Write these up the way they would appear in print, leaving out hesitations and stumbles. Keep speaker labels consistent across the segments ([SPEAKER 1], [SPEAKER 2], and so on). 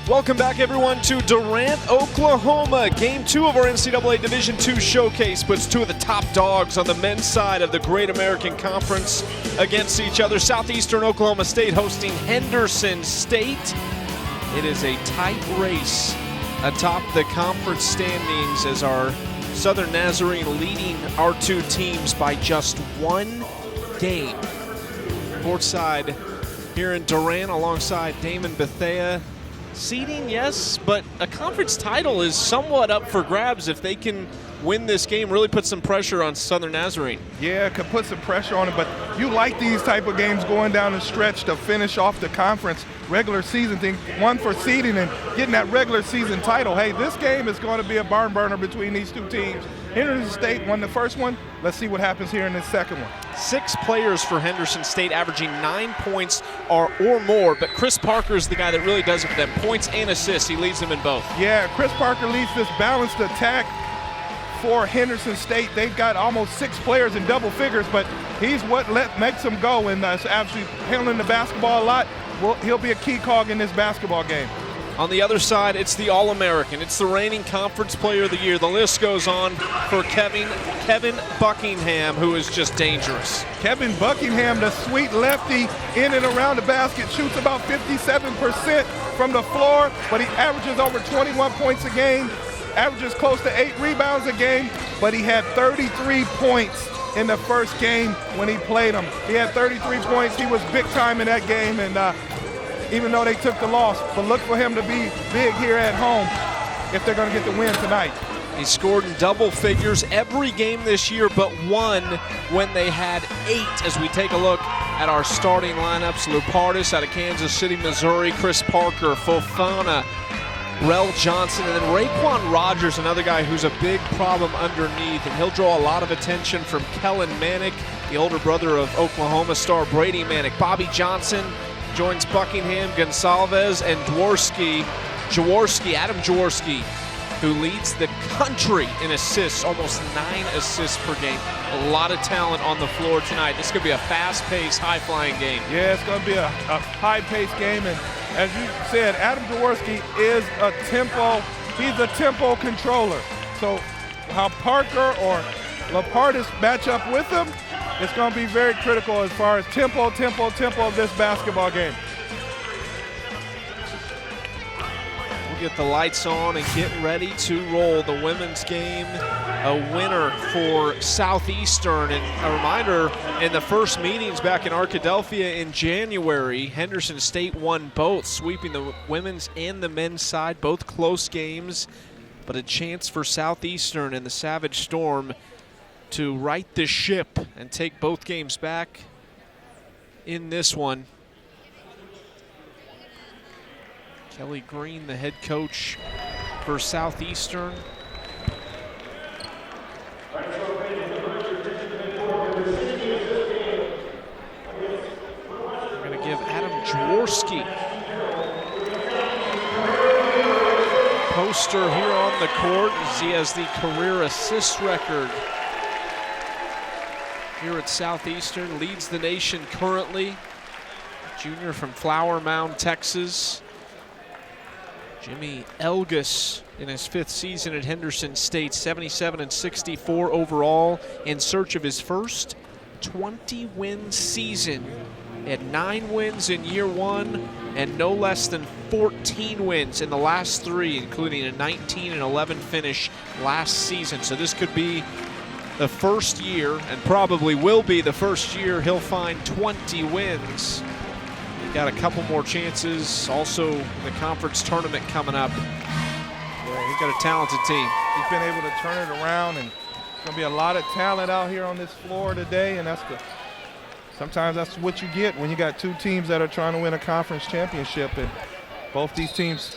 [SPEAKER 1] Welcome back, everyone, to Durant, Oklahoma. Game 2 of our NCAA Division II Showcase puts two of the top dogs on the men's side of the Great American Conference against each other. Southeastern Oklahoma State hosting Henderson State. It is a tight race atop the conference standings as our Southern Nazarene leading our two teams by just one game. Courtside here in Durant alongside Damon Bethea. Seeding, yes, but a conference title is somewhat up for grabs if they can win this game, really put some pressure on Southern Nazarene.
[SPEAKER 2] Yeah, it could put some pressure on it, but you like these type of games going down the stretch to finish off the conference regular season thing, one for seeding and getting that regular season title. Hey, this game is going to be a barn burner between these two teams. Henderson State won the first one. Let's see what happens here in this second one.
[SPEAKER 1] 6 players for Henderson State averaging 9 points or more, but Chris Parker is the guy that really does it for them. Points and assists, he leads them in both.
[SPEAKER 2] Yeah, Chris Parker leads this balanced attack for Henderson State. They've got almost 6 players in double figures, but he's what makes them go, and actually handling the basketball a lot. Well, he'll be a key cog in this basketball game.
[SPEAKER 1] On the other side, it's the All-American. It's the reigning Conference Player of the Year. The list goes on for Kevin Buckingham, who is just dangerous.
[SPEAKER 2] Kevin Buckingham, the sweet lefty, in and around the basket, shoots about 57% from the floor, but he averages over 21 points a game, averages close to 8 rebounds a game, but he had 33 points in the first game when he played him. He had 33 points. He was big time in that game, and even though they took the loss, but look for him to be big here at home if they're going to get the win tonight.
[SPEAKER 1] He scored in double figures every game this year but one when they had 8. As we take a look at our starting lineups, Lupardis out of Kansas City, Missouri, Chris Parker, Fofana, Rel Johnson, and then Raekwon Rogers, another guy who's a big problem underneath, and he'll draw a lot of attention from Kellen Manick, the older brother of Oklahoma star Brady Manick. Bobby Johnson joins Buckingham, Gonsalves, and Adam Jaworski, who leads the country in assists, almost 9 assists per game. A lot of talent on the floor tonight. This is going to be a fast-paced, high-flying game.
[SPEAKER 2] Yeah, it's going to be a high-paced game, and as you said, Adam Jaworski is he's a tempo controller. So how Parker or Lupardis match up with him, it's going to be very critical as far as tempo of this basketball game.
[SPEAKER 1] We'll get the lights on and get ready to roll. The women's game, a winner for Southeastern. And a reminder, in the first meetings back in Arkadelphia in January, Henderson State won both, sweeping the women's and the men's side, both close games, but a chance for Southeastern and the Savage Storm to right the ship and take both games back in this one. Kelly Green, the head coach for Southeastern. We're going to give Adam Jaworski poster here on the court as he has the career assist record here at Southeastern, leads the nation currently. Junior from Flower Mound, Texas. Jimmy Elgus in his 5th season at Henderson State, 77 and 64 overall, in search of his first 20-win season. He had 9 wins in year 1 and no less than 14 wins in the last 3, including a 19 and 11 finish last season. So this could be the first year, and probably will be the first year, he'll find 20 wins. He's got a couple more chances. Also, the conference tournament coming up. Yeah, he's got a talented team.
[SPEAKER 2] He's been able to turn it around, and there's going to be a lot of talent out here on this floor today, and sometimes that's what you get when you got 2 teams that are trying to win a conference championship, and both these teams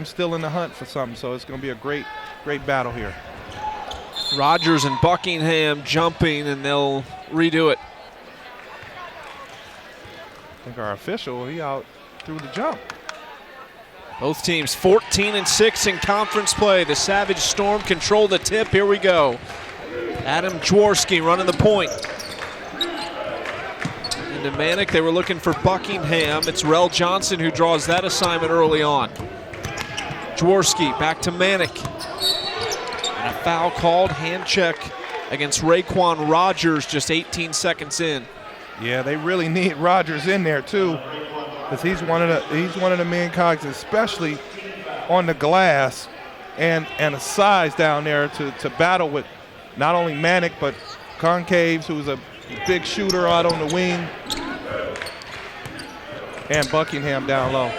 [SPEAKER 2] still in the hunt for something, so it's going to be a great battle here.
[SPEAKER 1] Rogers and Buckingham jumping, and they'll redo it.
[SPEAKER 2] I think our official, he out through the jump.
[SPEAKER 1] Both teams 14 and 6 in conference play. The Savage Storm control the tip. Here we go. Adam Jaworski running the point. Into Manick, they were looking for Buckingham. It's Rel Johnson who draws that assignment early on. Jaworski back to Manick. And a foul called, hand check against Raekwon Rogers just 18 seconds in.
[SPEAKER 2] Yeah, they really need Rogers in there too, because he's one of the main cogs, especially on the glass, and a size down there to battle with not only Manick but Concaves, who's a big shooter out on the wing, and Buckingham down low.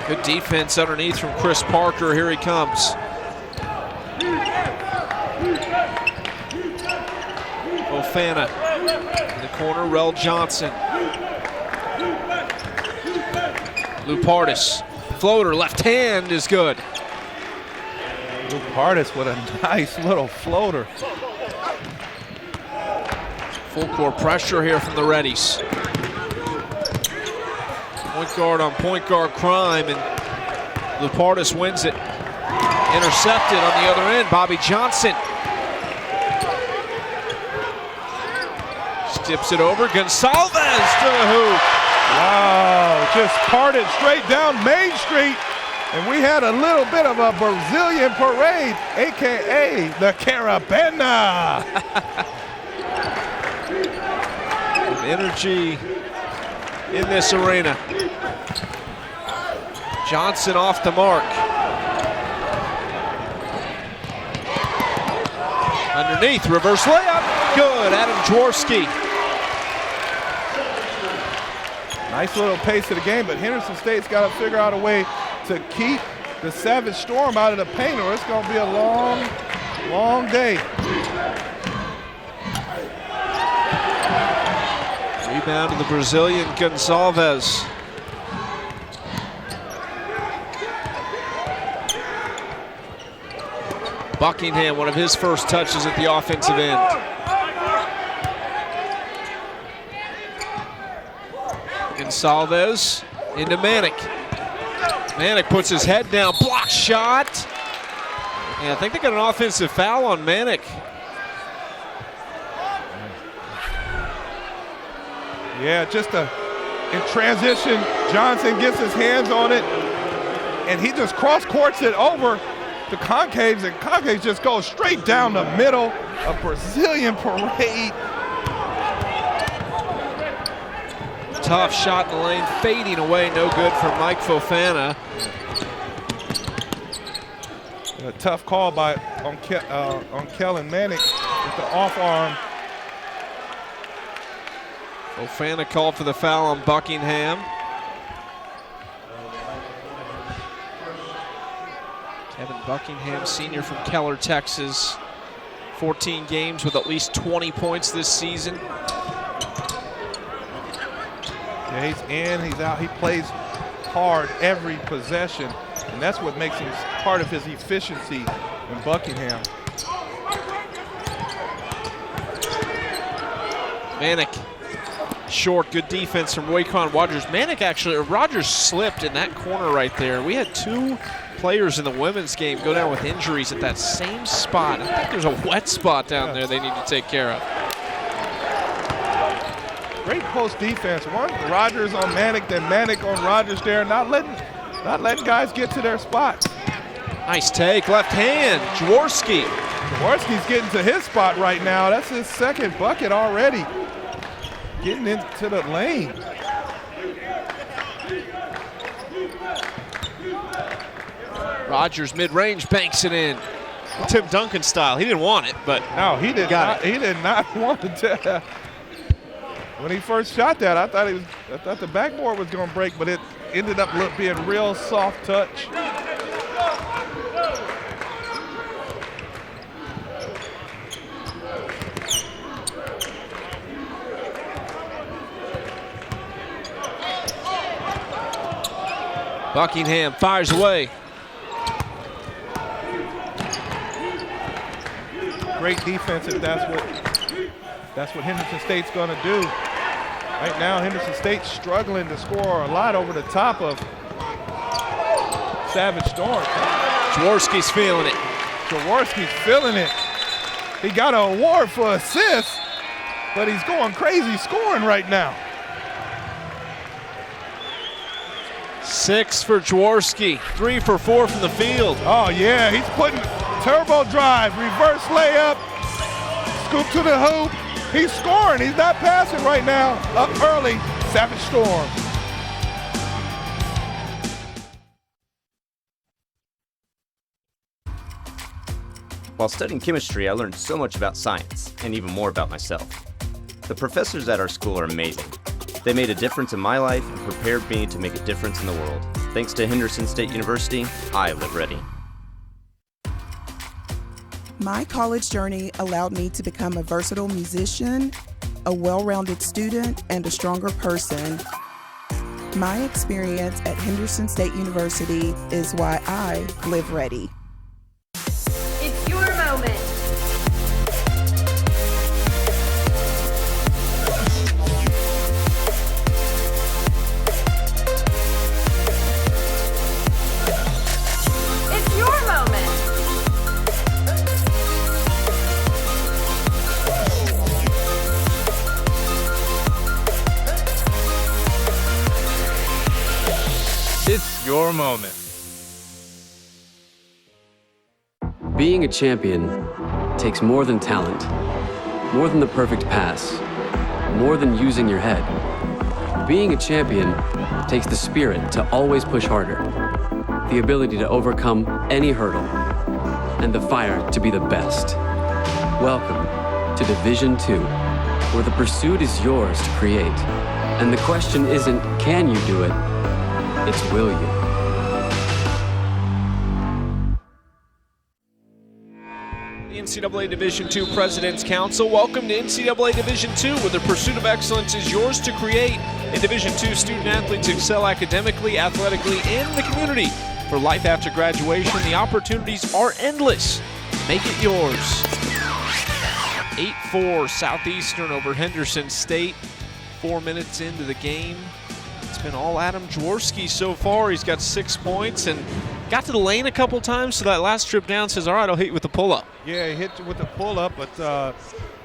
[SPEAKER 1] Good defense underneath from Chris Parker. Here he comes. Fofana in the corner, Rel Johnson. Lupardis, floater, left hand is good.
[SPEAKER 2] Lupardis with a nice little floater.
[SPEAKER 1] Full court pressure here from the Reddies. Point guard on point guard crime, and Lupardis wins it. Intercepted on the other end, Bobby Johnson. Tips it over, Gonsalves to the hoop.
[SPEAKER 2] Wow, just parted straight down Main Street, and we had a little bit of a Brazilian parade, AKA the Carabana.
[SPEAKER 1] Energy in this arena. Johnson off the mark. Underneath, reverse layup, good, Adam Jaworski.
[SPEAKER 2] Nice little pace of the game, but Henderson State's got to figure out a way to keep the Savage Storm out of the paint, or it's going to be a long, long day.
[SPEAKER 1] Rebound to the Brazilian Gonsalves. Buckingham, one of his first touches at the offensive end. Gonsalves into Manick. Manick puts his head down, block shot. And I think they got an offensive foul on Manick.
[SPEAKER 2] Yeah, just in transition, Johnson gets his hands on it, and he just cross-courts it over to Concaves, and Concaves just goes straight down the middle. A Brazilian parade.
[SPEAKER 1] Tough shot in the lane, fading away, no good from Mike Fofana.
[SPEAKER 2] A tough call on Kellen Manick with the off arm.
[SPEAKER 1] Fofana called for the foul on Buckingham. Kevin Buckingham, senior from Keller, Texas. 14 games with at least 20 points this season.
[SPEAKER 2] Yeah, he's in, he's out. He plays hard every possession, and that's what makes him part of his efficiency in Buckingham.
[SPEAKER 1] Manick, short, good defense from Raekwon Rogers. Rogers slipped in that corner right there. We had two players in the women's game go down with injuries at that same spot. I think there's a wet spot down there they need to take care of.
[SPEAKER 2] Great post defense. One, Rogers on Manick, then Manick on Rogers there, not letting guys get to their spots.
[SPEAKER 1] Nice take, left hand, Jaworski.
[SPEAKER 2] Jaworski's getting to his spot right now. That's his second bucket already. Getting into the lane.
[SPEAKER 1] Rogers mid-range banks it in. Tim Duncan style. He didn't want it, but
[SPEAKER 2] no, he did not want it. When he first shot that, I thought the backboard was going to break, but it ended up being real soft touch.
[SPEAKER 1] Buckingham fires away.
[SPEAKER 2] Great defense if that's what Henderson State's going to do. Right now, Henderson State's struggling to score a lot over the top of Savage Storm.
[SPEAKER 1] Jaworski's feeling it.
[SPEAKER 2] Jaworski's feeling it. He got an award for assists. but he's going crazy scoring right now.
[SPEAKER 1] 6 for Jaworski, 3 for 4 from the field.
[SPEAKER 2] Oh yeah, he's putting turbo drive, reverse layup, scoop to the hoop. He's scoring, he's not passing right now. Up early, Savage Storm.
[SPEAKER 3] While studying chemistry, I learned so much about science, and even more about myself. The professors at our school are amazing. They made a difference in my life and prepared me to make a difference in the world. Thanks to Henderson State University, I live ready.
[SPEAKER 4] My college journey allowed me to become a versatile musician, a well-rounded student, and a stronger person. My experience at Henderson State University is why I live ready.
[SPEAKER 5] It's your moment. It's your moment.
[SPEAKER 6] It's your moment.
[SPEAKER 7] Being a champion takes more than talent, more than the perfect pass, more than using your head. Being a champion takes the spirit to always push harder, the ability to overcome any hurdle, and the fire to be the best. Welcome to Division II, where the pursuit is yours to create. And the question isn't, can you do it? It's will you.
[SPEAKER 1] The NCAA Division II President's Council. Welcome to NCAA Division II, where the pursuit of excellence is yours to create. In Division II, student athletes excel academically, athletically, and in the community. For life after graduation, the opportunities are endless. Make it yours. 8-4 Southeastern over Henderson State. 4 minutes into the game. It's been all Adam Jaworski so far. He's got 6 points and got to the lane a couple times, so that last trip down says, all right, I'll hit you with the pull-up.
[SPEAKER 2] Yeah, he hit you with the pull-up, but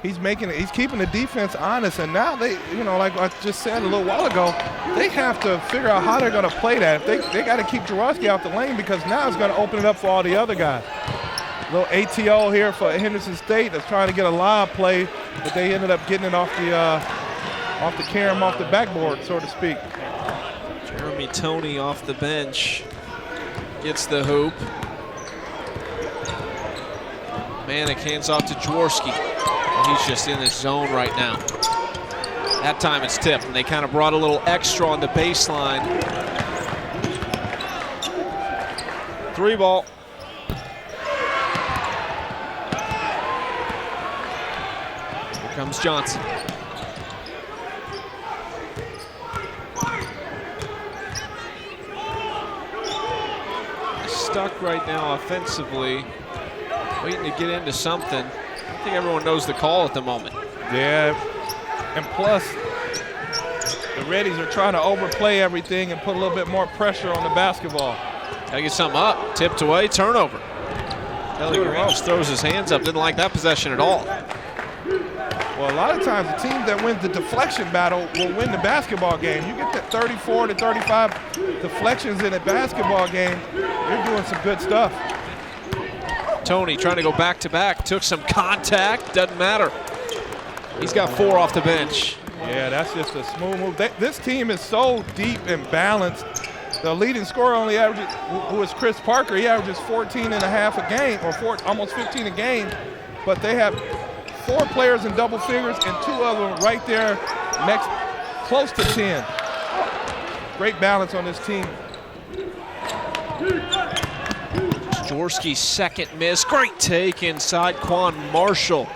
[SPEAKER 2] he's keeping the defense honest. And now they, like I just said a little while ago, they have to figure out how they're going to play that. If they got to keep Jaworski out the lane, because now it's going to open it up for all the other guys. Little ATO here for Henderson State that's trying to get a lob play, but they ended up getting it off the carom, off the backboard, so to speak.
[SPEAKER 1] Jeremy Toney off the bench gets the hoop. Manick hands off to Jaworski. He's just in his zone right now. That time it's tipped, and they kind of brought a little extra on the baseline. 3 ball. Here comes Johnson. Stuck right now offensively, waiting to get into something. I think everyone knows the call at the moment.
[SPEAKER 2] Yeah, and plus, the Reddies are trying to overplay everything and put a little bit more pressure on the basketball.
[SPEAKER 1] Gotta get something up. Tipped away, turnover. Kelly Green just throws his hands up. Didn't like that possession at all.
[SPEAKER 2] Well, a lot of times the team that wins the deflection battle will win the basketball game. You get that 34 to 35 deflections in a basketball game, you're doing some good stuff.
[SPEAKER 1] Toney trying to go back-to-back. Took some contact. Doesn't matter. He's got 4 off the bench.
[SPEAKER 2] Yeah, that's just a smooth move. This team is so deep and balanced. The leading scorer only averages, who is Chris Parker, he averages 14 and a half a game, or almost 15 a game. But they have 4 players in double figures and 2 of them right there next, close to 10. Great balance on this team.
[SPEAKER 1] Jaworski's second miss. Great take inside. Quan Marshall.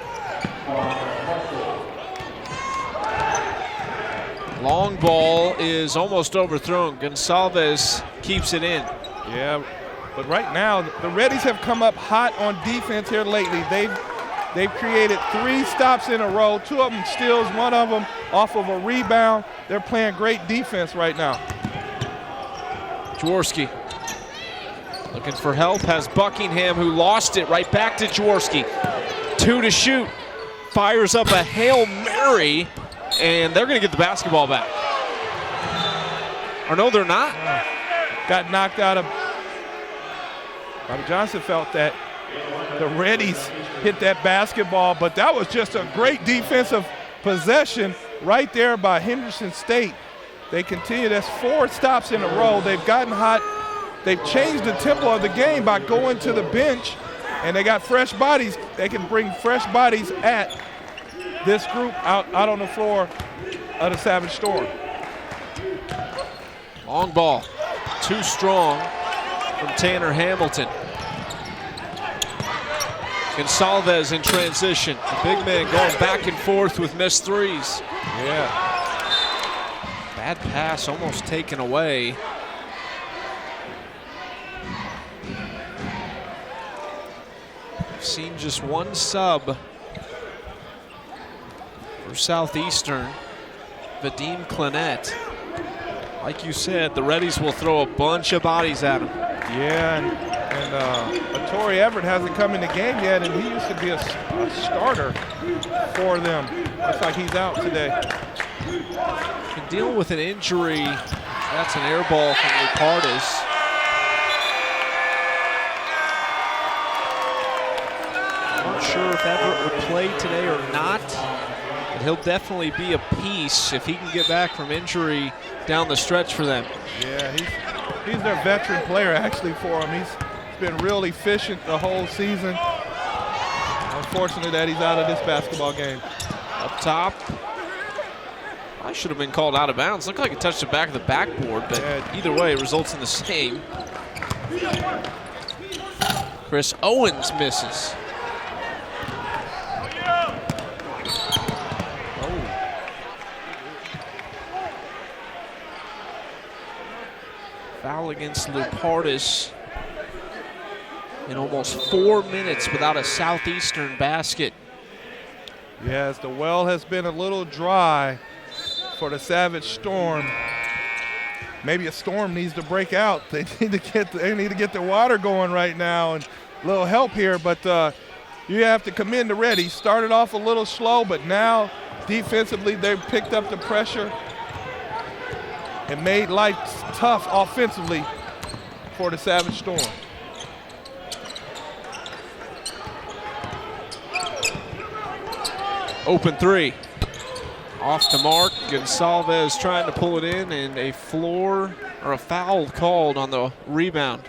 [SPEAKER 1] Long ball is almost overthrown. Gonsalves keeps it in.
[SPEAKER 2] Yeah, but right now the Reddies have come up hot on defense here lately. They've created 3 stops in a row. 2 of them steals, 1 of them off of a rebound. They're playing great defense right now.
[SPEAKER 1] Jaworski looking for help, has Buckingham, who lost it. Right back to Jaworski. 2 to shoot. Fires up a Hail Mary carry, and they're going to get the basketball back. Or no, they're not.
[SPEAKER 2] Got knocked out of. Bobby Johnson felt that the Reddies hit that basketball, but that was just a great defensive possession right there by Henderson State. They continue. That's 4 stops in a row. They've gotten hot. They've changed the tempo of the game by going to the bench, and they got fresh bodies. They can bring fresh bodies at this group out on the floor of the Savage Storm.
[SPEAKER 1] Long ball, too strong from Tanner Hamilton. Gonsalves in transition. The big man going back and forth with missed threes.
[SPEAKER 2] Yeah.
[SPEAKER 1] Bad pass, almost taken away. I've seen just one sub for Southeastern, Vadim Clinette. Like you said, the Reddies will throw a bunch of bodies at him.
[SPEAKER 2] Yeah, and Torrey Everett hasn't come in the game yet, and he used to be a starter for them. Looks like he's out today.
[SPEAKER 1] Been dealing with an injury. That's an air ball from Lupartis. I'm not sure if Everett would play today or not, but he'll definitely be a piece if he can get back from injury down the stretch for them.
[SPEAKER 2] Yeah, he's their veteran player actually for him. He's been real efficient the whole season. Unfortunately that he's out of this basketball game.
[SPEAKER 1] Up top. I should have been called out of bounds. Looked like it touched the back of the backboard, but either way, it results in the same. Chris Owens misses. Foul against Lupartis in almost 4 minutes without a Southeastern basket.
[SPEAKER 2] Yes, the well has been a little dry for the Savage Storm. Maybe a storm needs to break out. They need to get the water going right now, and a little help here. But you have to commend the Reddies. Started off a little slow, but now defensively they've picked up the pressure and made life tough offensively for the Savage Storm.
[SPEAKER 1] Open three. Off the mark. Gonsalves trying to pull it in, and a foul called on the rebound.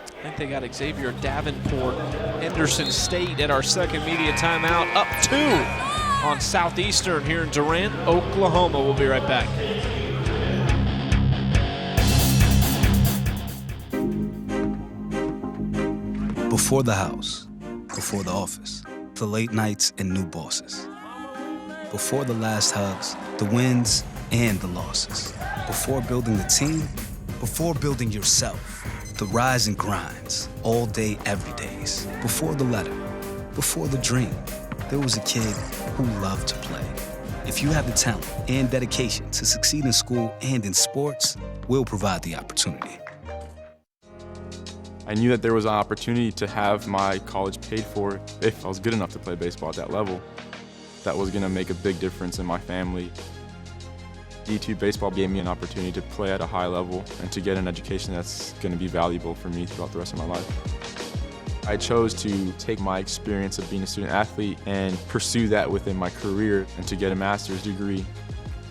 [SPEAKER 1] I think they got Xavier Davenport, Henderson State at our second media timeout. Up 2 on Southeastern here in Durant, Oklahoma. We'll be right back.
[SPEAKER 8] Before the house, before the office, the late nights and new bosses. Before the last hugs, the wins and the losses. Before building the team, before building yourself. The rise and grinds, all day, every days. Before the letter, before the dream, there was a kid who loved to play. If you have the talent and dedication to succeed in school and in sports, we'll provide the opportunity.
[SPEAKER 9] I knew that there was an opportunity to have my college paid for if I was good enough to play baseball at that level. That was going to make a big difference in my family. D2 baseball gave me an opportunity to play at a high level and to get an education that's going to be valuable for me throughout the rest of my life. I chose to take my experience of being a student athlete and pursue that within my career and to get a master's degree.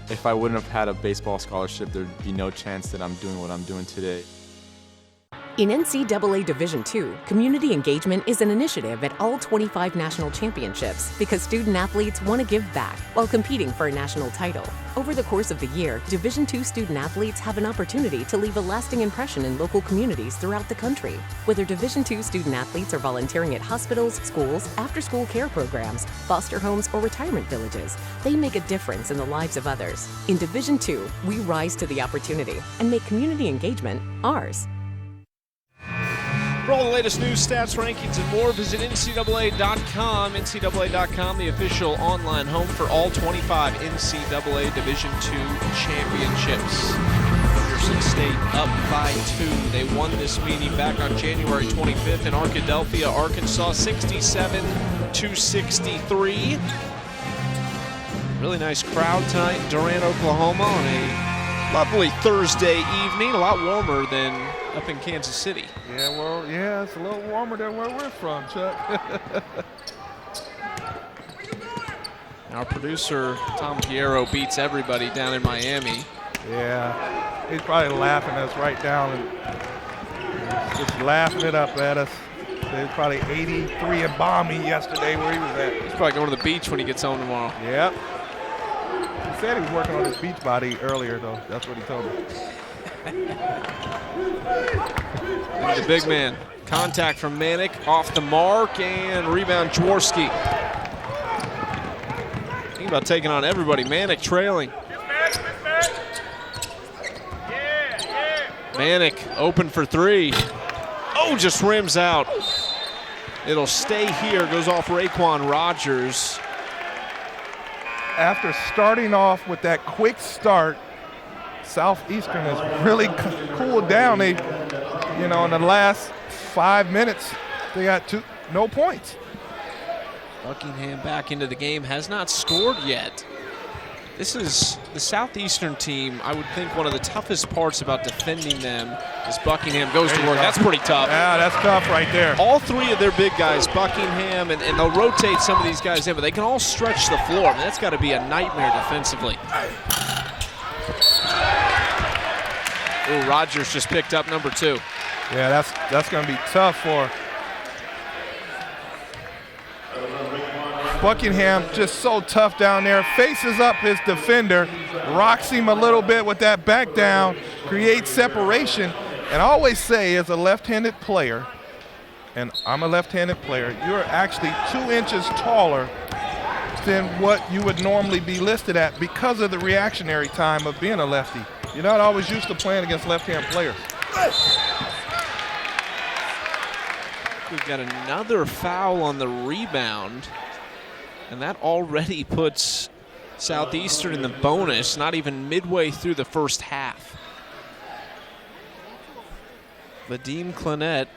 [SPEAKER 9] If I wouldn't have had a baseball scholarship, there'd be no chance that I'm doing what I'm doing today.
[SPEAKER 10] In NCAA Division II, community engagement is an initiative at all 25 national championships because student athletes want to give back while competing for a national title. Over the course of the year, Division II student athletes have an opportunity to leave a lasting impression in local communities throughout the country. Whether Division II student athletes are volunteering at hospitals, schools, after-school care programs, foster homes, or retirement villages, they make a difference in the lives of others. In Division II, we rise to the opportunity and make community engagement ours.
[SPEAKER 1] For all the latest news, stats, rankings, and more, visit NCAA.com. NCAA.com, the official online home for all 25 NCAA Division II championships. Henderson State up by 2. They won this meeting back on January 25th in Arkadelphia, Arkansas, 67-63. Really nice crowd tonight in Durant, Oklahoma on a lovely Thursday evening. A lot warmer than up in Kansas City.
[SPEAKER 2] Yeah, well, yeah, it's a little warmer than where we're from, Chuck.
[SPEAKER 1] Our producer, Tom Piero, beats everybody down in Miami.
[SPEAKER 2] Yeah, he's probably laughing us right down and just laughing it up at us. It was probably 83 and balmy yesterday where he was at.
[SPEAKER 1] He's probably going to the beach when he gets home tomorrow.
[SPEAKER 2] Yep. He said he was working on his beach body earlier, though. That's what he told me.
[SPEAKER 1] The big man. Contact from Manick, off the mark, and rebound Jaworski. Think about taking on everybody. Manick trailing. Manick open for three. Oh, just rims out. It'll stay here, goes off Raekwon Rogers.
[SPEAKER 2] After starting off with that quick start, Southeastern has really cooled down. They, in the last 5 minutes, they got no points.
[SPEAKER 1] Buckingham back into the game, has not scored yet. This is the Southeastern team. I would think one of the toughest parts about defending them is Buckingham goes to work. That's pretty tough.
[SPEAKER 2] Yeah, that's tough right there.
[SPEAKER 1] All three of their big guys, Buckingham, and they'll rotate some of these guys in, but they can all stretch the floor. I mean, that's got to be a nightmare defensively. Ooh, Rogers just picked up number 2.
[SPEAKER 2] Yeah, that's going to be tough for Buckingham. Just so tough down there. Faces up his defender, rocks him a little bit with that back down, creates separation. And I always say, as a left-handed player, and I'm a left-handed player, you're actually 2 inches taller than what you would normally be listed at because of the reactionary time of being a lefty. You're not always used to playing against left-hand players.
[SPEAKER 1] We've got another foul on the rebound, and that already puts Southeastern in the bonus, not even midway through the first half. Vadim Clanet,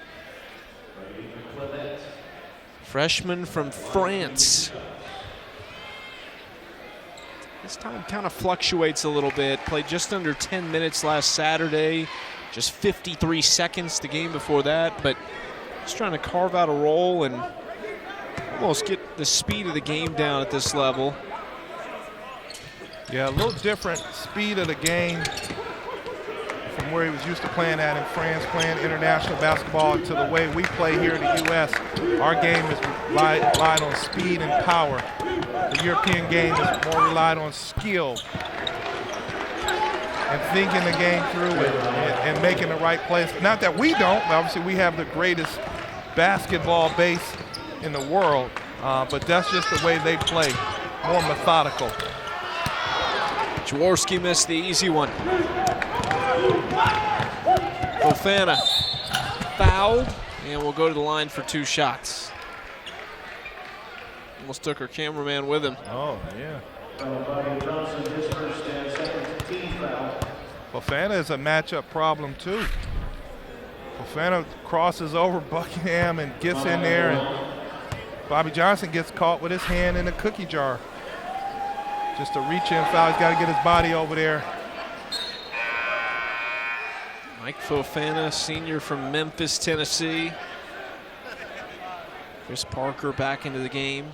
[SPEAKER 1] freshman from France. This time kind of fluctuates a little bit. Played just under 10 minutes last Saturday, just 53 seconds the game before that, but just trying to carve out a role and almost get the speed of the game down at this level.
[SPEAKER 2] Yeah, a little different speed of the game from where he was used to playing at in France, playing international basketball, to the way we play here in the U.S. Our game is relied on speed and power. The European game is more relied on skill and thinking the game through and making the right plays. Not that we don't, but obviously we have the greatest basketball base in the world, but that's just the way they play, more methodical.
[SPEAKER 1] Jaworski missed the easy one. Fofana fouled, and we'll go to the line for 2 shots. Almost took her cameraman with him.
[SPEAKER 2] Oh, yeah. Fofana is a matchup problem, too. Fofana crosses over Buckingham and gets in there, and Bobby Johnson gets caught with his hand in the cookie jar. Just a reach-in foul. He's got to get his body over there.
[SPEAKER 1] Mike Fofana, senior from Memphis, Tennessee. Chris Parker back into the game.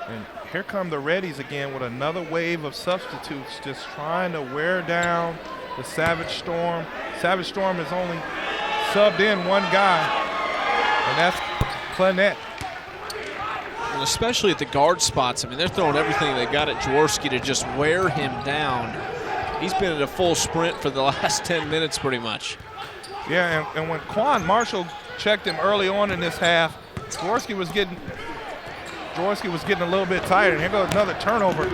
[SPEAKER 2] And here come the Reddies again with another wave of substitutes, just trying to wear down the Savage Storm. Savage Storm has only subbed in one guy, and that's Clanet.
[SPEAKER 1] And especially at the guard spots, I mean, they're throwing everything they got at Jaworski to just wear him down. He's been at a full sprint for the last 10 minutes pretty much.
[SPEAKER 2] Yeah, and when Quan Marshall checked him early on in this half, Jaworski was getting a little bit tired. And here goes another turnover.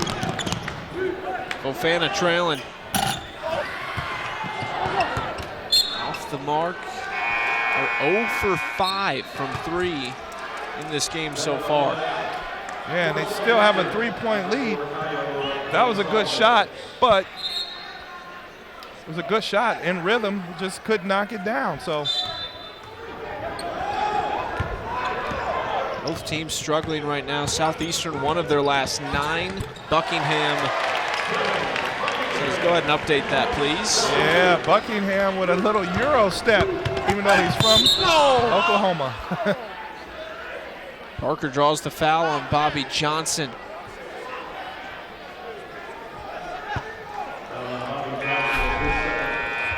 [SPEAKER 1] Fofana trailing. Off the mark. They're 0 for 5 from 3 in this game so far.
[SPEAKER 2] Yeah, and they still have a 3-point lead. That was a good shot, but it was a good shot in rhythm. Just couldn't knock it down. So
[SPEAKER 1] Both teams struggling right now. Southeastern, one of their last 9. Buckingham. So let's go ahead and update that, please.
[SPEAKER 2] Yeah, Buckingham with a little Euro step, even though he's from Oklahoma.
[SPEAKER 1] Parker draws the foul on Bobby Johnson.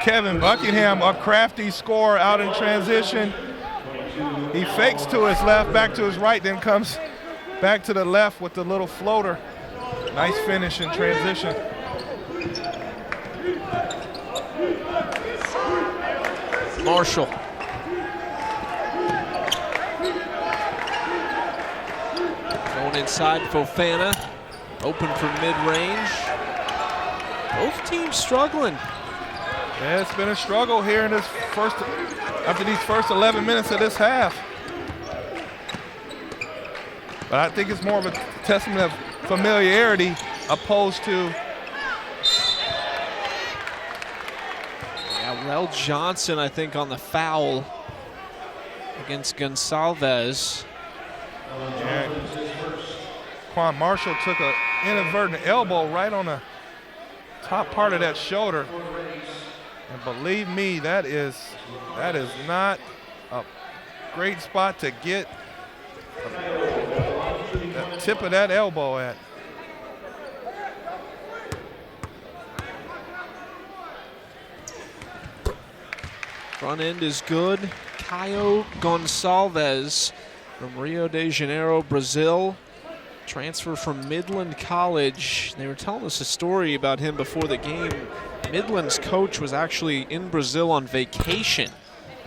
[SPEAKER 2] Kevin Buckingham, a crafty scorer out in transition. He fakes to his left, back to his right, then comes back to the left with the little floater. Nice finish in transition.
[SPEAKER 1] Marshall. Going inside, Fofana. Open for mid-range. Both teams struggling.
[SPEAKER 2] Yeah, it's been a struggle here in this after these first 11 minutes of this half. But I think it's more of a testament of familiarity opposed to.
[SPEAKER 1] Yeah, Rel Johnson, I think, on the foul against Gonsalves.
[SPEAKER 2] Yeah. Quan Marshall took an inadvertent elbow right on the top part of that shoulder. And believe me, that is not a great spot to get the tip of that elbow at.
[SPEAKER 1] Front end is good. Caio Gonsalves from Rio de Janeiro, Brazil. Transfer from Midland College. They were telling us a story about him before the game. Midland's coach was actually in Brazil on vacation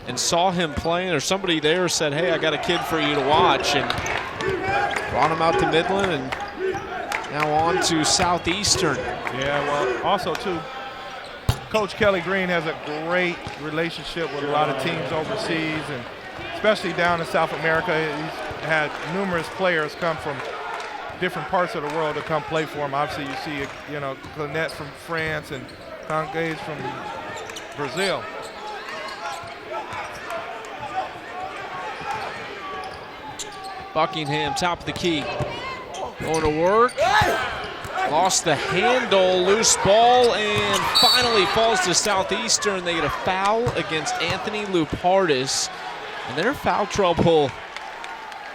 [SPEAKER 1] and saw him playing, or somebody there said, hey, I got a kid for you to watch, and brought him out to Midland, and now on to Southeastern.
[SPEAKER 2] Yeah, well, also, too, Coach Kelly Green has a great relationship with a lot of teams overseas, and especially down in South America. He's had numerous players come from different parts of the world to come play for him. Obviously, you see, you know, Clinette from France and Congays from Brazil.
[SPEAKER 1] Buckingham, top of the key. Going to work. Lost the handle, loose ball, and finally falls to Southeastern. They get a foul against Anthony Lupardis. And their foul trouble,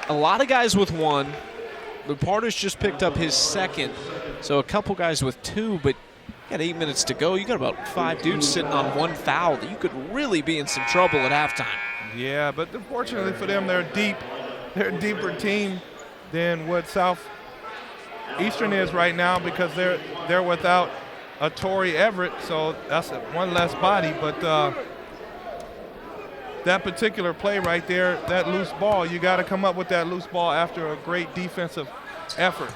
[SPEAKER 1] a lot of guys with 1. Lupardis just picked up his 2nd. So a couple guys with 2, but you got 8 minutes to go. You got about 5 dudes sitting on 1 foul. You could really be in some trouble at halftime.
[SPEAKER 2] Yeah, but fortunately for them, they're deep. They're a deeper team than what Southeastern is right now, because they're without a Torrey Everett, so that's one less body. But that particular play right there, that loose ball, you got to come up with that loose ball after a great defensive effort.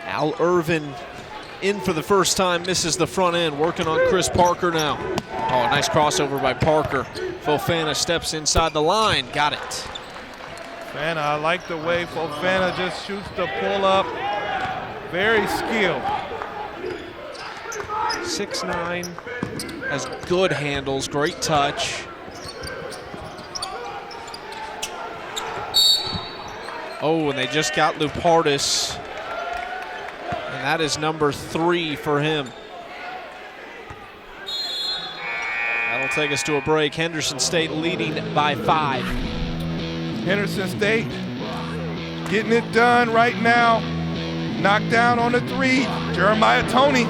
[SPEAKER 1] Al Irvin in for the first time, misses the front end, working on Chris Parker now. Oh, nice crossover by Parker. Fofana steps inside the line, got it.
[SPEAKER 2] Fofana, I like the way Fofana just shoots the pull-up. Very skilled.
[SPEAKER 1] 6'9", has good handles, great touch. Oh, and they just got Lupardis. And that is number 3 for him. That'll take us to a break. Henderson State leading by 5.
[SPEAKER 2] Henderson State getting it done right now. Knocked down on the 3, Jeremiah Toney.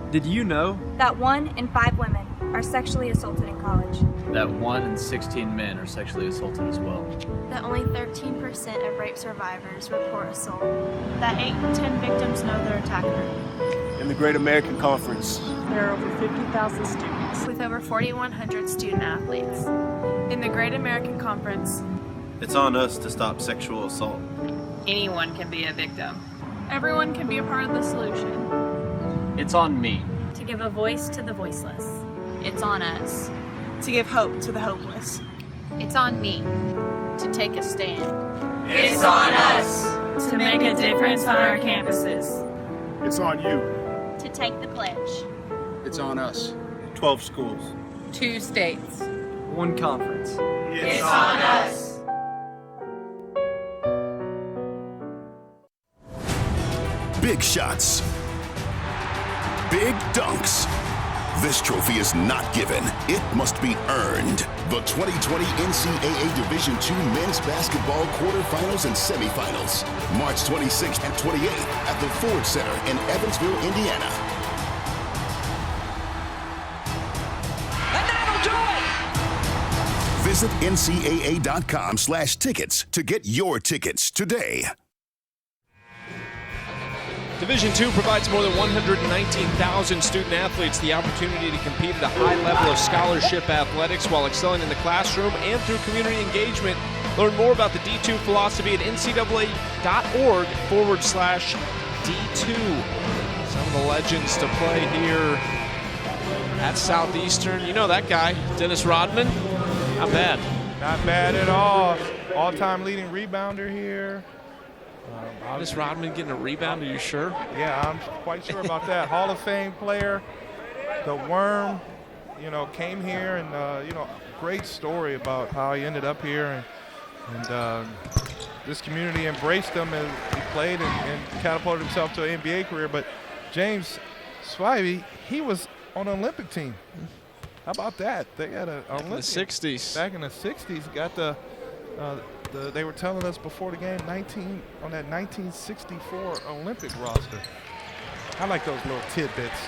[SPEAKER 11] Did you know
[SPEAKER 12] that 1 in 5 women are sexually assaulted in college?
[SPEAKER 11] That 1 in 16 men are sexually assaulted as well?
[SPEAKER 13] That only 13% of rape survivors report assault? That 8 in 10 victims know their attacker?
[SPEAKER 14] In the Great American Conference,
[SPEAKER 13] there are over 50,000 students with over 4,100 student athletes. In the Great American Conference,
[SPEAKER 14] it's on us to stop sexual assault.
[SPEAKER 15] Anyone can be a victim.
[SPEAKER 13] Everyone can be a part of the solution.
[SPEAKER 11] It's on me
[SPEAKER 13] to give a voice to the voiceless.
[SPEAKER 15] It's on us
[SPEAKER 16] to give hope to the hopeless.
[SPEAKER 15] It's on me to take a stand.
[SPEAKER 17] It's on us
[SPEAKER 13] to make a difference on our campuses.
[SPEAKER 17] It's on you
[SPEAKER 13] to take the pledge.
[SPEAKER 18] It's on us.
[SPEAKER 14] 12 schools.
[SPEAKER 15] 2 states.
[SPEAKER 11] 1 conference.
[SPEAKER 17] It's on us.
[SPEAKER 19] Big shots. Big dunks. This trophy is not given. It must be earned. The 2020 NCAA Division II Men's Basketball Quarterfinals and Semifinals. March 26th and 28th at the Ford Center in Evansville, Indiana.
[SPEAKER 17] And that'll do it!
[SPEAKER 19] Visit ncaa.com/tickets to get your tickets today.
[SPEAKER 1] Division II provides more than 119,000 student athletes the opportunity to compete at a high level of scholarship athletics while excelling in the classroom and through community engagement. Learn more about the D2 philosophy at ncaa.org/D2. Some of the legends to play here at Southeastern. You know that guy, Dennis Rodman? Not bad.
[SPEAKER 2] Not bad at all. All-time leading rebounder here.
[SPEAKER 1] Dennis Rodman getting a rebound, are you sure?
[SPEAKER 2] Yeah, I'm quite sure about that. Hall of Fame player, the Worm, you know, came here and, you know, great story about how he ended up here. And this community embraced him as he played and catapulted himself to an NBA career. But James Swivey, he was on an Olympic team. How about that? They got an Olympic.
[SPEAKER 1] In the 60s.
[SPEAKER 2] Back in the 60s, got they were telling us before the game, on that 1964 Olympic roster. I like those little tidbits.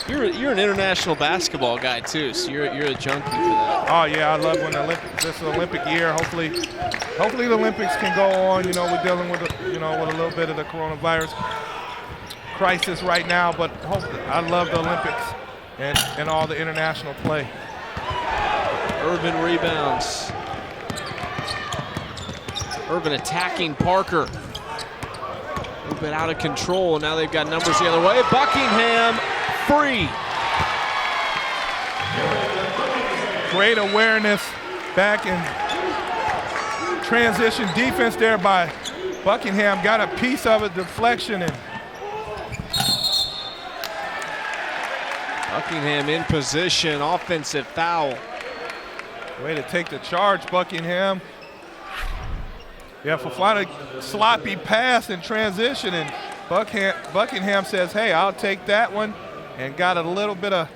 [SPEAKER 1] You're an international basketball guy too, so you're a junkie for that.
[SPEAKER 2] Oh yeah, I love when this Olympic year. Hopefully the Olympics can go on. You know, we're dealing with with a little bit of the coronavirus crisis right now, but hopefully, I love the Olympics and all the international play.
[SPEAKER 1] Urban rebounds. Urban attacking Parker. A little bit out of control, and now they've got numbers the other way. Buckingham free.
[SPEAKER 2] Great awareness back in transition defense there by Buckingham. Got a piece of it, deflection, and
[SPEAKER 1] Buckingham in position, offensive foul.
[SPEAKER 2] Way to take the charge, Buckingham. Yeah, Fafana sloppy pass in transition, and Buckingham says, hey, I'll take that one, and got a little bit of,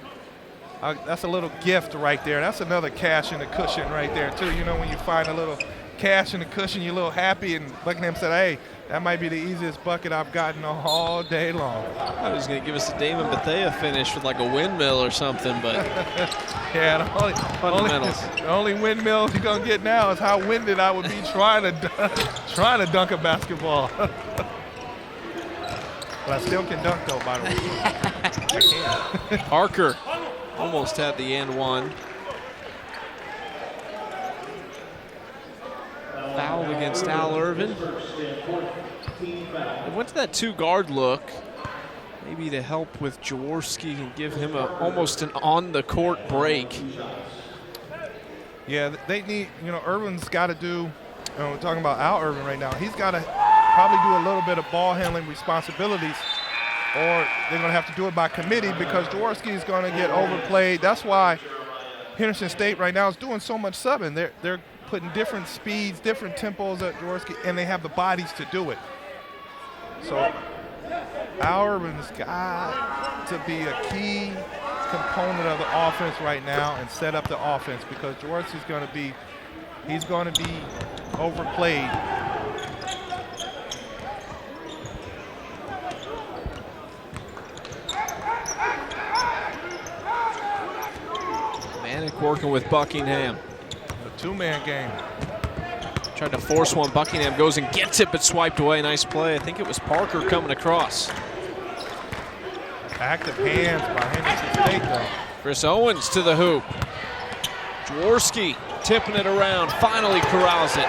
[SPEAKER 2] that's a little gift right there. That's another cash in the cushion right there, too. You know, when you find a little cash in the cushion, you're a little happy, and Buckingham said, hey, that might be the easiest bucket I've gotten all day long.
[SPEAKER 1] I thought he was going to give us a Damon Bethea finish with like a windmill or something, but
[SPEAKER 2] yeah, the only windmill you're going to get now is how winded I would be trying to dunk a basketball. But I still can dunk, though, by the way. I can.
[SPEAKER 1] Parker almost had the and one. Foul against Al Irvin. They went to that 2-guard look, maybe to help with Jaworski and give him almost an on-the-court break.
[SPEAKER 2] Yeah, they need, Irvin's got to do, we're talking about Al Irvin right now, he's got to probably do a little bit of ball handling responsibilities, or they're going to have to do it by committee because Jaworski is going to get overplayed. That's why Henderson State right now is doing so much subbing. They're putting different speeds, different tempos at Jaworski, and they have the bodies to do it. So Al Irvin's got to be a key component of the offense right now and set up the offense because Jaworski's going to be overplayed.
[SPEAKER 1] Manick working with Buckingham.
[SPEAKER 2] A two-man game.
[SPEAKER 1] Tried to force one. Buckingham goes and gets it, but swiped away. Nice play. I think it was Parker coming across.
[SPEAKER 2] Active hands by Henderson State, though.
[SPEAKER 1] Chris Owens to the hoop. Jaworski tipping it around. Finally corrals it.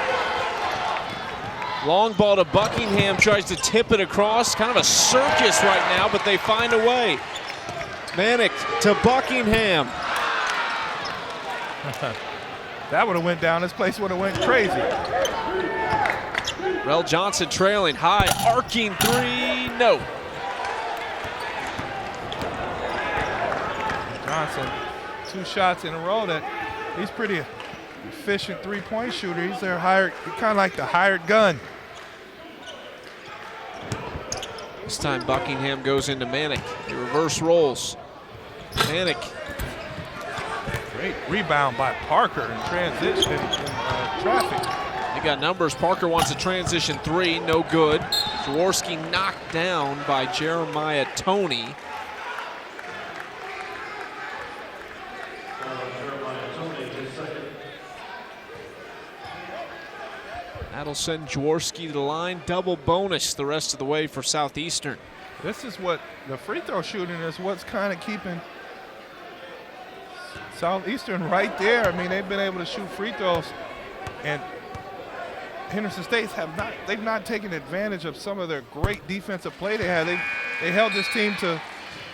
[SPEAKER 1] Long ball to Buckingham. Tries to tip it across. Kind of a circus right now, but they find a way. Manick to Buckingham.
[SPEAKER 2] That would have went down. This place would have went crazy.
[SPEAKER 1] Rel Johnson trailing high, arcing three, no.
[SPEAKER 2] Johnson, 2 shots in a row. That he's pretty efficient three-point shooter. He's their hired, kind of like the hired gun.
[SPEAKER 1] This time Buckingham goes into Manick. He reverse rolls. Manick.
[SPEAKER 2] Great rebound by Parker in transition in traffic.
[SPEAKER 1] They got numbers. Parker wants a transition 3, no good. Jaworski knocked down by Jeremiah Toney. That'll send Jaworski to the line. Double bonus the rest of the way for Southeastern.
[SPEAKER 2] This is what the free throw shooting is what's kind of keeping Southeastern right there. I mean, they've been able to shoot free throws, and Henderson State they've not taken advantage of some of their great defensive play they had. They held this team to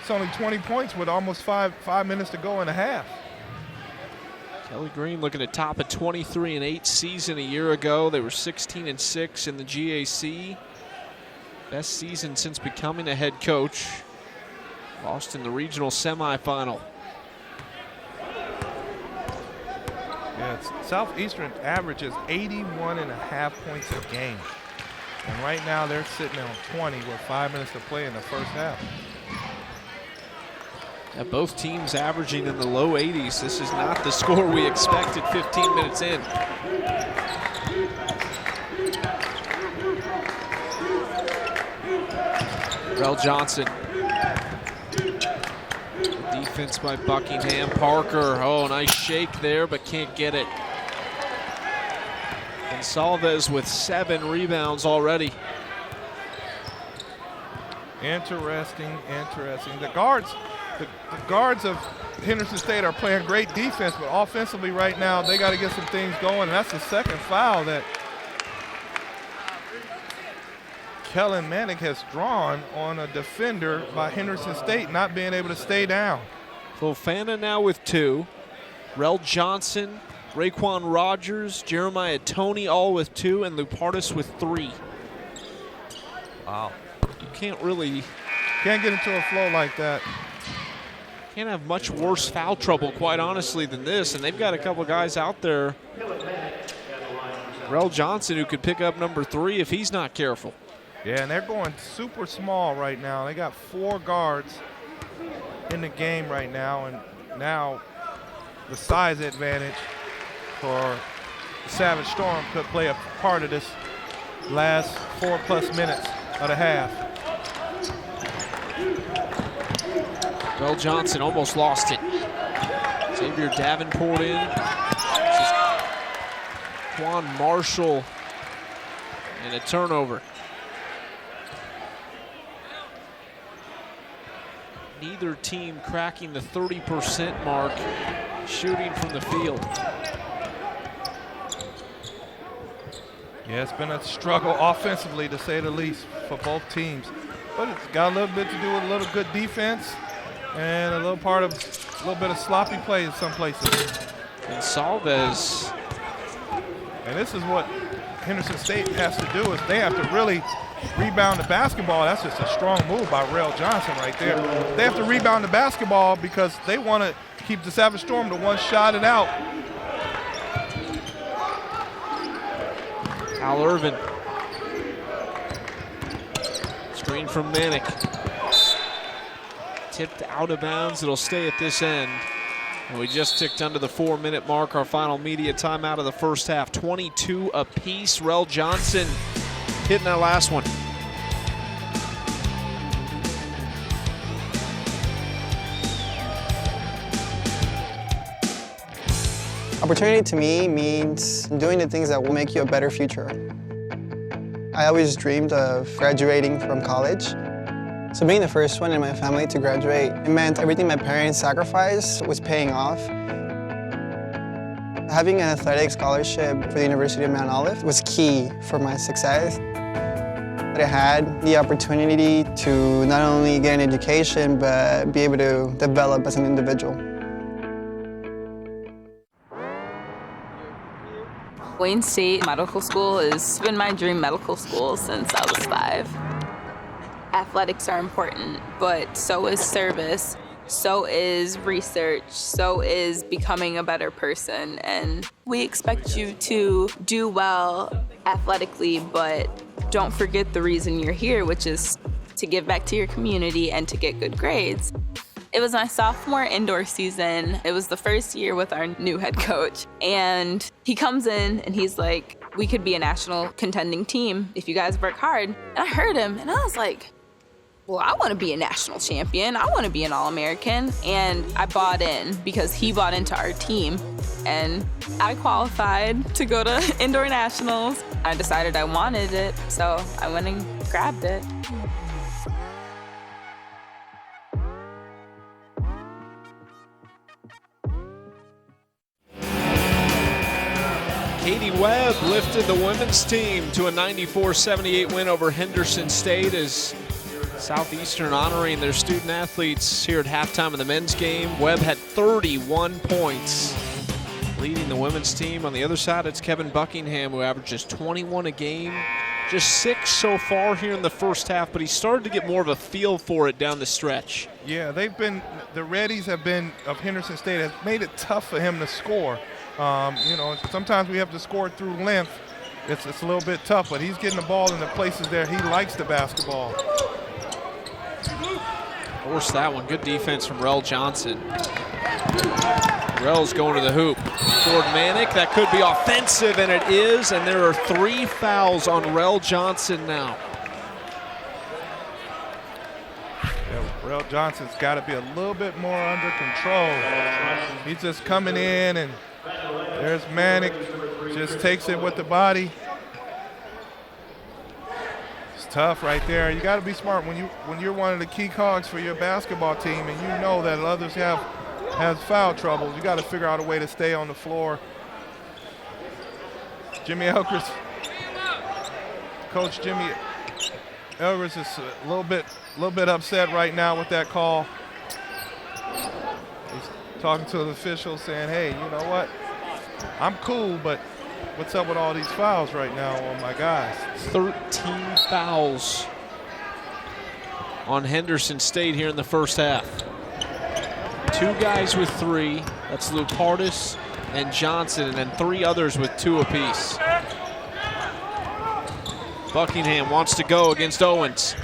[SPEAKER 2] it's only 20 points with almost five minutes to go in a half.
[SPEAKER 1] Kelly Green looking to top a 23-8 season a year ago. They were 16-6 in the GAC. Best season since becoming a head coach. Lost in the regional semifinal.
[SPEAKER 2] Yeah, Southeastern averages 81.5 points a game. And right now they're sitting on 20 with 5 minutes to play in the first half.
[SPEAKER 1] Yeah, both teams averaging in the low 80s. This is not the score we expected 15 minutes in. Rel Johnson. Defense by Buckingham. Parker, oh, nice shake there, but can't get it. And Salvez with 7 rebounds already.
[SPEAKER 2] Interesting. The guards of Henderson State are playing great defense, but offensively right now they got to get some things going, and that's the second foul that Kellen Manick has drawn on a defender by Henderson State, not being able to stay down.
[SPEAKER 1] Fofana now with 2. Rel Johnson, Raquan Rogers, Jeremiah Toney all with 2, and Lupartis with 3.
[SPEAKER 2] Wow.
[SPEAKER 1] You can't
[SPEAKER 2] get into a flow like that.
[SPEAKER 1] Can't have much worse foul trouble, quite honestly, than this. And they've got a couple guys out there. Rel Johnson, who could pick up number 3 if he's not careful.
[SPEAKER 2] Yeah, and they're going super small right now. They got 4 guards in the game right now, and now the size advantage for the Savage Storm could play a part of this last 4+ minutes of the half.
[SPEAKER 1] Rel Johnson almost lost it. Xavier Davenport in. This is Quan Marshall, and a turnover. Neither team cracking the 30% mark shooting from the field.
[SPEAKER 2] Yeah, it's been a struggle offensively, to say the least, for both teams. But it's got a little bit to do with a little good defense and a little bit of sloppy play in some places.
[SPEAKER 1] And Salvez.
[SPEAKER 2] And this is what Henderson State has to do, is they have to really rebound the basketball. That's just a strong move by Rel Johnson right there. They have to rebound the basketball because they want to keep the Savage Storm to one shot and out.
[SPEAKER 1] Al Irvin. Screen from Manick. Tipped out of bounds. It'll stay at this end. And we just ticked under the 4-minute mark. Our final media timeout of the first half. 22 apiece. Rel Johnson hitting that last one.
[SPEAKER 18] Opportunity to me means doing the things that will make you a better future. I always dreamed of graduating from college. So being the first one in my family to graduate, it meant everything my parents sacrificed was paying off. Having an athletic scholarship for the University of Mount Olive was key for my success. I had the opportunity to not only get an education, but be able to develop as an individual.
[SPEAKER 20] Wayne State Medical School has been my dream medical school since I was 5. Athletics are important, but so is service. so is research, so is becoming a better person. And we expect you to do well athletically, but don't forget the reason you're here, which is to give back to your community and to get good grades. It was my sophomore indoor season. It was the first year with our new head coach. And he comes in and he's like, we could be a national contending team if you guys work hard. And I heard him and I was like, well, I want to be a national champion. I want to be an All-American. And I bought in because he bought into our team. And I qualified to go to indoor nationals. I decided I wanted it, so I went and grabbed it.
[SPEAKER 1] Katie Webb lifted the women's team to a 94-78 win over Henderson State as Southeastern honoring their student athletes here at halftime of the men's game. Webb had 31 points leading the women's team. On the other side, it's Kevin Buckingham, who averages 21 a game. Just 6 so far here in the first half, but he started to get more of a feel for it down the stretch.
[SPEAKER 2] Yeah, the Reddies have been, of Henderson State, has made it tough for him to score. You know, sometimes we have to score through length. It's a little bit tough, but he's getting the ball in the places there he likes the basketball.
[SPEAKER 1] Forced that one. Good defense from Rel Johnson. Rel's going to the hoop. Toward Manick. That could be offensive, and it is. And there are 3 fouls on Rel Johnson now.
[SPEAKER 2] Yeah, Rel Johnson's got to be a little bit more under control. He's just coming in, and there's Manick. Just takes it with the body. It's tough right there. You got to be smart when you're one of the key cogs for your basketball team, and you know that others has foul trouble. You got to figure out a way to stay on the floor. Coach Jimmy Elgers is a little bit upset right now with that call. He's talking to the officials saying, hey, you know what? I'm cool, but what's up with all these fouls right now on my guys?
[SPEAKER 1] 13 fouls on Henderson State here in the first half. 2 guys with 3. That's Luke Hardis and Johnson, and then 3 others with 2 apiece. Buckingham wants to go against Owens.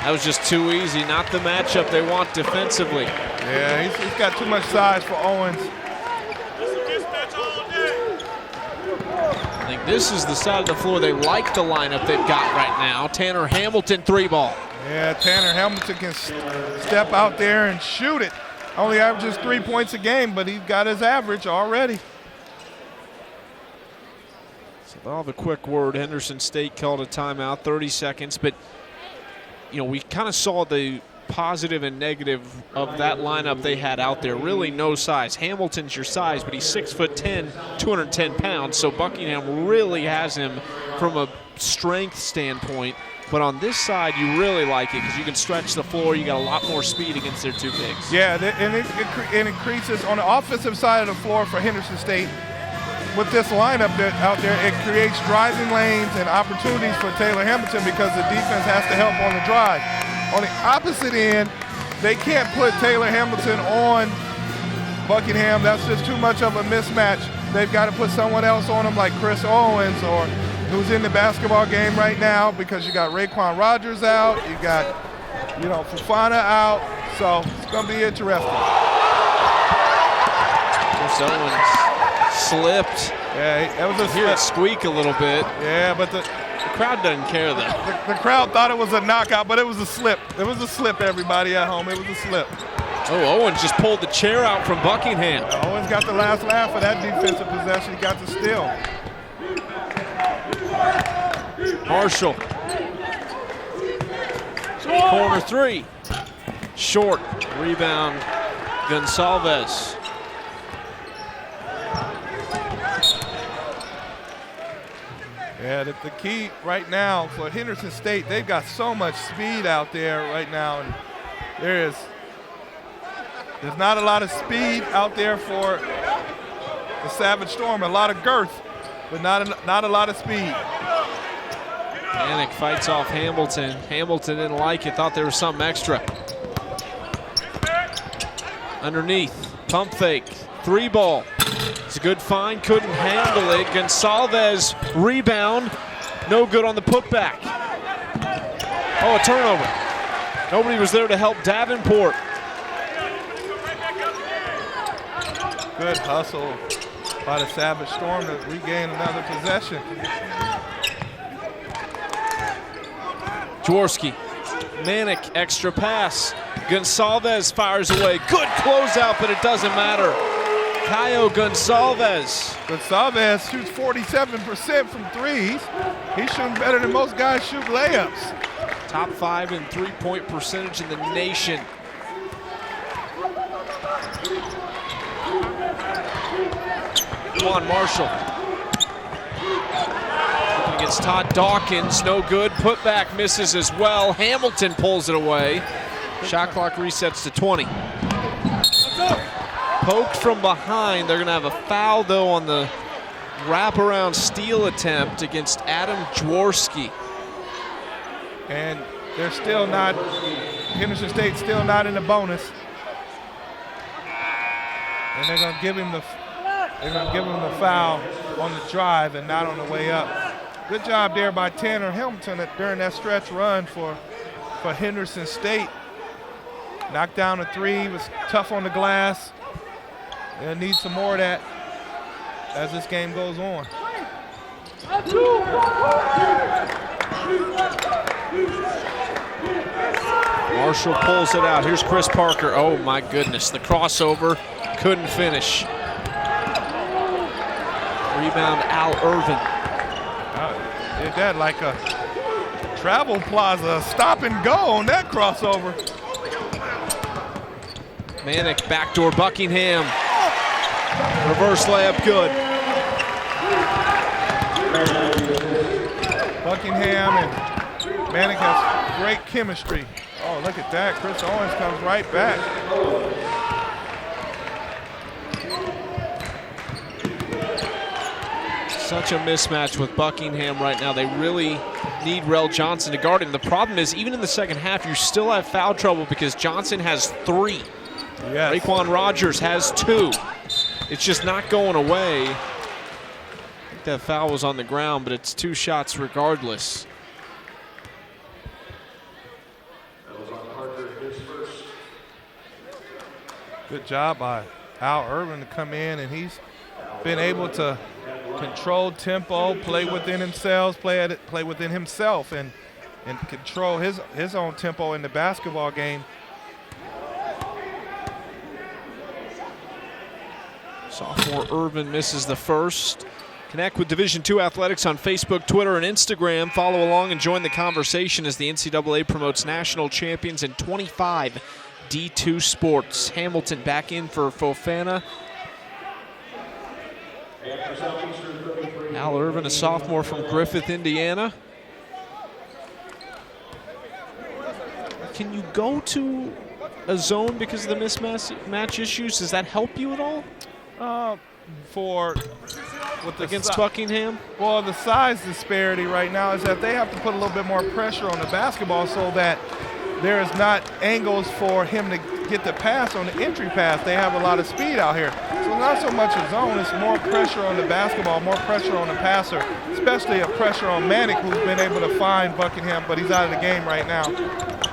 [SPEAKER 1] That was just too easy. Not the matchup they want defensively.
[SPEAKER 2] Yeah, he's got too much size for Owens.
[SPEAKER 1] I think this is the side of the floor they like the lineup they've got right now. Tanner Hamilton 3-ball.
[SPEAKER 2] Yeah, Tanner Hamilton can step out there and shoot it. Only averages 3 points a game, but he's got his average already.
[SPEAKER 1] So I'll have a quick word. Henderson State called a timeout, 30 seconds, but you know, we kind of saw the positive and negative of that lineup they had out there. Really no size. Hamilton's your size, but he's 6'10", 210 pounds, so Buckingham really has him from a strength standpoint. But on this side, you really like it because you can stretch the floor. You got a lot more speed against their 2 bigs.
[SPEAKER 2] Yeah, and it increases on the offensive side of the floor for Henderson State. With this lineup out there, it creates driving lanes and opportunities for Taylor Hamilton because the defense has to help on the drive. On the opposite end, they can't put Taylor Hamilton on Buckingham. That's just too much of a mismatch. They've got to put someone else on him like Chris Owens, or who's in the basketball game right now, because you got Raekwon Rogers out, you got, you know, Fofana out, so it's going to be interesting.
[SPEAKER 1] Chris Owens slipped.
[SPEAKER 2] Yeah, that was a slip.
[SPEAKER 1] Hear it squeak a little bit.
[SPEAKER 2] Yeah, but the
[SPEAKER 1] crowd doesn't care though.
[SPEAKER 2] The crowd thought it was a knockout, but it was a slip. It was a slip, everybody at home. It was a slip.
[SPEAKER 1] Oh, Owens just pulled the chair out from Buckingham.
[SPEAKER 2] Owens got the last laugh for that defensive possession. He got the steal.
[SPEAKER 1] Marshall. Corner 3. Short. Rebound. Gonsalves.
[SPEAKER 2] Yeah, the key right now for Henderson State, they've got so much speed out there right now. And there's not a lot of speed out there for the Savage Storm. A lot of girth, but not a lot of speed.
[SPEAKER 1] Manick fights off Hamilton. Hamilton didn't like it, thought there was something extra. Underneath, pump fake, 3-ball. It's a good find, couldn't handle it. Gonsalves rebound, no good on the putback. Oh, a turnover. Nobody was there to help Davenport.
[SPEAKER 2] Good hustle by the Savage Storm to regain another possession.
[SPEAKER 1] Jaworski, Manic, extra pass. Gonsalves fires away. Good closeout, but it doesn't matter. Caio Gonsalves.
[SPEAKER 2] Gonsalves shoots 47% from threes. He's shooting better than most guys shoot layups.
[SPEAKER 1] Top 5 in three-point percentage in the nation. Juan Marshall. Looking against Todd Dawkins, no good. Putback misses as well. Hamilton pulls it away. Shot clock resets to 20. Poked from behind. They're gonna have a foul though on the wraparound steal attempt against Adam Jaworski.
[SPEAKER 2] And they're still not, Henderson State still not in the bonus. And they're gonna give him the foul on the drive and not on the way up. Good job there by Tanner Hamilton during that stretch run for Henderson State. Knocked down a 3, was tough on the glass. They'll need some more of that as this game goes on.
[SPEAKER 1] Marshall pulls it out. Here's Chris Parker. Oh my goodness, the crossover couldn't finish. Rebound, Al Irvin.
[SPEAKER 2] Did that like a travel plaza, stop and go on that crossover.
[SPEAKER 1] Manic, backdoor Buckingham. Reverse layup, good.
[SPEAKER 2] Buckingham and Manic has great chemistry. Oh, look at that. Chris Owens comes right back.
[SPEAKER 1] Such a mismatch with Buckingham right now. They really need Rel Johnson to guard him. The problem is, even in the second half, you still have foul trouble because Johnson has 3.
[SPEAKER 2] Yes.
[SPEAKER 1] Raekwon Rogers has 2. It's just not going away. I think that foul was on the ground, but it's 2 shots regardless.
[SPEAKER 2] Good job by Al Irvin to come in, and he's been able to control tempo, play within himself, and control his own tempo in the basketball game.
[SPEAKER 1] Sophomore Irvin misses the first. Connect with Division II Athletics on Facebook, Twitter, and Instagram. Follow along and join the conversation as the NCAA promotes national champions in 25 D2 sports. Hamilton back in for Fofana. Al Irvin, a sophomore from Griffith, Indiana. Can you go to a zone because of the mismatch issues? Does that help you at all? Against Buckingham?
[SPEAKER 2] Well, the size disparity right now is that they have to put a little bit more pressure on the basketball so that there is not angles for him to get the pass on the entry pass. They have a lot of speed out here. So not so much a zone, it's more pressure on the basketball, more pressure on the passer, especially a pressure on Manic, who's been able to find Buckingham, but he's out of the game right now.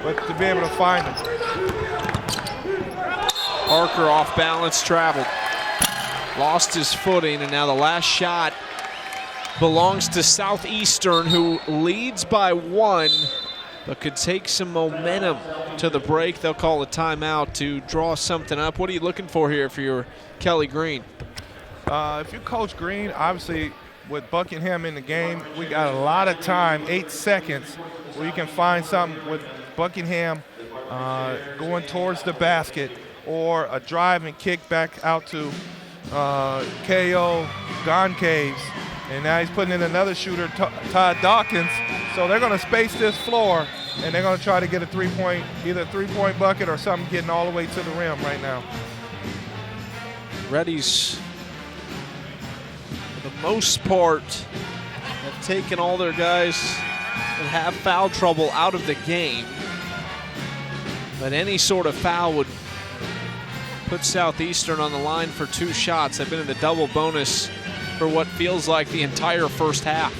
[SPEAKER 2] But to be able to find him.
[SPEAKER 1] Parker off balance, traveled. Lost his footing, and now the last shot belongs to Southeastern, who leads by 1, but could take some momentum to the break. They'll call a timeout to draw something up. What are you looking for here for your Kelly Green?
[SPEAKER 2] If you coach Green, obviously with Buckingham in the game, we got a lot of time, 8 seconds, where you can find something with Buckingham going towards the basket, or a drive and kick back out to KO Goncaves, and now he's putting in another shooter, Todd Dawkins. So they're going to space this floor, and they're going to try to get a either a three-point bucket or something getting all the way to the rim right now.
[SPEAKER 1] Reddies, for the most part, have taken all their guys that have foul trouble out of the game, but any sort of foul would put Southeastern on the line for 2 shots. They've been in the double bonus for what feels like the entire first half.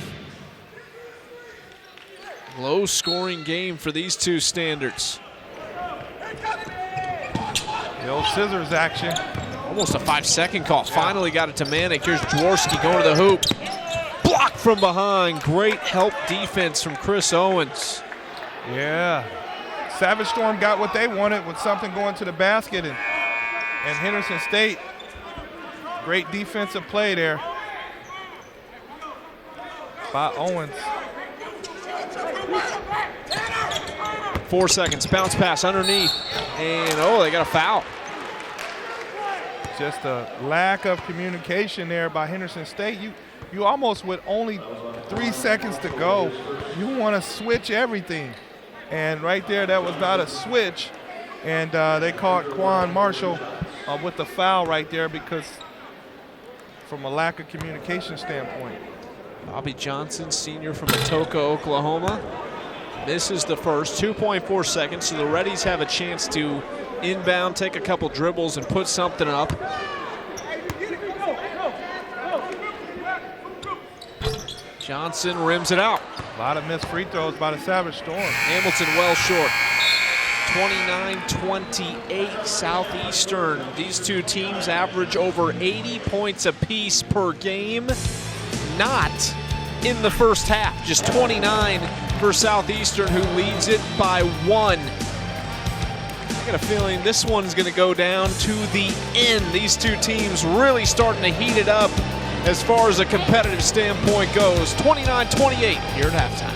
[SPEAKER 1] Low scoring game for these two standards.
[SPEAKER 2] The old scissors action.
[SPEAKER 1] Almost a 5-second call. Finally got it to Manick. Here's Jaworski going to the hoop. Blocked from behind. Great help defense from Chris Owens.
[SPEAKER 2] Yeah. Savage Storm got what they wanted with something going to the basket, and Henderson State, great defensive play there by Owens.
[SPEAKER 1] 4 seconds, bounce pass underneath, and they got a foul.
[SPEAKER 2] Just a lack of communication there by Henderson State. You almost, with only 3 seconds to go, you want to switch everything. And right there, that was not a switch. And they caught Quan Marshall with the foul right there because from a lack of communication standpoint.
[SPEAKER 1] Bobby Johnson, senior from Atoka, Oklahoma. Misses the first, 2.4 seconds, so the Reddies have a chance to inbound, take a couple dribbles, and put something up. Johnson rims it out.
[SPEAKER 2] A lot of missed free throws by the Savage Storm.
[SPEAKER 1] Hamilton well short. 29-28 Southeastern. These two teams average over 80 points apiece per game. Not in the first half, just 29 for Southeastern, who leads it by 1. I got a feeling this one's going to go down to the end. These two teams really starting to heat it up as far as a competitive standpoint goes. 29-28 here at halftime.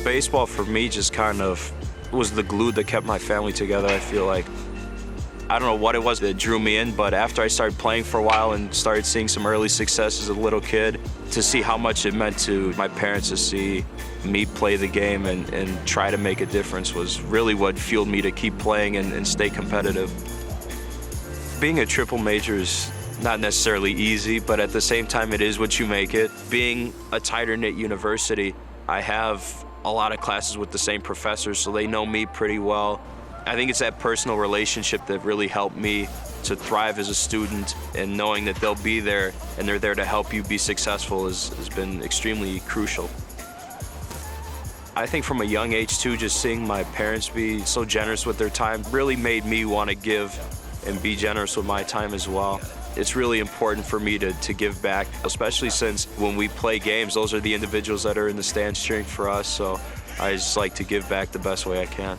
[SPEAKER 21] Baseball for me just kind of was the glue that kept my family together, I feel like. I don't know what it was that drew me in, but after I started playing for a while and started seeing some early success as a little kid, to see how much it meant to my parents to see me play the game and try to make a difference was really what fueled me to keep playing and stay competitive. Being a triple major is not necessarily easy, but at the same time it is what you make it. Being a tighter-knit university, I have a lot of classes with the same professors, so they know me pretty well. I think it's that personal relationship that really helped me to thrive as a student, and knowing that they'll be there and they're there to help you be successful has been extremely crucial. I think from a young age too, just seeing my parents be so generous with their time really made me want to give and be generous with my time as well. It's really important for me to give back, especially since when we play games, those are the individuals that are in the stands cheering for us, so I just like to give back the best way I can.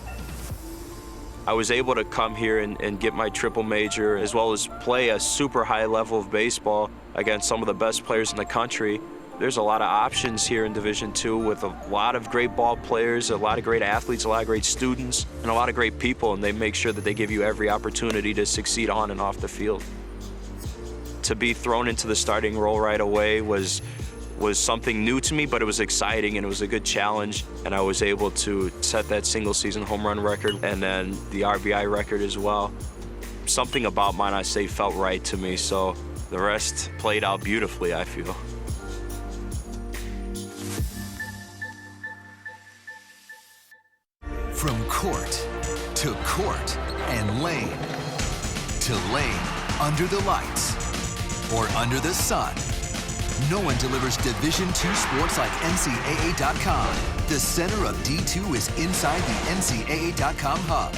[SPEAKER 21] I was able to come here and get my triple major, as well as play a super high level of baseball against some of the best players in the country. There's a lot of options here in Division II with a lot of great ball players, a lot of great athletes, a lot of great students, and a lot of great people, and they make sure that they give you every opportunity to succeed on and off the field. To be thrown into the starting role right away was something new to me, but it was exciting and it was a good challenge, and I was able to set that single season home run record and then the RBI record as well. Something about Mine State felt right to me, so the rest played out beautifully, I feel.
[SPEAKER 22] From court to court and lane to lane, under the lights or under the sun, no one delivers Division II sports like NCAA.com. The center of D2 is inside the NCAA.com hub,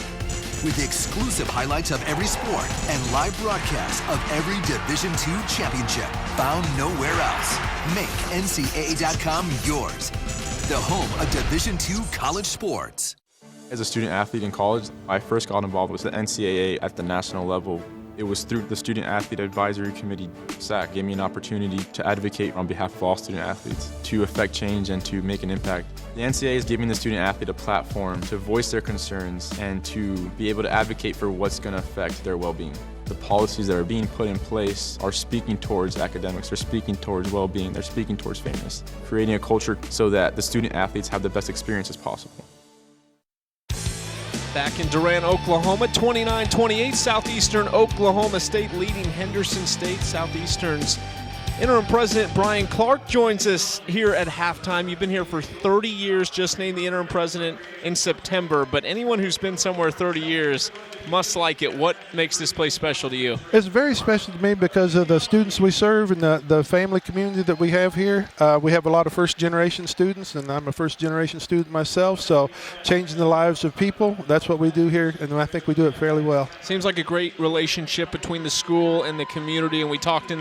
[SPEAKER 22] with exclusive highlights of every sport and live broadcasts of every Division II championship found nowhere else. Make NCAA.com yours, the home of Division II college sports.
[SPEAKER 9] As a student athlete in college, I first got involved with the NCAA at the national level. It was through the Student Athlete Advisory Committee. SAC gave me an opportunity to advocate on behalf of all student athletes, to affect change and to make an impact. The NCAA is giving the student athlete a platform to voice their concerns and to be able to advocate for what's going to affect their well-being. The policies that are being put in place are speaking towards academics, they're speaking towards well-being, they're speaking towards fairness, creating a culture so that the student athletes have the best experience as possible.
[SPEAKER 1] Back in Durant, Oklahoma, 29-28, Southeastern Oklahoma State leading Henderson State. Southeastern's interim president Brian Clark joins us here at halftime. You've been here for 30 years, just named the interim president in September, but anyone who's been somewhere 30 years must like it. What makes this place special to you?
[SPEAKER 3] It's very special to me because of the students we serve and the family community that we have here. We have a lot of first-generation students, and I'm a first-generation student myself, so changing the lives of people, that's what we do here, and I think we do it fairly well.
[SPEAKER 1] Seems like a great relationship between the school and the community, and we talked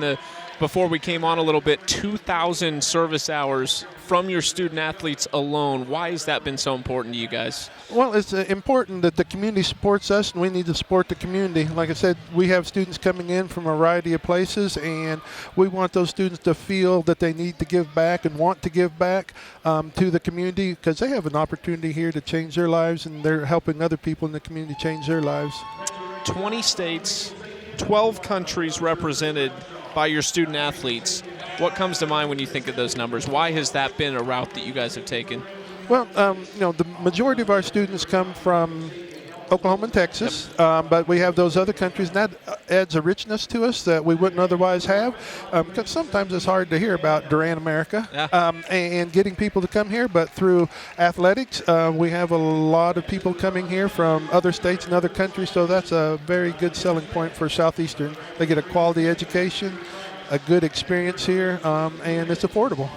[SPEAKER 1] before we came on a little bit, 2,000 service hours from your student athletes alone. Why has that been so important to you guys?
[SPEAKER 3] Well, it's important that the community supports us, and we need to support the community. Like I said, we have students coming in from a variety of places, and we want those students to feel that they need to give back and want to give back to the community, because they have an opportunity here to change their lives, and they're helping other people in the community change their lives.
[SPEAKER 1] 20 states, 12 countries represented by your student athletes. What comes to mind when you think of those numbers? Why has that been a route that you guys have taken?
[SPEAKER 3] Well, the majority of our students come from Oklahoma and Texas, but we have those other countries, and that adds a richness to us that we wouldn't otherwise have, because sometimes it's hard to hear about Durant, America, and getting people to come here. But through athletics, we have a lot of people coming here from other states and other countries, so that's a very good selling point for Southeastern. They get a quality education, a good experience here, and it's affordable.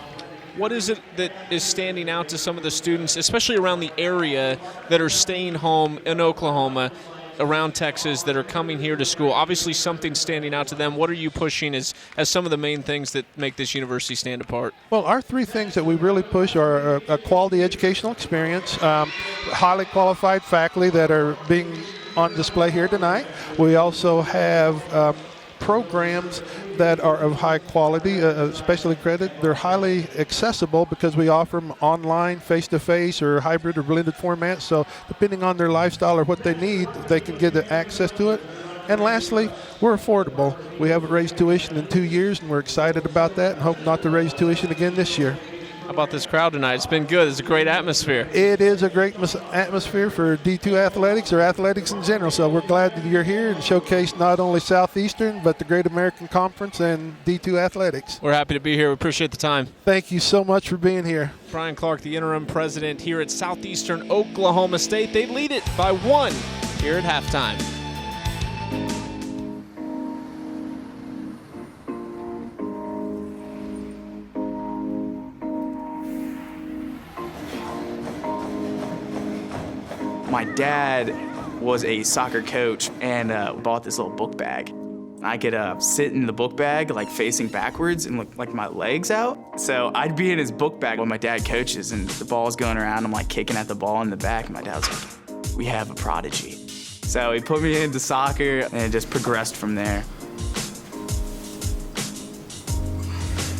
[SPEAKER 1] What is it that is standing out to some of the students, especially around the area, that are staying home in Oklahoma, around Texas, that are coming here to school? Obviously something standing out to them. What are you pushing as some of the main things that make this university stand apart?
[SPEAKER 3] Well, our three things that we really push are a quality educational experience, highly qualified faculty that are being on display here tonight. We also have programs that are of high quality, especially credit. They're highly accessible because we offer them online, face-to-face, or hybrid or blended formats. So depending on their lifestyle or what they need, they can get access to it. And lastly, we're affordable. We haven't raised tuition in 2 years, and we're excited about that and hope not to raise tuition again this year.
[SPEAKER 1] How about this crowd tonight? It's been good. It's a great atmosphere.
[SPEAKER 3] It is a great atmosphere for D2 athletics, or athletics in general. So we're glad that you're here and showcase not only Southeastern, but the Great American Conference and D2 athletics.
[SPEAKER 1] We're happy to be here. We appreciate the time.
[SPEAKER 3] Thank you so much for being here.
[SPEAKER 1] Brian Clark, the interim president here at Southeastern Oklahoma State. They lead it by 1 here at halftime.
[SPEAKER 4] My dad was a soccer coach and bought this little book bag. I could sit in the book bag, like facing backwards and look like my legs out. So I'd be in his book bag when my dad coaches and the ball's going around. I'm like kicking at the ball in the back. And my dad was like, "We have a prodigy." So he put me into soccer and it just progressed from there.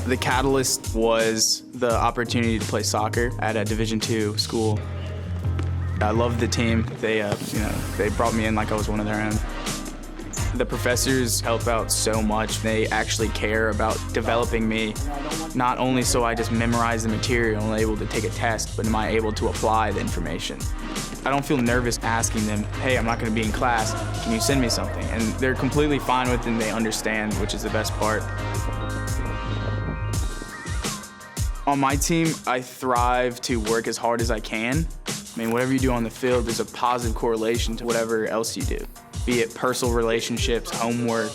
[SPEAKER 4] The catalyst was the opportunity to play soccer at a Division II school. I loved the team. They brought me in like I was one of their own. The professors help out so much. They actually care about developing me, not only so I just memorize the material and able to take a test, but am I able to apply the information. I don't feel nervous asking them, "Hey, I'm not going to be in class. Can you send me something?" And they're completely fine with it and they understand, which is the best part. On my team, I thrive to work as hard as I can. I mean, whatever you do on the field, there's a positive correlation to whatever else you do. Be it personal relationships, homework,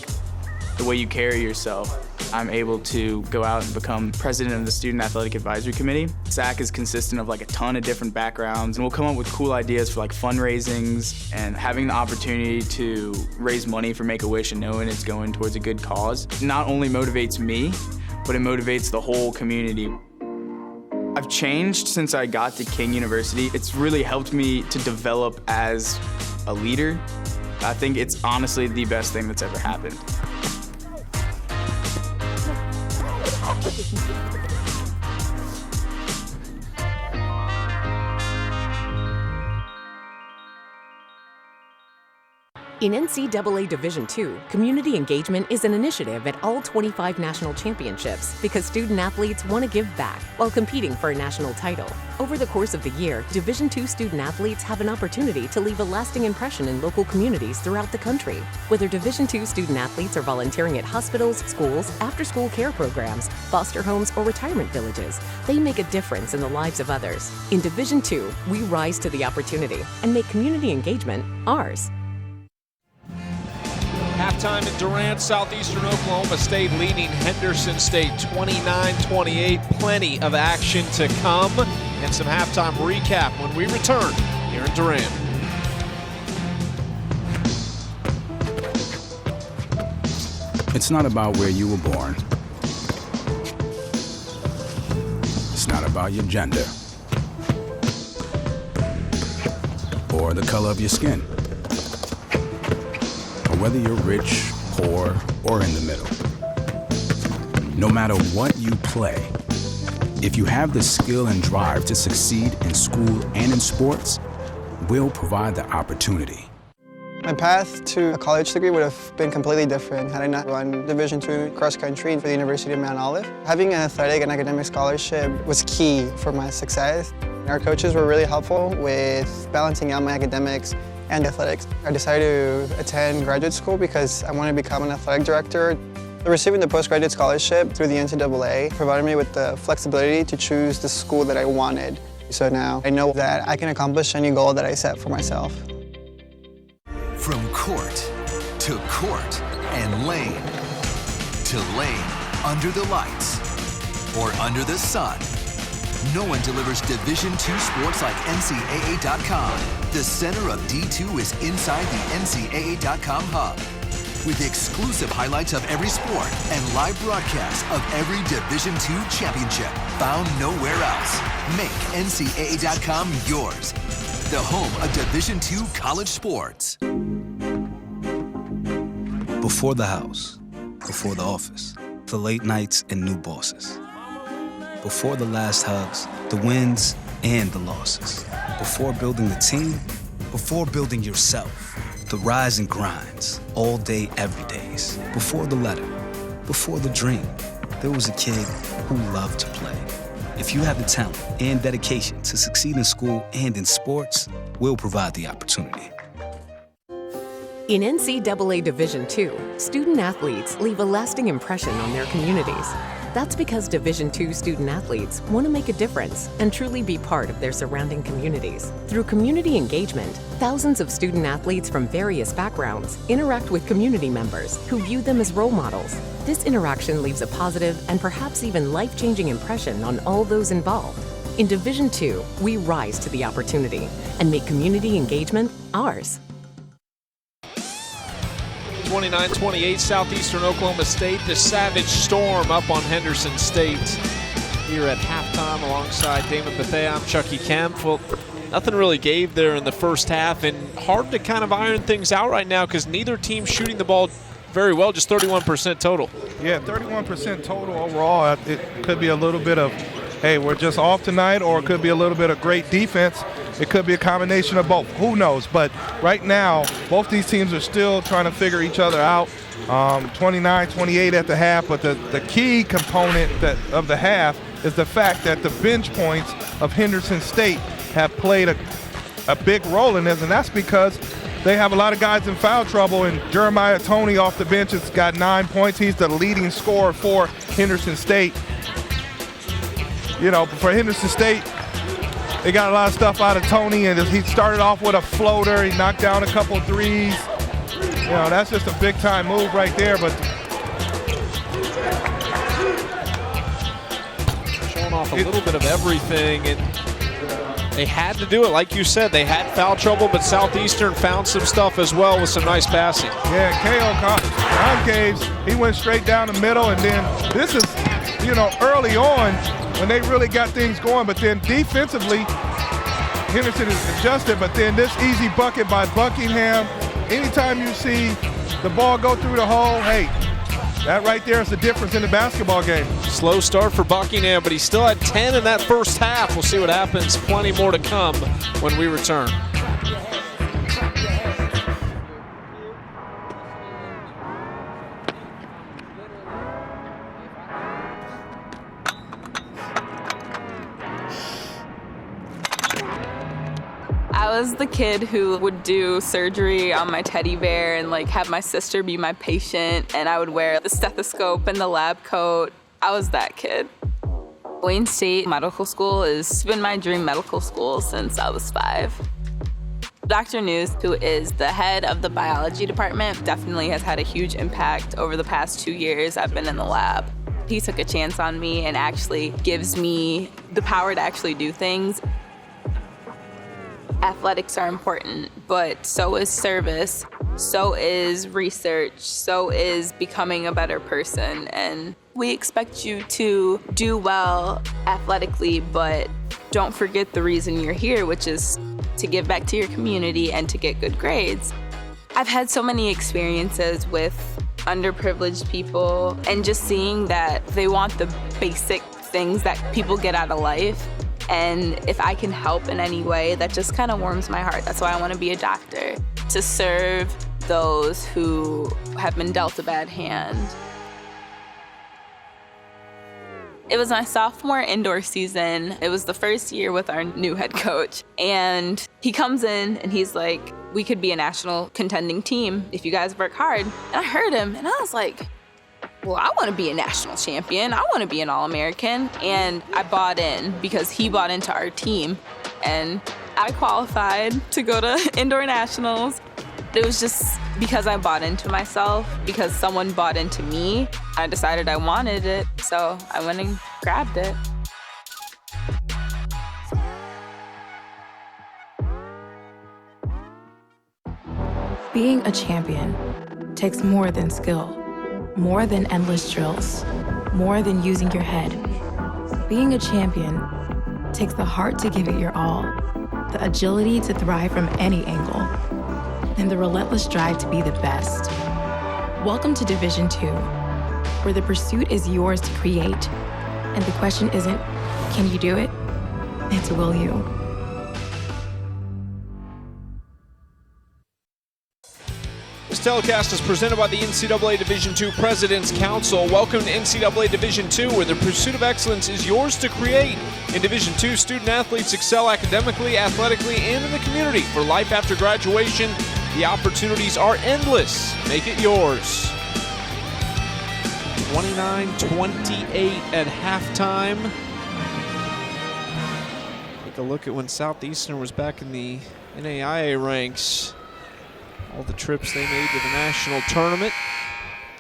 [SPEAKER 4] the way you carry yourself. I'm able to go out and become president of the Student Athletic Advisory Committee. SAC is consistent of like a ton of different backgrounds, and we'll come up with cool ideas for like fundraisings, and having the opportunity to raise money for Make-A-Wish and knowing it's going towards a good cause not only motivates me, but it motivates the whole community. I've changed since I got to King University. It's really helped me to develop as a leader. I think it's honestly the best thing that's ever happened.
[SPEAKER 10] In NCAA Division II, community engagement is an initiative at all 25 national championships because student athletes want to give back while competing for a national title. Over the course of the year, Division II student athletes have an opportunity to leave a lasting impression in local communities throughout the country. Whether Division II student athletes are volunteering at hospitals, schools, after-school care programs, foster homes, or retirement villages, they make a difference in the lives of others. In Division II, we rise to the opportunity and make community engagement ours.
[SPEAKER 1] Halftime in Durant, Southeastern Oklahoma State leading Henderson State 29-28. Plenty of action to come and some halftime recap when we return here in Durant.
[SPEAKER 5] It's not about where you were born. It's not about your gender or the color of your skin, or whether you're rich, poor, or in the middle. No matter what you play, if you have the skill and drive to succeed in school and in sports, we'll provide the opportunity.
[SPEAKER 18] My path to a college degree would have been completely different had I not run Division II cross country for the University of Mount Olive. Having an athletic and academic scholarship was key for my success. Our coaches were really helpful with balancing out my academics and athletics. I decided to attend graduate school because I wanted to become an athletic director. Receiving the postgraduate scholarship through the NCAA provided me with the flexibility to choose the school that I wanted. So now I know that I can accomplish any goal that I set for myself.
[SPEAKER 22] From court to court and lane to lane under the lights or under the sun, no one delivers Division II sports like NCAA.com. The center of D2 is inside the NCAA.com hub with exclusive highlights of every sport and live broadcasts of every Division II championship found nowhere else. Make NCAA.com yours, the home of Division II college sports.
[SPEAKER 8] Before the house, before the office, the late nights and new bosses. Before the last hugs, the wins and the losses. Before building the team, before building yourself. The rise and grinds, all day, every days. Before the letter, before the dream, there was a kid who loved to play. If you have the talent and dedication to succeed in school and in sports, we'll provide the opportunity.
[SPEAKER 10] In NCAA Division II, student athletes leave a lasting impression on their communities. That's because Division II student athletes want to make a difference and truly be part of their surrounding communities. Through community engagement, thousands of student athletes from various backgrounds interact with community members who view them as role models. This interaction leaves a positive and perhaps even life-changing impression on all those involved. In Division II, we rise to the opportunity and make community engagement ours.
[SPEAKER 1] 29-28, Southeastern Oklahoma State. The Savage Storm up on Henderson State here at halftime alongside Damon Bethea. I'm Chucky Kemp. Well, nothing really gave there in the first half, and hard to kind of iron things out right now because neither team's shooting the ball very well, just 31% total.
[SPEAKER 2] Yeah, 31% total overall. It could be a little bit of, hey, we're just off tonight, or it could be a little bit of great defense. It could be a combination of both. Who knows? But right now, both these teams are still trying to figure each other out. 29-28 at the half, but the key component of the half is the fact that the bench points of Henderson State have played a big role in this, and that's because they have a lot of guys in foul trouble, and Jeremiah Toney off the bench has got 9 points. He's the leading scorer for Henderson State. You know, for Henderson State, they got a lot of stuff out of Toney, and he started off with a floater. He knocked down a couple threes. You know, that's just a big-time move right there. But
[SPEAKER 1] showing off a little bit of everything, and they had to do it. Like you said, they had foul trouble, but Southeastern found some stuff as well with some nice passing.
[SPEAKER 2] Yeah, K.O. Concaves, he went straight down the middle, and then this is, you know, early on, when they really got things going, but then defensively, Henderson is adjusted, but then this easy bucket by Buckingham, anytime you see the ball go through the hole, hey, that right there is the difference in the basketball game.
[SPEAKER 1] Slow start for Buckingham, but he still had 10 in that first half. We'll see what happens. Plenty more to come when we return.
[SPEAKER 20] I was the kid who would do surgery on my teddy bear and like have my sister be my patient, and I would wear the stethoscope and the lab coat. I was that kid. Wayne State Medical School has been my dream medical school since I was 5. Dr. News, who is the head of the biology department, definitely has had a huge impact over the past 2 years I've been in the lab. He took a chance on me and actually gives me the power to actually do things. Athletics are important, but so is service, so is research, so is becoming a better person. And we expect you to do well athletically, but don't forget the reason you're here, which is to give back to your community and to get good grades. I've had so many experiences with underprivileged people and just seeing that they want the basic things that people get out of life. And if I can help in any way, that just kind of warms my heart. That's why I want to be a doctor, to serve those who have been dealt a bad hand. It was my sophomore indoor season. It was the first year with our new head coach. And he comes in and he's like, we could be a national contending team if you guys work hard. And I heard him and I was like, well, I want to be a national champion. I want to be an All-American. And I bought in because he bought into our team. And I qualified to go to indoor nationals. It was just because I bought into myself, because someone bought into me. I decided I wanted it, so I went and grabbed it.
[SPEAKER 6] Being a champion takes more than skill, more than endless drills, more than using your head. Being a champion takes the heart to give it your all, the agility to thrive from any angle, and the relentless drive to be the best. Welcome to Division II, where the pursuit is yours to create, and the question isn't, can you do it? It's will you?
[SPEAKER 1] This telecast is presented by the NCAA Division II President's Council. Welcome to NCAA Division II, where the pursuit of excellence is yours to create. In Division II, student athletes excel academically, athletically, and in the community. For life after graduation, the opportunities are endless. Make it yours. 29-28 at halftime. Take a look at when Southeastern was back in the NAIA ranks. All the trips they made to the national tournament.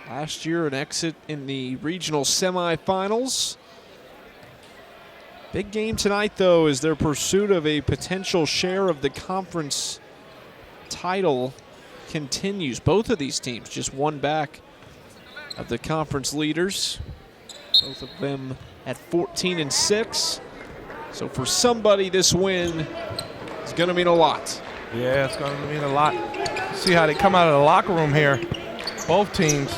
[SPEAKER 1] Last year, an exit in the regional semifinals. Big game tonight, though, is their pursuit of a potential share of the conference title continues. Both of these teams just one back of the conference leaders. Both of them at 14-6. So for somebody, this win is going to mean a lot.
[SPEAKER 2] Yeah, it's going to mean a lot. See how they come out of the locker room here. Both teams,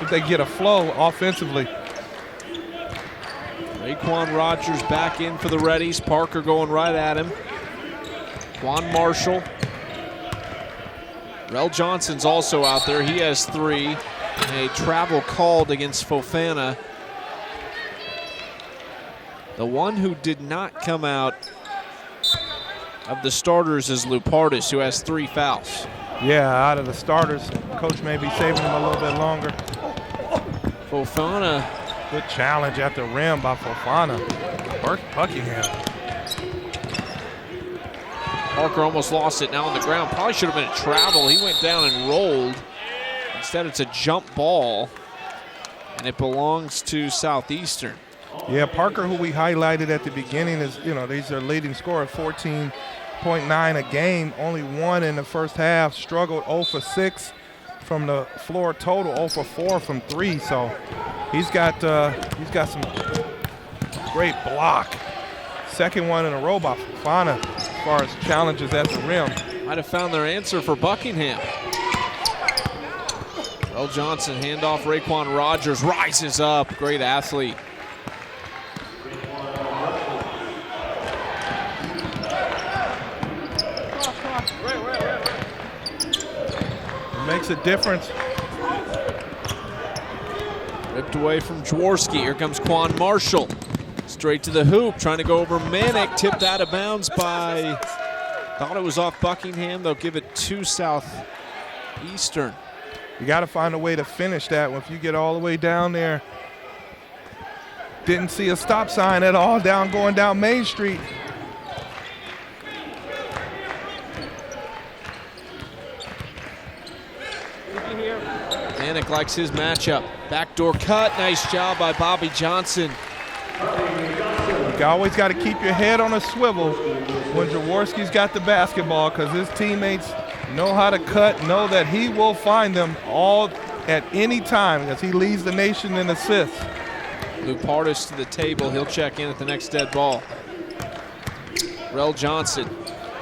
[SPEAKER 2] if they get a flow offensively.
[SPEAKER 1] Raekwon Rogers back in for the Reddies. Parker going right at him. Quan Marshall. Rel Johnson's also out there. He has 3. A travel called against Fofana. The one who did not come out of the starters is Lupardis, who has 3 fouls.
[SPEAKER 2] Yeah, out of the starters, coach may be saving him a little bit longer.
[SPEAKER 1] Fofana.
[SPEAKER 2] Good challenge at the rim by Fofana. Buckingham.
[SPEAKER 1] Parker almost lost it now on the ground. Probably should have been a travel. He went down and rolled. Instead, it's a jump ball, and it belongs to Southeastern.
[SPEAKER 2] Yeah, Parker, who we highlighted at the beginning, is, he's their leading scorer, 14.9 a game, only 1 in the first half, struggled 0 for 6 from the floor total, 0 for 4 from 3, so he's got some great block. Second one in a row by Fofana as far as challenges at the rim.
[SPEAKER 1] Might have found their answer for Buckingham. Rel Johnson, handoff, Raekwon Rogers rises up, great athlete.
[SPEAKER 2] Makes a difference.
[SPEAKER 1] Ripped away from Jaworski. Here comes Quan Marshall. Straight to the hoop, trying to go over Manick. Tipped out of bounds by Thought it was off Buckingham. They'll give it to Southeastern.
[SPEAKER 2] You got to find a way to finish that if you get all the way down there. Didn't see a stop sign at all going down Main Street.
[SPEAKER 1] Manick likes his matchup. Backdoor cut. Nice job by Bobby Johnson.
[SPEAKER 2] You always got to keep your head on a swivel when Jaworski's got the basketball, because his teammates know how to cut, know that he will find them all at any time, as he leads the nation in assists.
[SPEAKER 1] Lou Partis to the table. He'll check in at the next dead ball. Rel Johnson.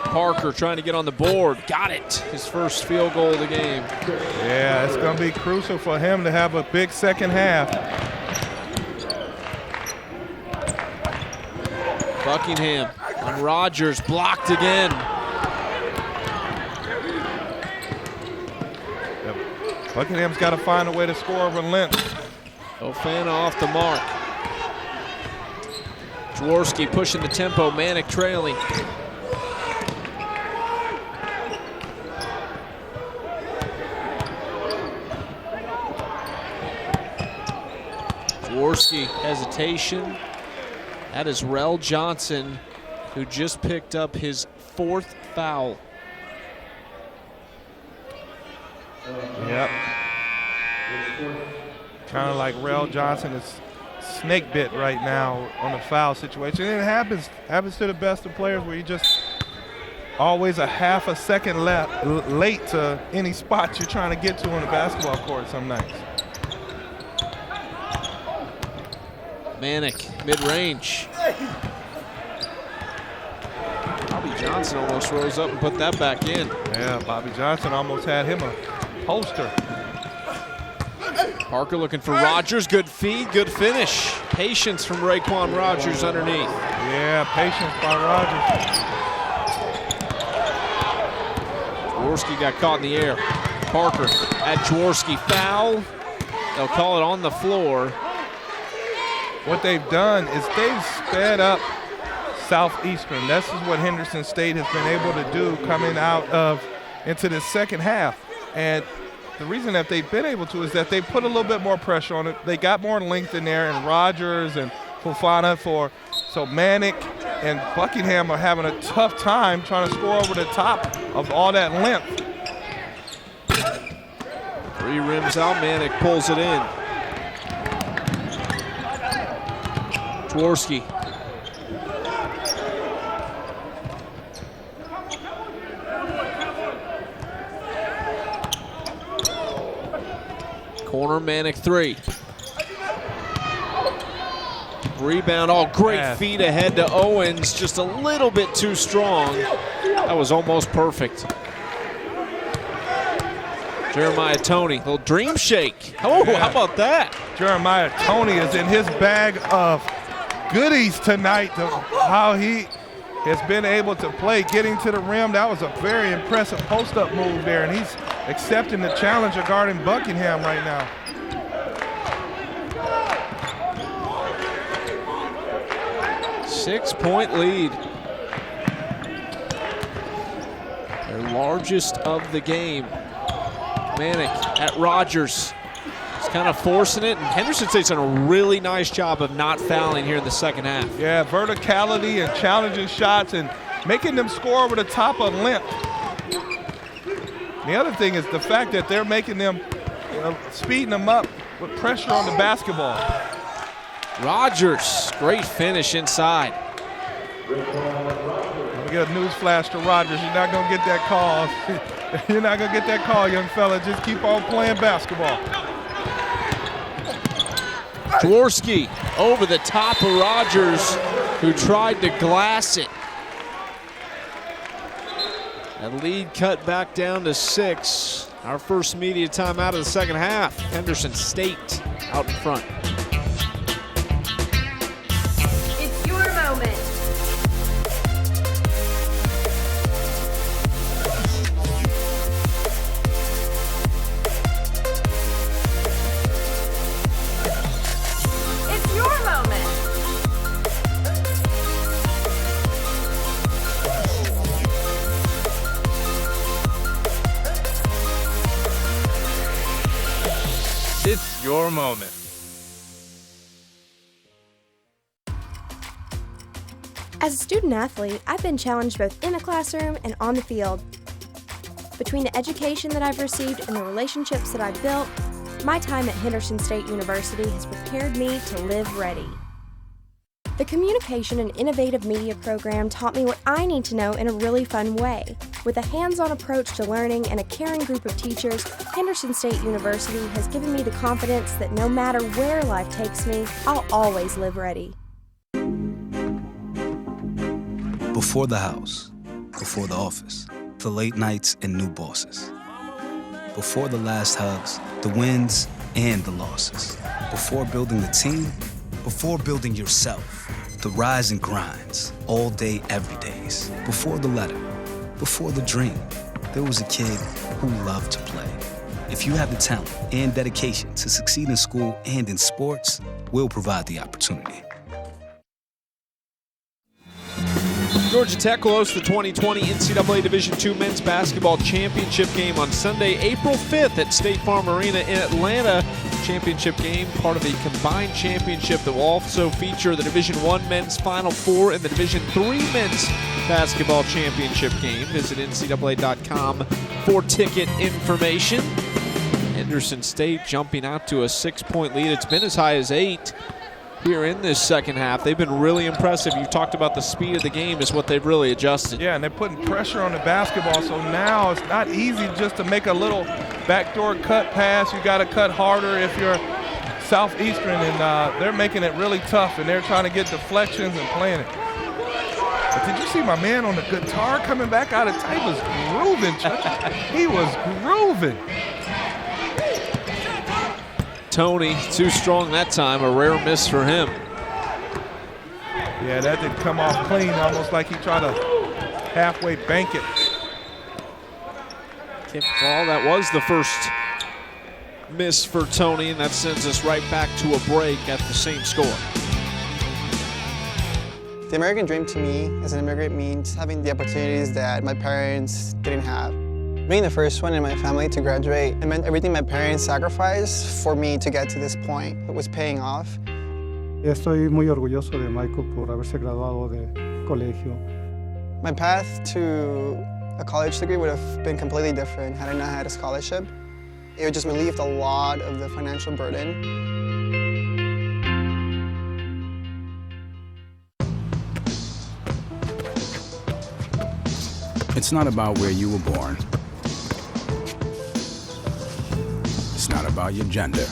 [SPEAKER 1] Parker trying to get on the board. Got it. His first field goal of the game.
[SPEAKER 2] Yeah, it's going to be crucial for him to have a big second half.
[SPEAKER 1] Buckingham on Rogers, blocked again.
[SPEAKER 2] Yep. Buckingham's got to find a way to score over length.
[SPEAKER 1] Ofana off the mark. Jaworski pushing the tempo, Manick trailing. Jaworski, hesitation. That is Rel Johnson, who just picked up his 4th foul.
[SPEAKER 2] Yep. Kind of like Rel Johnson is snake bit right now on the foul situation. And it happens to the best of players, where you just always a half a second late to any spot you're trying to get to on the basketball court some nights.
[SPEAKER 1] Manick, mid-range. Bobby Johnson almost rose up and put that back in.
[SPEAKER 2] Yeah, Bobby Johnson almost had him a poster.
[SPEAKER 1] Parker looking for Rogers. Good feed, good finish. Patience from Raekwon Rogers underneath.
[SPEAKER 2] Yeah, patience by Rogers.
[SPEAKER 1] Jaworski got caught in the air. Parker at Jaworski, foul. They'll call it on the floor.
[SPEAKER 2] What they've done is they've sped up Southeastern. This is what Henderson State has been able to do coming into the second half. And the reason that they've been able to is that they put a little bit more pressure on it. They got more length in there, and Rogers and Fofana so Manick and Buckingham are having a tough time trying to score over the top of all that length.
[SPEAKER 1] 3 rims out, Manick pulls it in. Jaworski. Corner, Manick 3. Rebound, great feed ahead to Owens, just a little bit too strong. That was almost perfect. Jeremiah Toney, little dream shake. Oh, yeah. How about that?
[SPEAKER 2] Jeremiah Toney is in his bag of goodies tonight, how he has been able to play, getting to the rim. That was a very impressive post-up move there, and he's accepting the challenge of guarding Buckingham right now.
[SPEAKER 1] Six-point lead. Their largest of the game. Manick at Rogers. He's kind of forcing it, and Henderson State's done a really nice job of not fouling here in the second half.
[SPEAKER 2] Yeah, verticality and challenging shots and making them score over the top of length. The other thing is the fact that they're making them, speeding them up with pressure on the basketball.
[SPEAKER 1] Rogers, great finish inside.
[SPEAKER 2] Let me get a news flash to Rogers. You're not going to get that call. You're not going to get that call, young fella. Just keep on playing basketball.
[SPEAKER 1] Jaworski over the top of Rogers, who tried to glass it. And lead cut back down to 6. Our first media time out of the second half. Henderson State out in front.
[SPEAKER 7] It's your moment. It's your moment.
[SPEAKER 2] your moment.
[SPEAKER 12] As a student athlete, I've been challenged both in the classroom and on the field. Between the education that I've received and the relationships that I've built, my time at Henderson State University has prepared me to live ready. The Communication and Innovative Media program taught me what I need to know in a really fun way. With a hands-on approach to learning and a caring group of teachers, Henderson State University has given me the confidence that no matter where life takes me, I'll always live ready.
[SPEAKER 8] Before the house, before the office, the late nights and new bosses. Before the last hugs, the wins and the losses. Before building the team, before building yourself, the rise and grinds, all day, every days. Before the letter, before the dream, there was a kid who loved to play. If you have the talent and dedication to succeed in school and in sports, we'll provide the opportunity.
[SPEAKER 1] Georgia Tech will host the 2020 NCAA Division II Men's Basketball Championship game on Sunday, April 5th at State Farm Arena in Atlanta. Championship game, part of a combined championship that will also feature the Division I Men's Final Four and the Division III Men's Basketball Championship game. Visit NCAA.com for ticket information. Henderson State jumping out to a 6-point lead. It's been as high as 8. Here in this second half. They've been really impressive. You've talked about the speed of the game is what they've really adjusted.
[SPEAKER 2] Yeah, and they're putting pressure on the basketball, so now it's not easy just to make a little backdoor cut pass. You got to cut harder if you're Southeastern, and they're making it really tough, and they're trying to get deflections and playing it. But did you see my man on the guitar coming back out of time? He was grooving, Chuck. He was grooving.
[SPEAKER 1] Tony, too strong that time, a rare miss for him.
[SPEAKER 2] Yeah, that didn't come off clean, almost like he tried to halfway bank it.
[SPEAKER 1] Tip ball, that was the first miss for Tony, and that sends us right back to a break at the same score.
[SPEAKER 18] The American dream to me as an immigrant means having the opportunities that my parents didn't have. Being the first one in my family to graduate, it meant everything my parents sacrificed for me to get to this point. It was paying off.
[SPEAKER 16] Estoy muy orgulloso de Michael por haberse graduado de colegio.
[SPEAKER 18] My path to a college degree would have been completely different had I not had a scholarship. It would just relieved a lot of the financial burden.
[SPEAKER 5] It's not about where you were born. It's not about your gender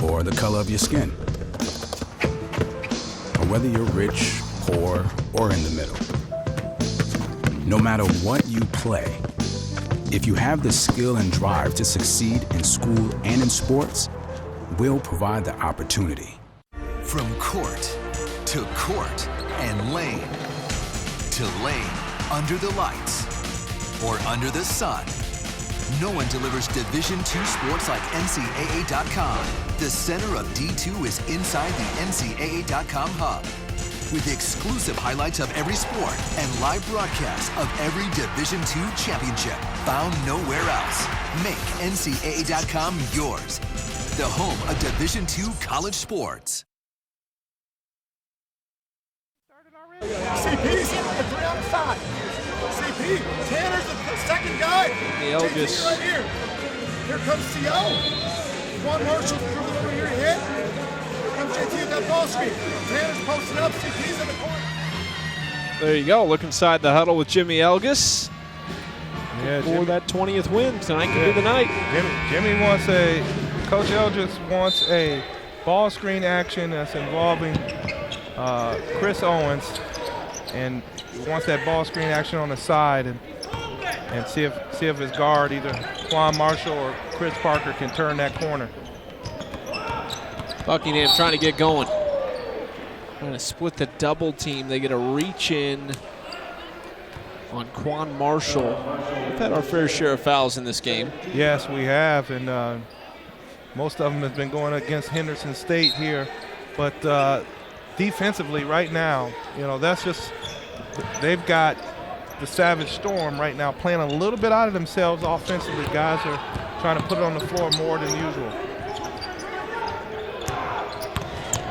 [SPEAKER 5] or the color of your skin, or whether you're rich, poor, or in the middle. No matter what you play, if you have the skill and drive to succeed in school and in sports, we'll provide the opportunity.
[SPEAKER 22] From court to court and lane to lane, under the lights or under the sun, no one delivers Division II sports like NCAA.com. The center of D2 is inside the NCAA.com hub, with exclusive highlights of every sport and live broadcasts of every Division II championship found nowhere else. Make NCAA.com yours, the home of Division II college sports.
[SPEAKER 17] CP's the 3 on the side. CP, Tanner's the second guy.
[SPEAKER 1] Elgis.
[SPEAKER 17] Right here. Here comes CO. Juan Marshall through over here hit. Here comes JT at that ball screen. Tanner's posted up. CP's in the corner.
[SPEAKER 1] There you go. Look inside the huddle with Jimmy Elgis.
[SPEAKER 2] Yeah,
[SPEAKER 1] for that 20th win. Tonight could be the night.
[SPEAKER 2] Jimmy wants Coach Elgis wants a ball screen action that's involving Chris Owens, and he wants that ball screen action on the side and see if his guard, either Juan Marshall or Chris Parker, can turn that corner.
[SPEAKER 1] Buckingham trying to get going. Trying to split the double team. They get a reach in on Quan Marshall. We've had our fair share of fouls in this game.
[SPEAKER 2] Yes, we have, and most of them have been going against Henderson State here. But defensively right now, that's just, they've got the Savage Storm right now playing a little bit out of themselves offensively. Guys are trying to put it on the floor more than usual.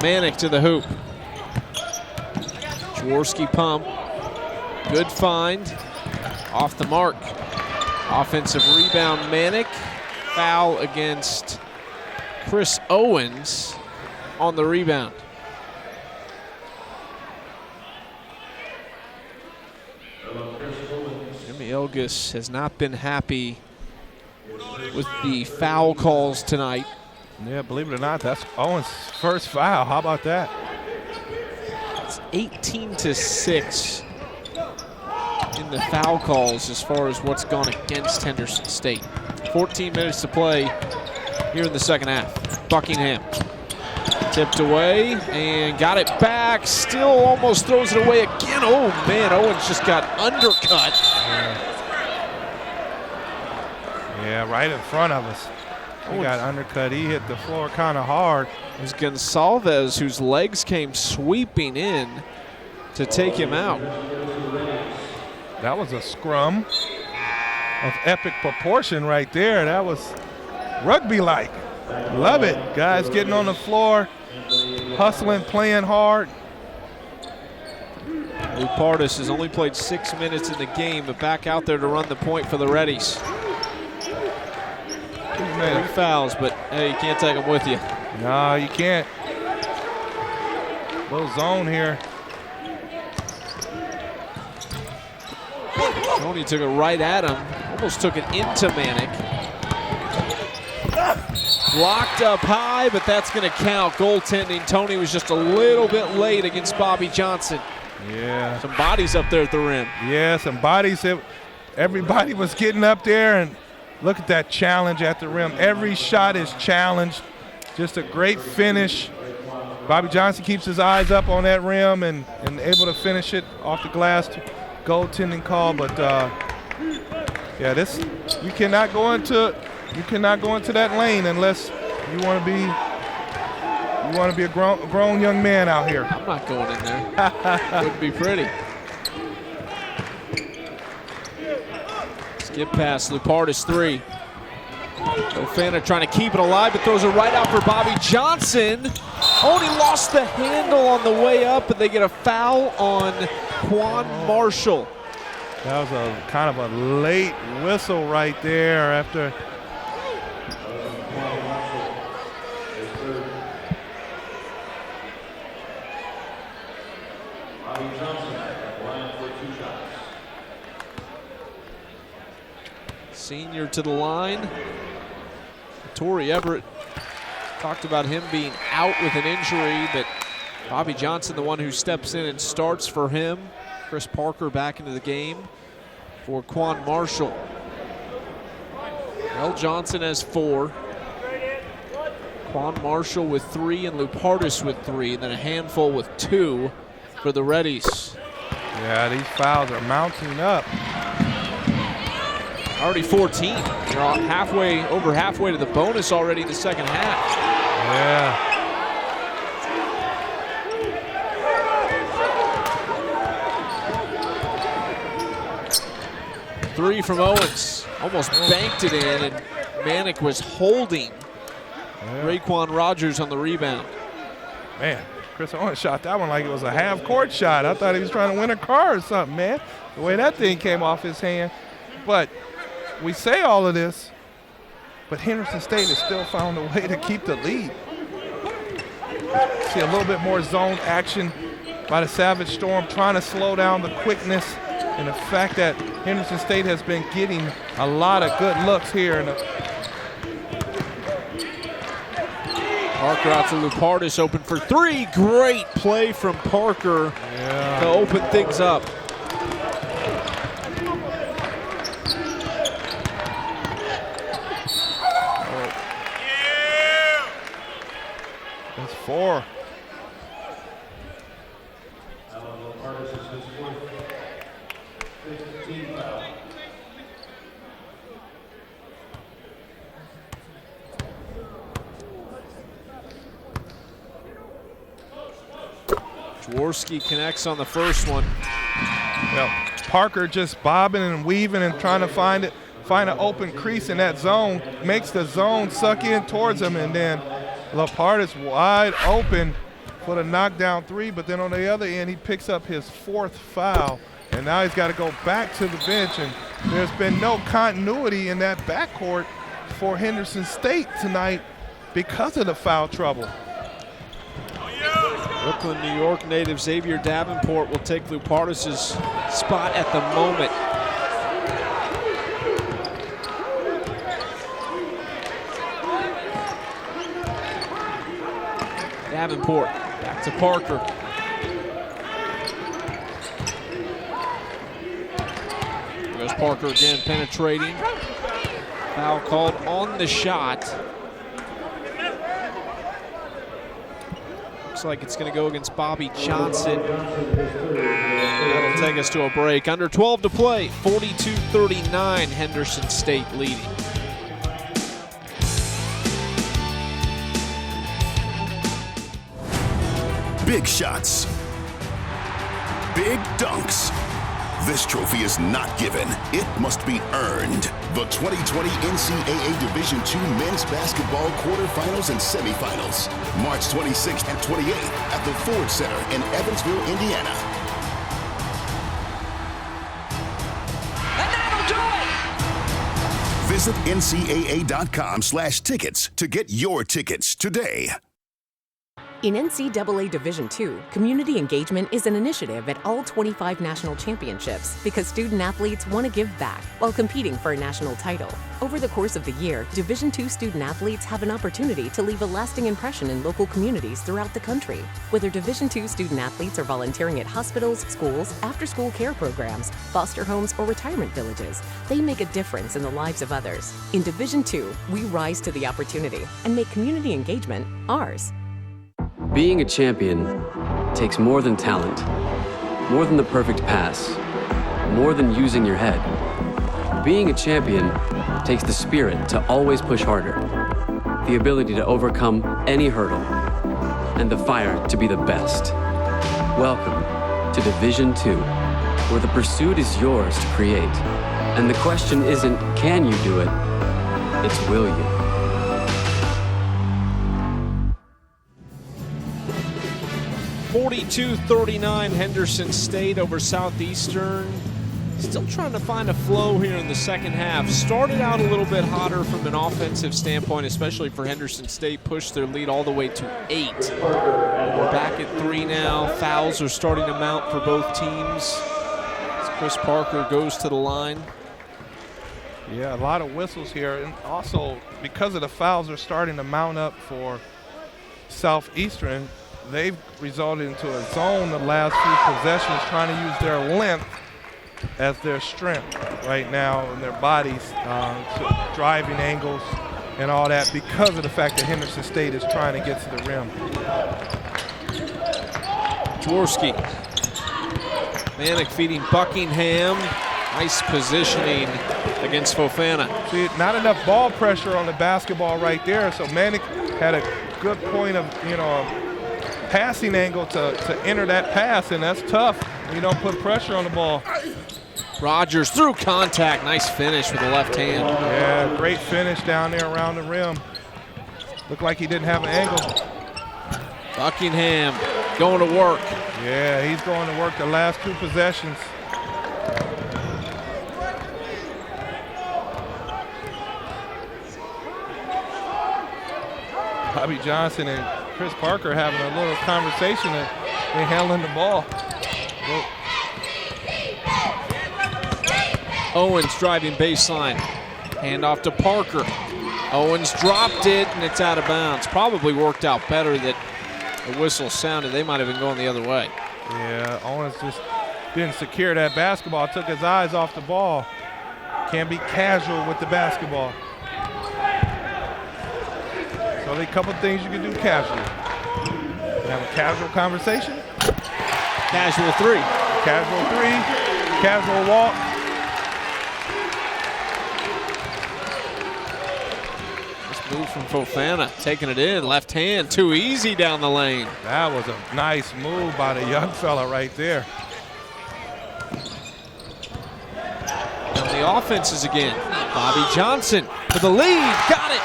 [SPEAKER 1] Manick to the hoop. Jaworski pump. Good find. Off the mark. Offensive rebound, Manick. Foul against Chris Owens on the rebound. Jimmy Elgis has not been happy with the foul calls tonight.
[SPEAKER 2] Yeah, believe it or not, that's Owens' first foul. How about that?
[SPEAKER 1] It's 18-6 in the foul calls as far as what's gone against Henderson State. 14 minutes to play here in the second half. Buckingham tipped away and got it back. Still almost throws it away again. Oh man, Owens just got undercut.
[SPEAKER 2] Yeah, right in front of us. He got undercut. He hit the floor kind of hard.
[SPEAKER 1] It was Gonsalves whose legs came sweeping in to take him out.
[SPEAKER 2] That was a scrum of epic proportion right there. That was rugby-like. Love it. Guys getting on the floor, hustling, playing hard.
[SPEAKER 1] Lupardis has only played 6 minutes in the game, but back out there to run the point for the Reddies. 3 fouls, but hey, you can't take them with you.
[SPEAKER 2] No, you can't. Little zone here.
[SPEAKER 1] Tony took it right at him, almost took it into Manick. Blocked up high, but that's going to count. Goaltending. Tony was just a little bit late against Bobby Johnson.
[SPEAKER 2] Yeah.
[SPEAKER 1] Some bodies up there at the rim.
[SPEAKER 2] Yeah, some bodies. Everybody was getting up there, and look at that challenge at the rim. Every shot is challenged. Just a great finish. Bobby Johnson keeps his eyes up on that rim and able to finish it off the glass. Goaltending call, but yeah, this you cannot go into that lane unless you want to be a grown young man out here.
[SPEAKER 1] I'm not going in there. Wouldn't be pretty. Skip pass, Lupardis 3. Ofana trying to keep it alive, but throws it right out for Bobby Johnson. Oh, and he lost the handle on the way up, and they get a foul on Quan Marshall.
[SPEAKER 2] That was a kind of a late whistle right there after.
[SPEAKER 1] Senior to the line. Torrey Everett talked about him being out with an injury, but Bobby Johnson, the one who steps in and starts for him. Chris Parker back into the game for Quan Marshall. L. Johnson has 4. Quan Marshall with 3 and Lupardis with 3, and then a handful with 2 for the Reddies.
[SPEAKER 2] Yeah, these fouls are mounting up.
[SPEAKER 1] Already 14. They're over halfway to the bonus already in the second half.
[SPEAKER 2] Yeah.
[SPEAKER 1] Three from Owens. Almost banked it in, and Manick was holding Raekwon Rogers on the rebound.
[SPEAKER 2] Man, Chris Owens shot that one like it was a half-court shot. I thought he was trying to win a car or something, man. The way that thing came off his hand. But we say all of this, but Henderson State has still found a way to keep the lead. See a little bit more zone action by the Savage Storm, trying to slow down the quickness and the fact that Henderson State has been getting a lot of good looks here.
[SPEAKER 1] Parker out to Lupardis, open for 3. Great play from Parker to open things up.
[SPEAKER 2] That's 4.
[SPEAKER 1] Jaworski connects on the first one.
[SPEAKER 2] Parker just bobbing and weaving and trying to find find an open crease in that zone, makes the zone suck in towards him, and then Lapardis wide open for the knockdown three, but then on the other end, he picks up his 4th foul, and now he's got to go back to the bench, and there's been no continuity in that backcourt for Henderson State tonight because of the foul trouble.
[SPEAKER 1] Brooklyn, New York native Xavier Davenport will take Lapardis' spot at the moment. Davenport back to Parker. There goes Parker again, penetrating. Foul called on the shot. Looks like it's going to go against Bobby Johnson. That'll take us to a break. Under 12 to play, 42-39, Henderson State leading.
[SPEAKER 19] Big shots. Big dunks. This trophy is not given. It must be earned. The 2020 NCAA Division II Men's Basketball Quarterfinals and Semifinals. March 26th and 28th at the Ford Center in Evansville, Indiana.
[SPEAKER 13] And that'll do it!
[SPEAKER 19] Visit ncaa.com/tickets to get your tickets today.
[SPEAKER 10] In NCAA Division II, community engagement is an initiative at all 25 national championships because student-athletes want to give back while competing for a national title. Over the course of the year, Division II student-athletes have an opportunity to leave a lasting impression in local communities throughout the country. Whether Division II student-athletes are volunteering at hospitals, schools, after-school care programs, foster homes, or retirement villages, they make a difference in the lives of others. In Division II, we rise to the opportunity and make community engagement ours.
[SPEAKER 14] Being a champion takes more than talent, more than the perfect pass, more than using your head. Being a champion takes the spirit to always push harder, the ability to overcome any hurdle, and the fire to be the best. Welcome to Division II, where the pursuit is yours to create. And the question isn't, can you do it? It's, will you?
[SPEAKER 1] (42-39) Henderson State over Southeastern. Still trying to find a flow here in the second half. Started out a little bit hotter from an offensive standpoint, especially for Henderson State. Pushed their lead all the way to 8. We're back at 3 now. Fouls are starting to mount for both teams as Chris Parker goes to the line.
[SPEAKER 2] Yeah, a lot of whistles here. And also, because of the fouls are starting to mount up for Southeastern, they've resulted into a zone the last few possessions, trying to use their length as their strength right now in their bodies, driving angles and all that, because of the fact that Henderson State is trying to get to the rim.
[SPEAKER 1] Jaworski. Manick feeding Buckingham. Nice positioning against Fofana.
[SPEAKER 2] See, not enough ball pressure on the basketball right there, so Manick had a good point of, passing angle to enter that pass, and that's tough. You don't put pressure on the ball.
[SPEAKER 1] Rogers through contact. Nice finish with the left hand.
[SPEAKER 2] Yeah, great finish down there around the rim. Looked like he didn't have an angle.
[SPEAKER 1] Buckingham going to work.
[SPEAKER 2] Yeah, he's going to work the last 2 possessions. Bobby Johnson and Chris Parker having a little conversation and handling the ball.
[SPEAKER 1] Owens driving baseline. Hand off to Parker. Owens dropped it, and it's out of bounds. Probably worked out better that the whistle sounded. They might have been going the other way.
[SPEAKER 2] Yeah, Owens just didn't secure that basketball. Took his eyes off the ball. Can't be casual with the basketball. So there's a couple of things you can do casually. Have a casual conversation.
[SPEAKER 1] Casual 3.
[SPEAKER 2] Casual 3. Casual walk.
[SPEAKER 1] This move from Fofana, taking it in, left hand, too easy down the lane.
[SPEAKER 2] That was a nice move by the young fella right there.
[SPEAKER 1] On the the offenses again. Bobby Johnson for the lead. Got it.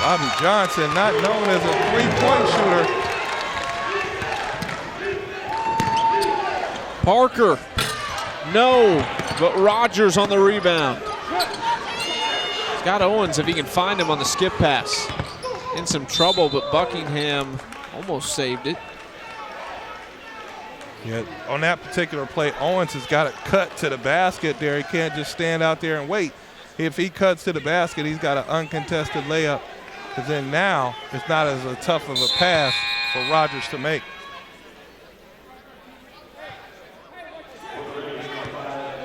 [SPEAKER 2] Bobby Johnson, not known as a three-point shooter.
[SPEAKER 1] Parker. No, but Rogers on the rebound. Scott Owens, if he can find him on the skip pass. In some trouble, but Buckingham almost saved it.
[SPEAKER 2] Yeah, on that particular play, Owens has got to cut to the basket there. He can't just stand out there and wait. If he cuts to the basket, he's got an uncontested layup. Because then now it's not as tough of a pass for Rogers to make.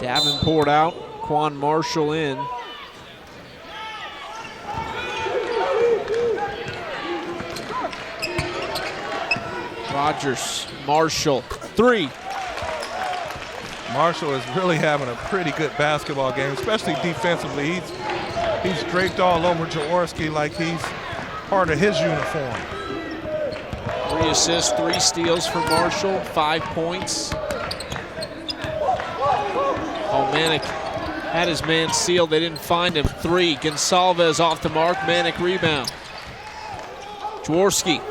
[SPEAKER 1] Davenport out, Quan Marshall in. Rogers, Marshall, three.
[SPEAKER 2] Marshall is really having a pretty good basketball game, especially defensively. He's draped all over Jaworski like he's part of his uniform.
[SPEAKER 1] 3 assists, 3 steals for Marshall, 5 points. Oh, Manick had his man sealed. They didn't find him. 3. Gonsalves off the mark. Manick rebound. Jaworski.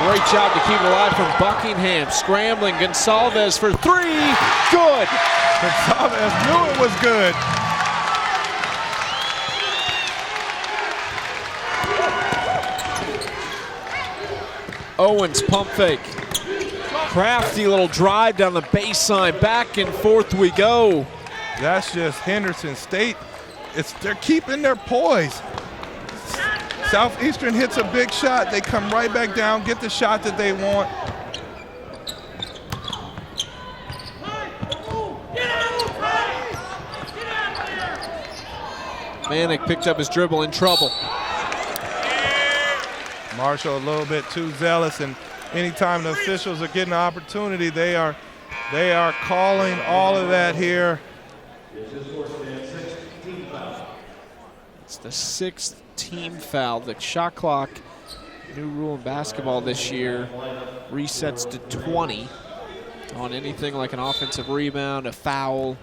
[SPEAKER 1] Great job to keep it alive from Buckingham. Scrambling. Gonsalves for 3. Good.
[SPEAKER 2] Gonsalves knew it was good.
[SPEAKER 1] Owens pump fake. Crafty little drive down the baseline. Back and forth we go.
[SPEAKER 2] That's just Henderson State. They're keeping their poise. Southeastern hits a big shot. They come right back down, get the shot that they want.
[SPEAKER 1] Manick picked up his dribble, in trouble.
[SPEAKER 2] Marshall a little bit too zealous, and anytime the officials are getting an opportunity, they are calling all of that here.
[SPEAKER 1] It's the 6th team foul. The shot clock, new rule in basketball this year, resets to 20 on anything like an offensive rebound, a foul.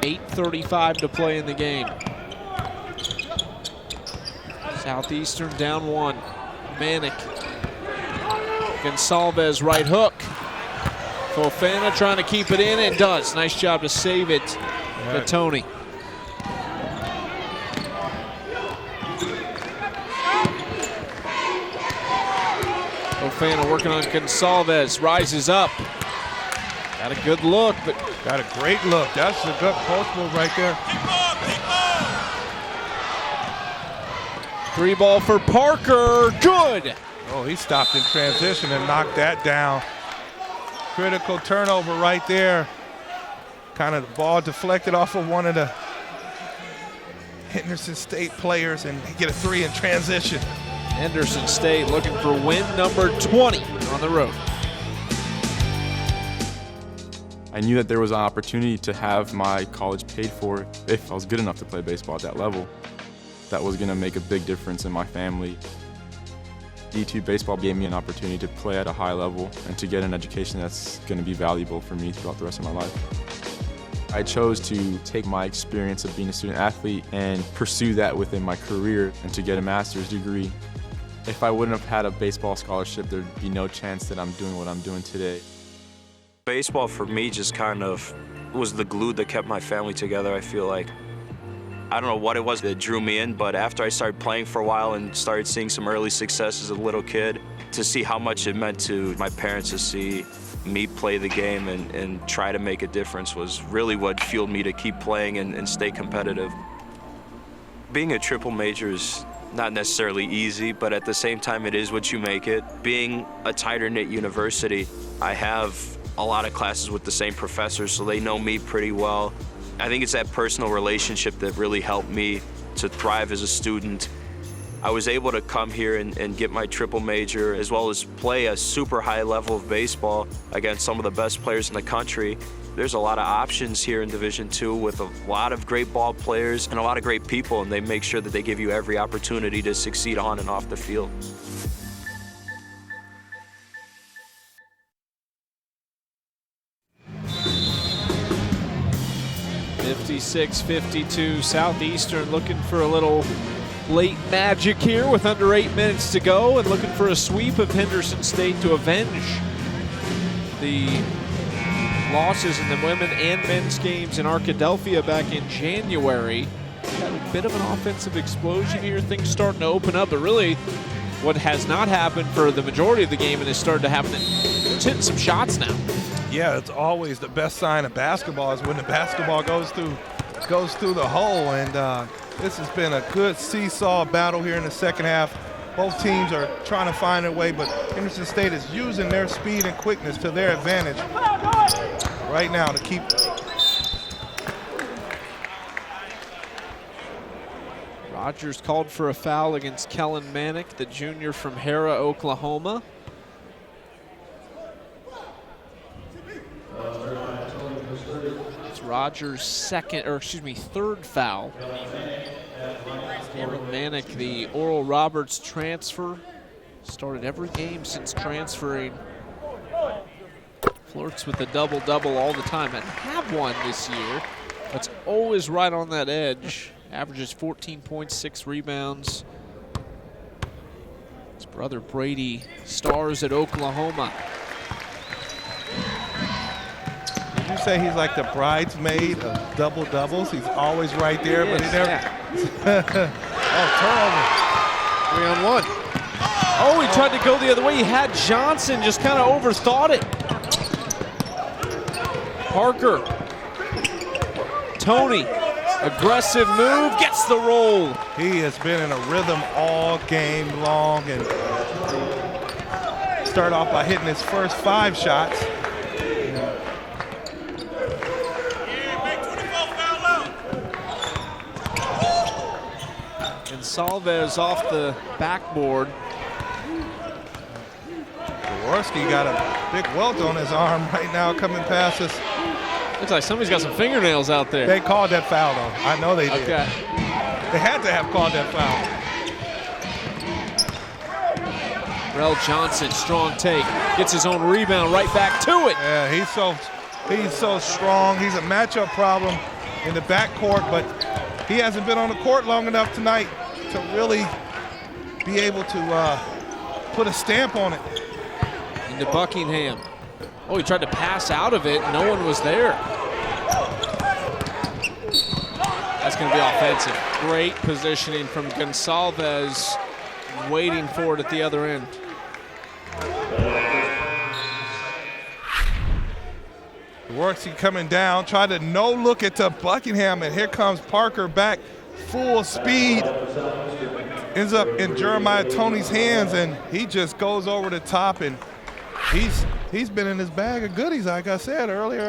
[SPEAKER 1] 8:35 to play in the game. Southeastern down 1. Manick. Gonsalves right hook. Fofana trying to keep it in and does. Nice job to save it to Tony. Fofana working on Gonsalves. Rises up. Got a good look, but
[SPEAKER 2] got a great look. That's a good post move right there.
[SPEAKER 1] 3 ball for Parker, good.
[SPEAKER 2] Oh, he stopped in transition and knocked that down. Critical turnover right there. Kind of the ball deflected off of one of the Henderson State players, and he get a 3 in transition.
[SPEAKER 1] Henderson State looking for win number 20 on the road.
[SPEAKER 9] I knew that there was an opportunity to have my college paid for if I was good enough to play baseball at that level. That was going to make a big difference in my family. DII Baseball gave me an opportunity to play at a high level and to get an education that's going to be valuable for me throughout the rest of my life. I chose to take my experience of being a student athlete and pursue that within my career and to get a master's degree. If I wouldn't have had a baseball scholarship, there'd be no chance that I'm doing what I'm doing today.
[SPEAKER 21] Baseball for me just kind of was the glue that kept my family together, I feel like. I don't know what it was that drew me in, but after I started playing for a while and started seeing some early success as a little kid, to see how much it meant to my parents to see me play the game and try to make a difference was really what fueled me to keep playing and stay competitive. Being a triple major is not necessarily easy, but at the same time it is what you make it. Being a tighter-knit university, I have a lot of classes with the same professors, so they know me pretty well. I think it's that personal relationship that really helped me to thrive as a student. I was able to come here and get my triple major, as well as play a super high level of baseball against some of the best players in the country. There's a lot of options here in Division II with a lot of great ball players and a lot of great people, and they make sure that they give you every opportunity to succeed on and off the field.
[SPEAKER 1] (56-52) Southeastern looking for a little late magic here with under 8 minutes to go, and looking for a sweep of Henderson State to avenge the losses in the women and men's games in Arkadelphia back in January. Got a bit of an offensive explosion here. Things starting to open up, but really what has not happened for the majority of the game and has started to happen, it's hitting some shots now.
[SPEAKER 2] Yeah, it's always the best sign of basketball is when the basketball goes through the hole, and this has been a good seesaw battle here in the second half. Both teams are trying to find their way, but Henderson State is using their speed and quickness to their advantage right now to keep.
[SPEAKER 1] Rogers called for a foul against Kellen Manick, the junior from Hera, Oklahoma. It's Rogers' third foul. Kellen Manick, the Oral Roberts transfer, started every game since transferring. Flirts with the double-double all the time. Didn't have one this year, but it's always right on that edge. Averages 14 points, 6 rebounds. His brother Brady stars at Oklahoma.
[SPEAKER 2] Did you say he's like the bridesmaid of double-doubles? He's always right there, but he never.
[SPEAKER 1] Yeah.
[SPEAKER 2] Oh, turnover.
[SPEAKER 1] 3-on-1. Oh, he tried to go the other way. He had Johnson, just kind of overthought it. Parker. Tony. Aggressive move, gets the roll.
[SPEAKER 2] He has been in a rhythm all game long, and start off by hitting his first 5 shots.
[SPEAKER 1] And Salvez off the backboard.
[SPEAKER 2] Jaworski got a big welt on his arm right now coming past us.
[SPEAKER 1] Looks like somebody's got some fingernails out there.
[SPEAKER 2] They called that foul, though. I know they did.
[SPEAKER 1] Okay.
[SPEAKER 2] They had to have called that foul.
[SPEAKER 1] Rel Johnson, strong take. Gets his own rebound right back to it.
[SPEAKER 2] Yeah, he's so strong. He's a matchup problem in the backcourt, but he hasn't been on the court long enough tonight to really be able to put a stamp on it.
[SPEAKER 1] Into Buckingham. Oh, he tried to pass out of it. No one was there. That's going to be offensive. Great positioning from Gonsalves, waiting for it at the other end.
[SPEAKER 2] Jaworski coming down, tried to no look it to Buckingham, and here comes Parker back full speed. Ends up in Jeremiah Tony's hands, and he just goes over the top, and he's been in his bag of goodies, like I said earlier.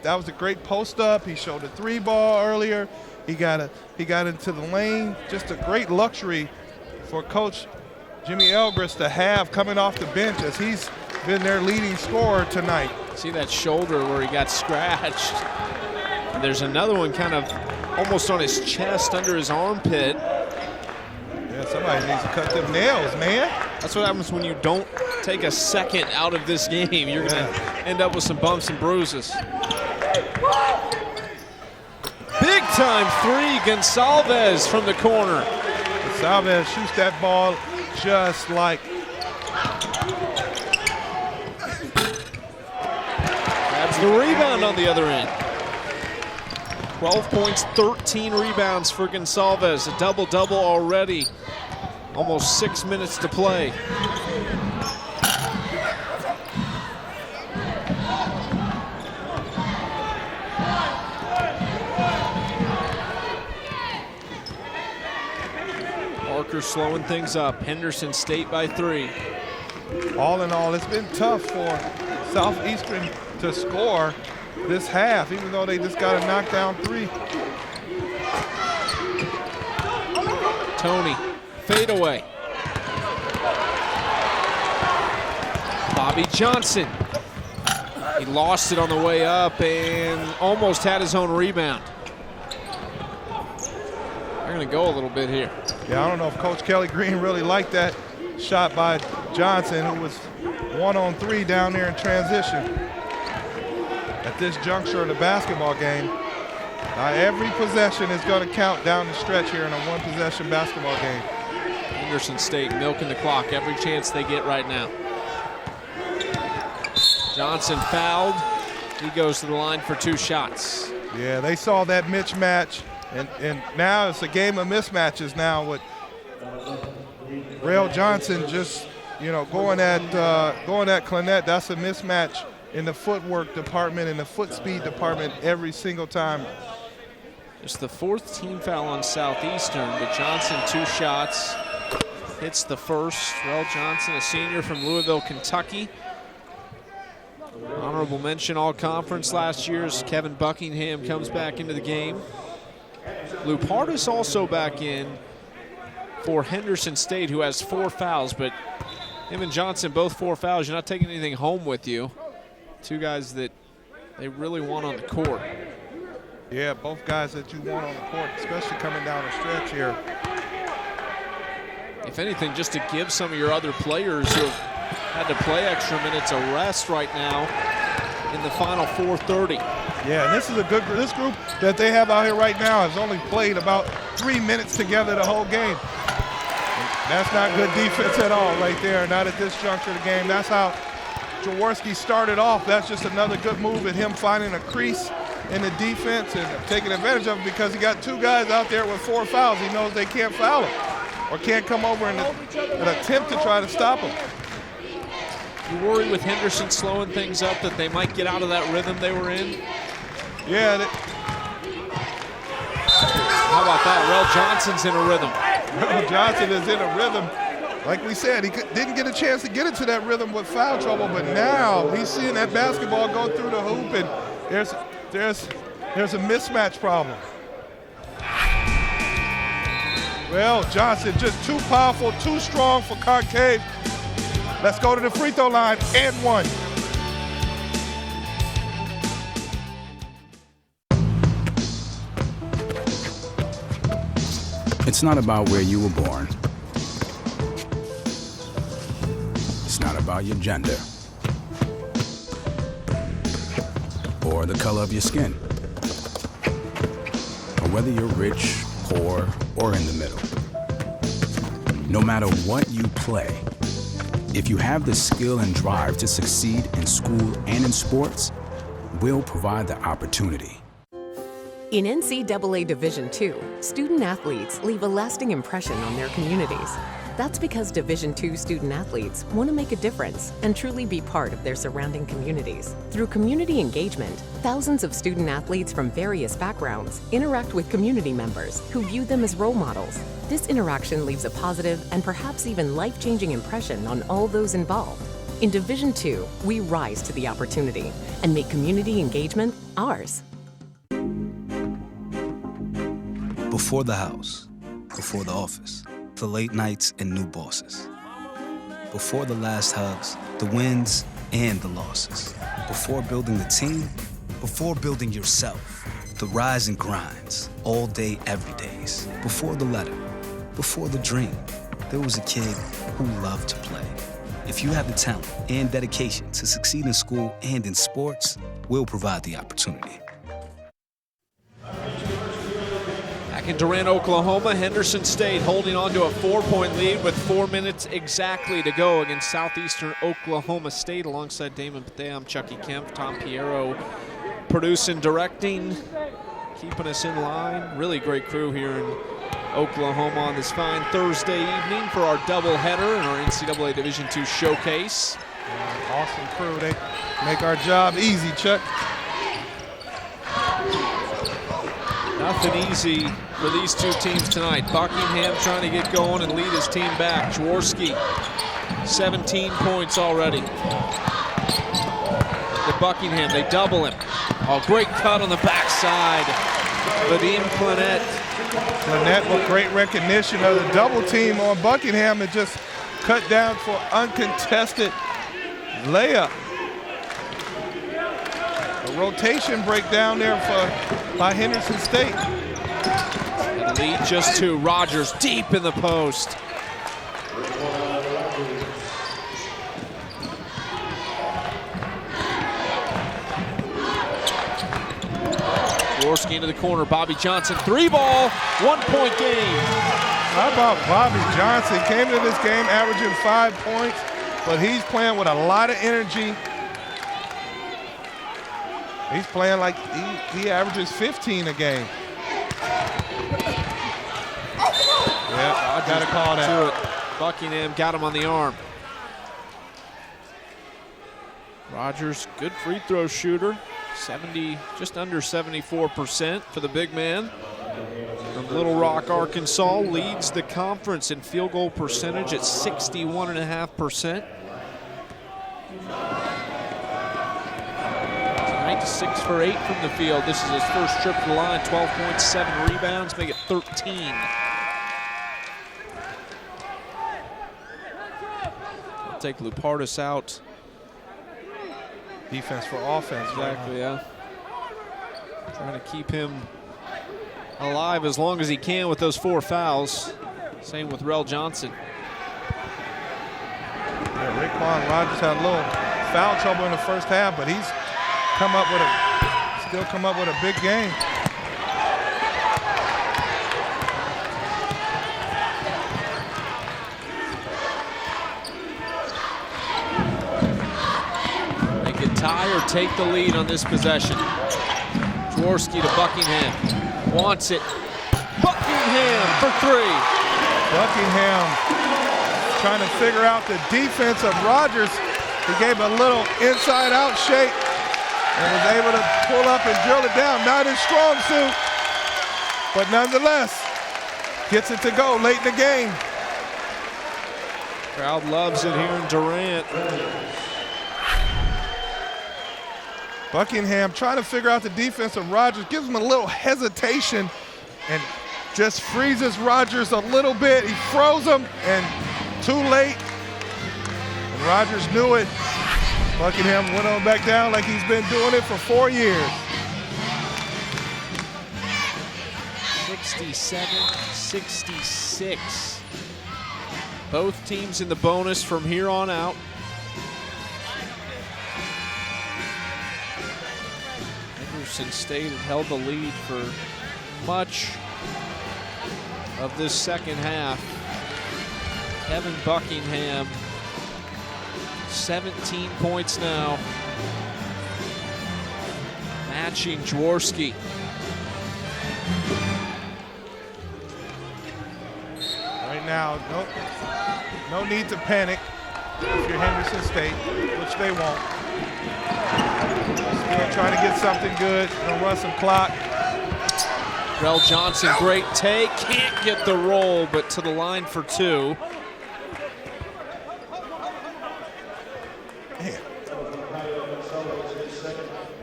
[SPEAKER 2] That was a great post up. He showed a 3-ball earlier. He got into the lane. Just a great luxury for Coach Jimmy Elgris to have coming off the bench, as he's been their leading scorer tonight.
[SPEAKER 1] See that shoulder where he got scratched. And there's another one kind of almost on his chest under his armpit.
[SPEAKER 2] Yeah, somebody needs to cut them nails, man.
[SPEAKER 1] That's what happens when you don't take a second out of this game. You're going to end up with some bumps and bruises. Big time 3, Gonsalves from the corner.
[SPEAKER 2] Gonsalves shoots that ball just like.
[SPEAKER 1] Grabs the rebound on the other end. 12 points, 13 rebounds for Gonsalves. A double-double already. Almost 6 minutes to play. Parker slowing things up. Henderson State by 3.
[SPEAKER 2] All in all, it's been tough for Southeastern to score this half, even though they just got a knockdown 3.
[SPEAKER 1] Tony, fade away. Bobby Johnson He lost it on the way up and almost had his own rebound. They're going to go a little bit here.
[SPEAKER 2] Yeah, I don't know if Coach Kelly Green really liked that shot by Johnson, who was 1-on-3 down there in transition. At this juncture of the basketball game, every possession is going to count down the stretch here in a one-possession basketball game.
[SPEAKER 1] Henderson State milking the clock every chance they get right now. Johnson fouled. He goes to the line for 2 shots.
[SPEAKER 2] Yeah, they saw that mismatch, and now it's a game of mismatches now with Rail Johnson just, going at Clinette. That's a mismatch in the footwork department and the foot speed department every single time.
[SPEAKER 1] It's the 4th team foul on Southeastern, but Johnson 2 shots. Hits the first. Rail Johnson, a senior from Louisville, Kentucky. Honorable mention all-conference last year's Kevin Buckingham comes back into the game. Lou Pardis also back in for Henderson State, who has 4 fouls, but him and Johnson both 4 fouls. You're not taking anything home with you. 2 guys that they really want on the court.
[SPEAKER 2] Yeah, both guys that you want on the court, especially coming down the stretch here.
[SPEAKER 1] If anything, just to give some of your other players who have had to play extra minutes a rest right now in the final 4:30.
[SPEAKER 2] Yeah, and this is this group that they have out here right now has only played about 3 minutes together the whole game. That's not good defense at all right there, not at this juncture of the game. That's how Jaworski started off. That's just another good move at him finding a crease in the defense and taking advantage of it because he got 2 guys out there with 4 fouls. He knows they can't foul him or can't come over and attempt to try to stop him.
[SPEAKER 1] You worry with Henderson slowing things up that they might get out of that rhythm they were in?
[SPEAKER 2] Yeah.
[SPEAKER 1] How about that? Rel Johnson's in a rhythm.
[SPEAKER 2] Rel Johnson is in a rhythm. Like we said, he didn't get a chance to get into that rhythm with foul trouble, but now he's seeing that basketball go through the hoop, and there's a mismatch problem. Well, Johnson just too powerful, too strong for Concave. Let's go to the free throw line and 1.
[SPEAKER 5] It's not about where you were born. It's not about your gender or the color of your skin, or whether you're rich, poor, or in the middle. No matter what you play, if you have the skill and drive to succeed in school and in sports, we'll provide the opportunity.
[SPEAKER 10] In NCAA Division II, student athletes leave a lasting impression on their communities. That's because Division II student athletes want to make a difference and truly be part of their surrounding communities. Through community engagement, thousands of student athletes from various backgrounds interact with community members who view them as role models. This interaction leaves a positive and perhaps even life-changing impression on all those involved. In Division II, we rise to the opportunity and make community engagement ours.
[SPEAKER 8] Before the house, before the office, the late nights and new bosses. Before the last hugs, the wins and the losses. Before building the team, before building yourself, the rise and grinds, all day, every days. Before the letter, before the dream, there was a kid who loved to play. If you have the talent and dedication to succeed in school and in sports, we'll provide the opportunity.
[SPEAKER 1] Back in Durant, Oklahoma, Henderson State holding on to a 4-point lead with 4 minutes exactly to go against Southeastern Oklahoma State. Alongside Damon Patea, I'm Chucky Kemp, Tom Piero producing, directing, keeping us in line. Really great crew here in Oklahoma on this fine Thursday evening for our doubleheader in our NCAA Division II Showcase.
[SPEAKER 2] Awesome crew. They make our job easy, Chuck.
[SPEAKER 1] Nothing easy for these 2 teams tonight. Buckingham trying to get going and lead his team back. Jaworski, 17 points already. To Buckingham, they double him. Oh, great cut on the backside. Vadim Clinette.
[SPEAKER 2] Clinette with great recognition of the double team on Buckingham and just cut down for uncontested layup. A rotation breakdown there by Henderson State.
[SPEAKER 1] And lead just to Rogers deep in the post. Jaworski into the corner. Bobby Johnson, 3-ball, 1-point game.
[SPEAKER 2] How about Bobby Johnson? Came to this game averaging 5 points, but he's playing with a lot of energy. He's playing like he averages 15 a game. Yeah, I gotta call that.
[SPEAKER 1] Buckingham got him on the arm. Rogers, good free throw shooter. 70, just under 74% for the big man. From Little Rock, Arkansas, leads the conference in field goal percentage at 61.5%. Tonight, 6 for 8 from the field. This is his first trip to the line. 12 points, 7 rebounds, make it 13. I'll take Lupartis out.
[SPEAKER 2] Defense for offense.
[SPEAKER 1] Exactly, yeah. Trying to keep him alive as long as he can with those 4 fouls. Same with Rel Johnson.
[SPEAKER 2] Yeah, Raekwon Rogers had a little foul trouble in the first half, but he's still come up with a big game.
[SPEAKER 1] Tie or take the lead on this possession. Jaworski to Buckingham. Wants it. Buckingham for 3.
[SPEAKER 2] Buckingham trying to figure out the defense of Rogers. He gave a little inside-out shake and was able to pull up and drill it down. Not his strong suit, but nonetheless, gets it to go late in the game.
[SPEAKER 1] Crowd loves it here in Durant.
[SPEAKER 2] Buckingham trying to figure out the defense of Rogers, gives him a little hesitation and just freezes Rogers a little bit. He froze him and too late. And Rogers knew it. Buckingham went on back down like he's been doing it for 4 years.
[SPEAKER 1] 67-66. Both teams in the bonus from here on out. Henderson State had held the lead for much of this second half. Kevin Buckingham, 17 points now, matching Jaworski.
[SPEAKER 2] Right now, no need to panic if you're Henderson State, which they won't. Still trying to get something good, gonna run some clock.
[SPEAKER 1] Rel Johnson, great take, can't get the roll, but to the line for 2.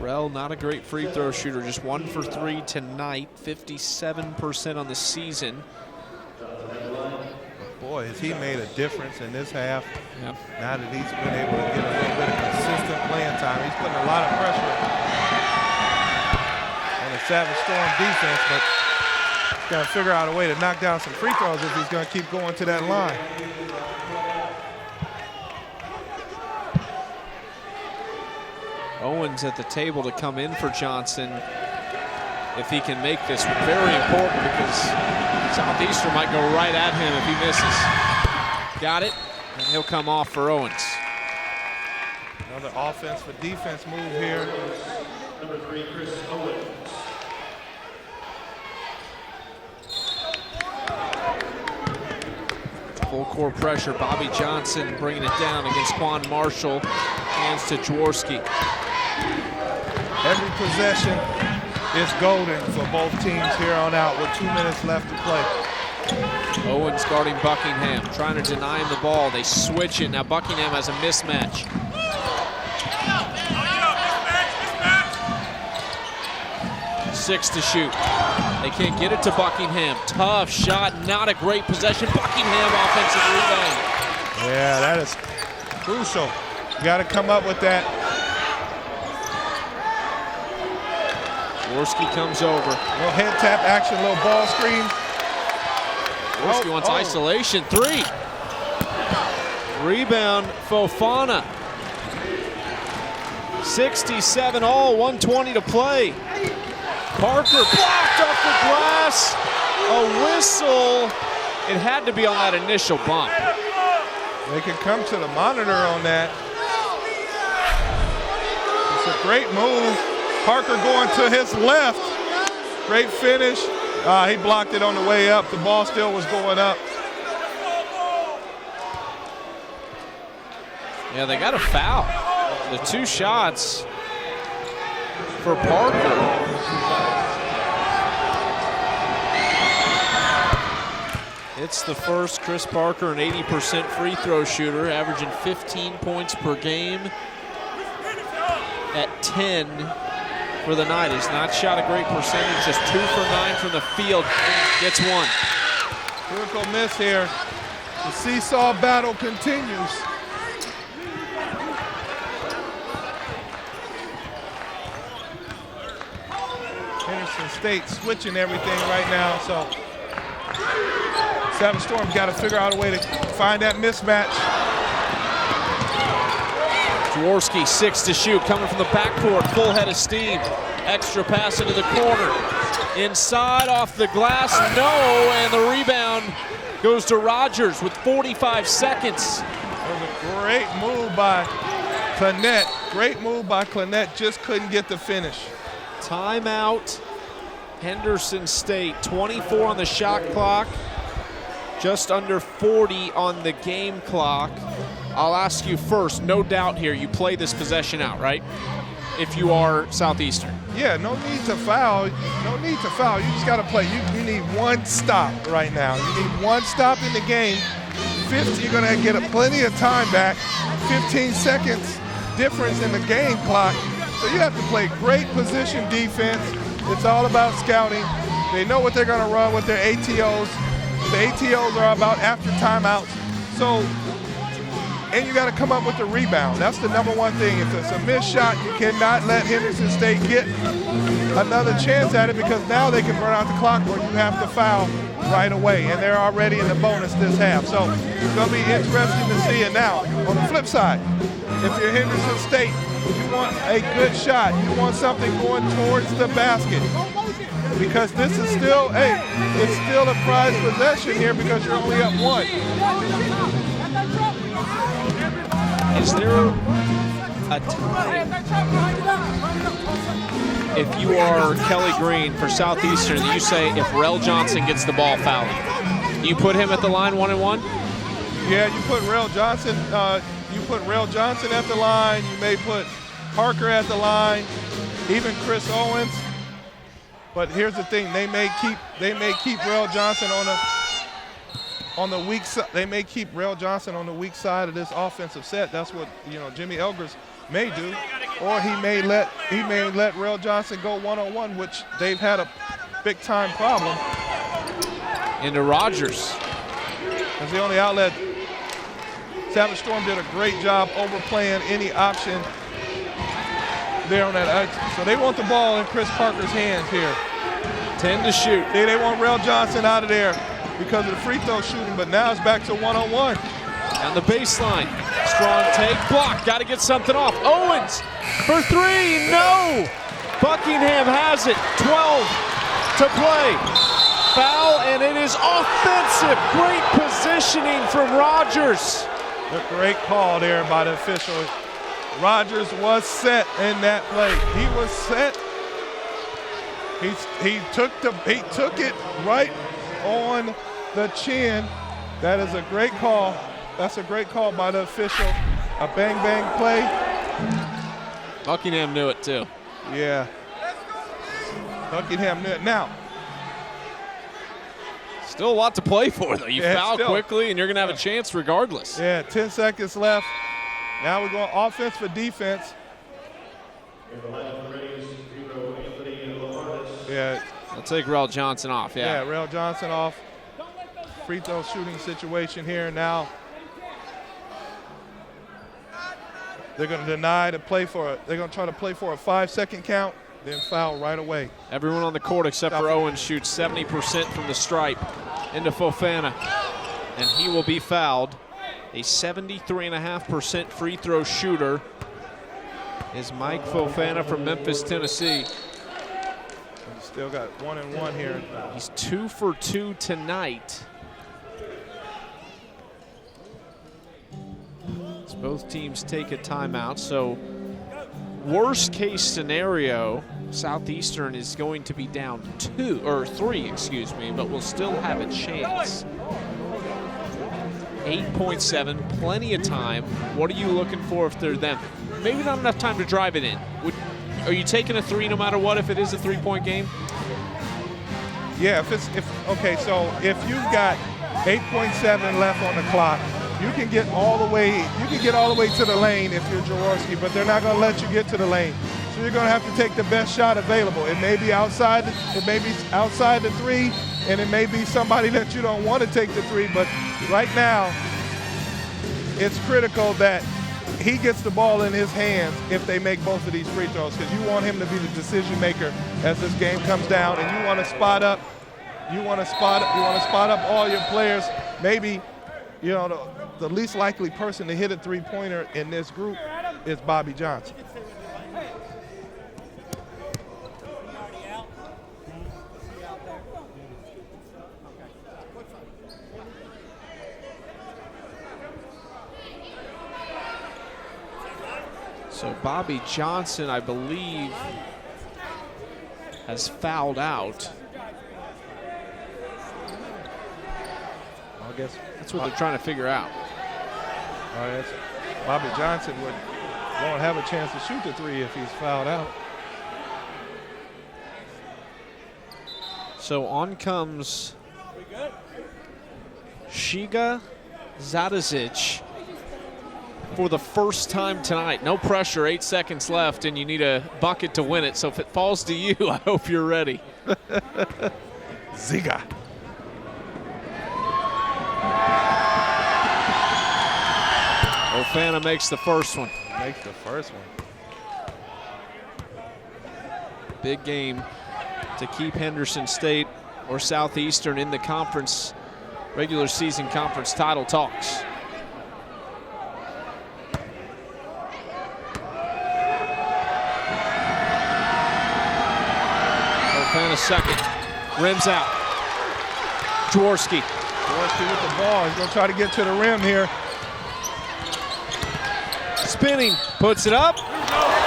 [SPEAKER 1] Rel, not a great free throw shooter, just 1 for 3 tonight, 57% on the season.
[SPEAKER 2] Boy, has he made a difference in this half.
[SPEAKER 1] Yep.
[SPEAKER 2] Now that he's been able to get a little bit of consistent playing time. He's putting a lot of pressure on the Savage Storm defense, but he's got to figure out a way to knock down some free throws if he's going to keep going to that line.
[SPEAKER 1] Owens at the table to come in for Johnson if he can make this very important, because Southeastern might go right at him if he misses. Got it, and he'll come off for Owens.
[SPEAKER 2] Another offense for defense move here.
[SPEAKER 11] Number 3, Chris Owens.
[SPEAKER 1] Full court pressure, Bobby Johnson bringing it down against Quan Marshall. Hands to Jaworski.
[SPEAKER 2] Every possession is golden for both teams here on out with 2 minutes left to play.
[SPEAKER 1] Owens guarding Buckingham, trying to deny him the ball. They switch it. Now Buckingham has a mismatch. Six to shoot. They can't get it to Buckingham. Tough shot, not a great possession. Buckingham offensive rebound.
[SPEAKER 2] Yeah, that is crucial. You got to come up with that.
[SPEAKER 1] Jaworski comes over.
[SPEAKER 2] Little head tap action, little ball screen.
[SPEAKER 1] Jaworski wants isolation. 3. Rebound, Fofana. 67 all, 120 to play. Parker blocked off the glass. A whistle. It had to be on that initial bump.
[SPEAKER 2] They can come to the monitor on that. It's a great move. Parker going to his left. Great finish. He blocked it on the way up. The ball still was going up.
[SPEAKER 1] Yeah, they got a foul. The 2 shots for Parker. It's the first. Chris Parker, an 80% free throw shooter, averaging 15 points per game at 10 for the night. He's not shot a great percentage, just 2 for 9 from the field. Gets 1.
[SPEAKER 2] Critical miss here. The seesaw battle continues. Henderson State switching everything right now, so Savage Storm's got to figure out a way to find that mismatch.
[SPEAKER 1] Jaworski, 6 to shoot, coming from the backcourt, full head of steam. Extra pass into the corner. Inside, off the glass, no, and the rebound goes to Rogers with 45 seconds.
[SPEAKER 2] That was a great move by Clinette. Great move by Clinette, just couldn't get the finish.
[SPEAKER 1] Timeout, Henderson State, 24 on the shot clock, just under 40 on the game clock. I'll ask you first, no doubt here, you play this possession out, right? If you are Southeastern.
[SPEAKER 2] Yeah, no need to foul. No need to foul. You just got to play. You need one stop right now. You need one stop in the game. 50, you're going to get plenty of time back. 15 seconds difference in the game clock. So you have to play great position defense. It's all about scouting. They know what they're going to run with their ATOs. The ATOs are about after timeouts. So, and you got to come up with the rebound. That's the number one thing. If it's a missed shot, you cannot let Henderson State get another chance at it, because now they can burn out the clock where you have to foul right away. And they're already in the bonus this half. So it's going to be interesting to see it now. On the flip side, if you're Henderson State, you want a good shot. You want something going towards the basket. Because this is still, it's still a prize possession here because you're only up 1.
[SPEAKER 1] Is there a time, if you are Kelly Green for Southeastern, that you say if Rel Johnson gets the ball fouling, you put him at the line 1-and-1?
[SPEAKER 2] Yeah, you put Rel Johnson. You put Rel Johnson at the line. You may put Parker at the line, even Chris Owens. But here's the thing: they may keep Rel Johnson on the weak side. They may keep Rel Johnson on the weak side of this offensive set. That's what Jimmy Elgers may do, or he may let Rel Johnson go 1-on-1, which they've had a big time problem.
[SPEAKER 1] Into Rogers.
[SPEAKER 2] That's the only outlet. Savage Storm did a great job overplaying any option there on that. So they want the ball in Chris Parker's hands here.
[SPEAKER 1] 10 to shoot.
[SPEAKER 2] They want Rel Johnson out of there because of the free throw shooting, but now it's back to 1-on-1.
[SPEAKER 1] On the baseline, strong take, block, got to get something off. Owens for 3, no! Buckingham has it, 12 to play. Foul, and it is offensive. Great positioning from Rogers.
[SPEAKER 2] A great call there by the official. Rogers was set in that play. He was set. He took it right on the chin. That is a great call. That's a great call by the official. A bang play.
[SPEAKER 1] Buckingham knew it too.
[SPEAKER 2] Yeah. Buckingham knew it. Now,
[SPEAKER 1] still a lot to play for, though. You foul quickly, and you're going to have a chance regardless.
[SPEAKER 2] Yeah, 10 seconds left. Now we're going offense for defense. Yeah.
[SPEAKER 1] I'll take Rel Johnson off,
[SPEAKER 2] Yeah, Rel Johnson off. Free throw shooting situation here now. They're going to deny to play for it. They're going to try to play for a 5-second count. then foul right away.
[SPEAKER 1] Everyone on the court except for Owen shoots 70% from the stripe. Into Fofana, and he will be fouled. A 73.5% free throw shooter is Mike Fofana from Memphis, Tennessee.
[SPEAKER 2] He's still got 1-and-1 here.
[SPEAKER 1] He's 2 for 2 tonight. As both teams take a timeout, so worst case scenario, Southeastern is going to be down 3, excuse me, but will still have a chance. 8.7, plenty of time. What are you looking for if they're them? Maybe not enough time to drive it in. Are you taking a 3 no matter what if it is a 3-point game?
[SPEAKER 2] Yeah, okay, so if you've got 8.7 left on the clock, you can get all the way to the lane if you're Jaworski, but they're not going to let you get to the lane. So you're going to have to take the best shot available. It may be outside the 3, and it may be somebody that you don't want to take the 3, but right now it's critical that he gets the ball in his hands if they make both of these free throws, because you want him to be the decision maker as this game comes down, and you want to spot up all your players. Maybe, you know, the least likely person to hit a 3-pointer in this group is Bobby Johnson.
[SPEAKER 1] So Bobby Johnson, I believe, has fouled out.
[SPEAKER 2] I guess
[SPEAKER 1] that's what they're trying to figure out.
[SPEAKER 2] Bobby Johnson won't have a chance to shoot the 3 if he's fouled out.
[SPEAKER 1] So on comes Shiga Zadazic for the first time tonight. No pressure, 8 seconds left, and you need a bucket to win it. So if it falls to you, I hope you're ready.
[SPEAKER 2] Ziga.
[SPEAKER 1] Fofana makes the first one. Big game to keep Henderson State or Southeastern in the conference, regular season conference title talks. Fofana second, rims out. Jaworski
[SPEAKER 2] with the ball. He's going to try to get to the rim here.
[SPEAKER 1] Spinning, puts it up.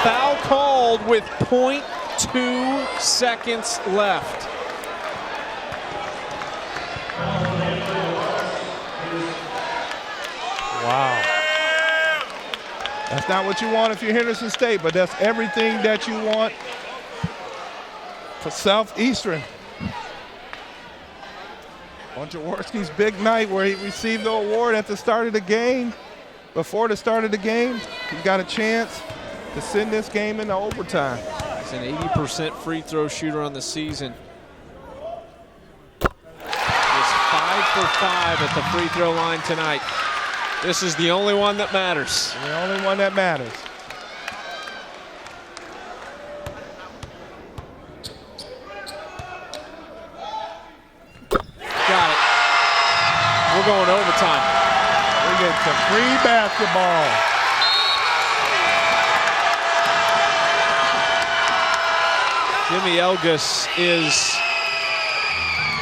[SPEAKER 1] Foul called with 0.2 seconds left.
[SPEAKER 2] Wow. That's not what you want if you're Henderson State, but that's everything that you want for Southeastern. On Jaworski's big night where he received the award at the start of the game, before the start of the game, he's got a chance to send this game into overtime.
[SPEAKER 1] He's an 80% free throw shooter on the season. He's 5 for 5 at the free throw line tonight. This is the only one that matters.
[SPEAKER 2] The only one that matters.
[SPEAKER 1] Got it. We're going overtime.
[SPEAKER 2] We get some free basketball.
[SPEAKER 1] Jimmy Elgus is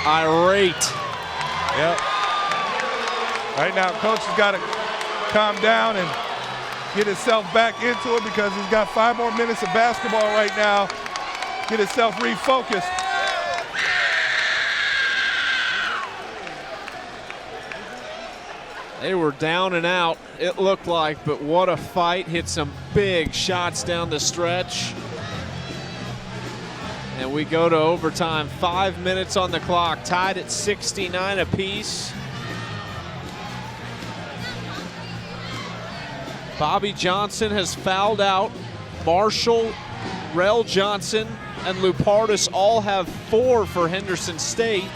[SPEAKER 1] irate.
[SPEAKER 2] Yep. Right now, coach has got to calm down and get himself back into it because he's got 5 more minutes of basketball right now. Get himself refocused.
[SPEAKER 1] They were down and out, it looked like, but what a fight. Hit some big shots down the stretch. And we go to overtime. 5 minutes on the clock, tied at 69 apiece. Bobby Johnson has fouled out. Marshall, Rel Johnson, and Lupardis all have 4 for Henderson State.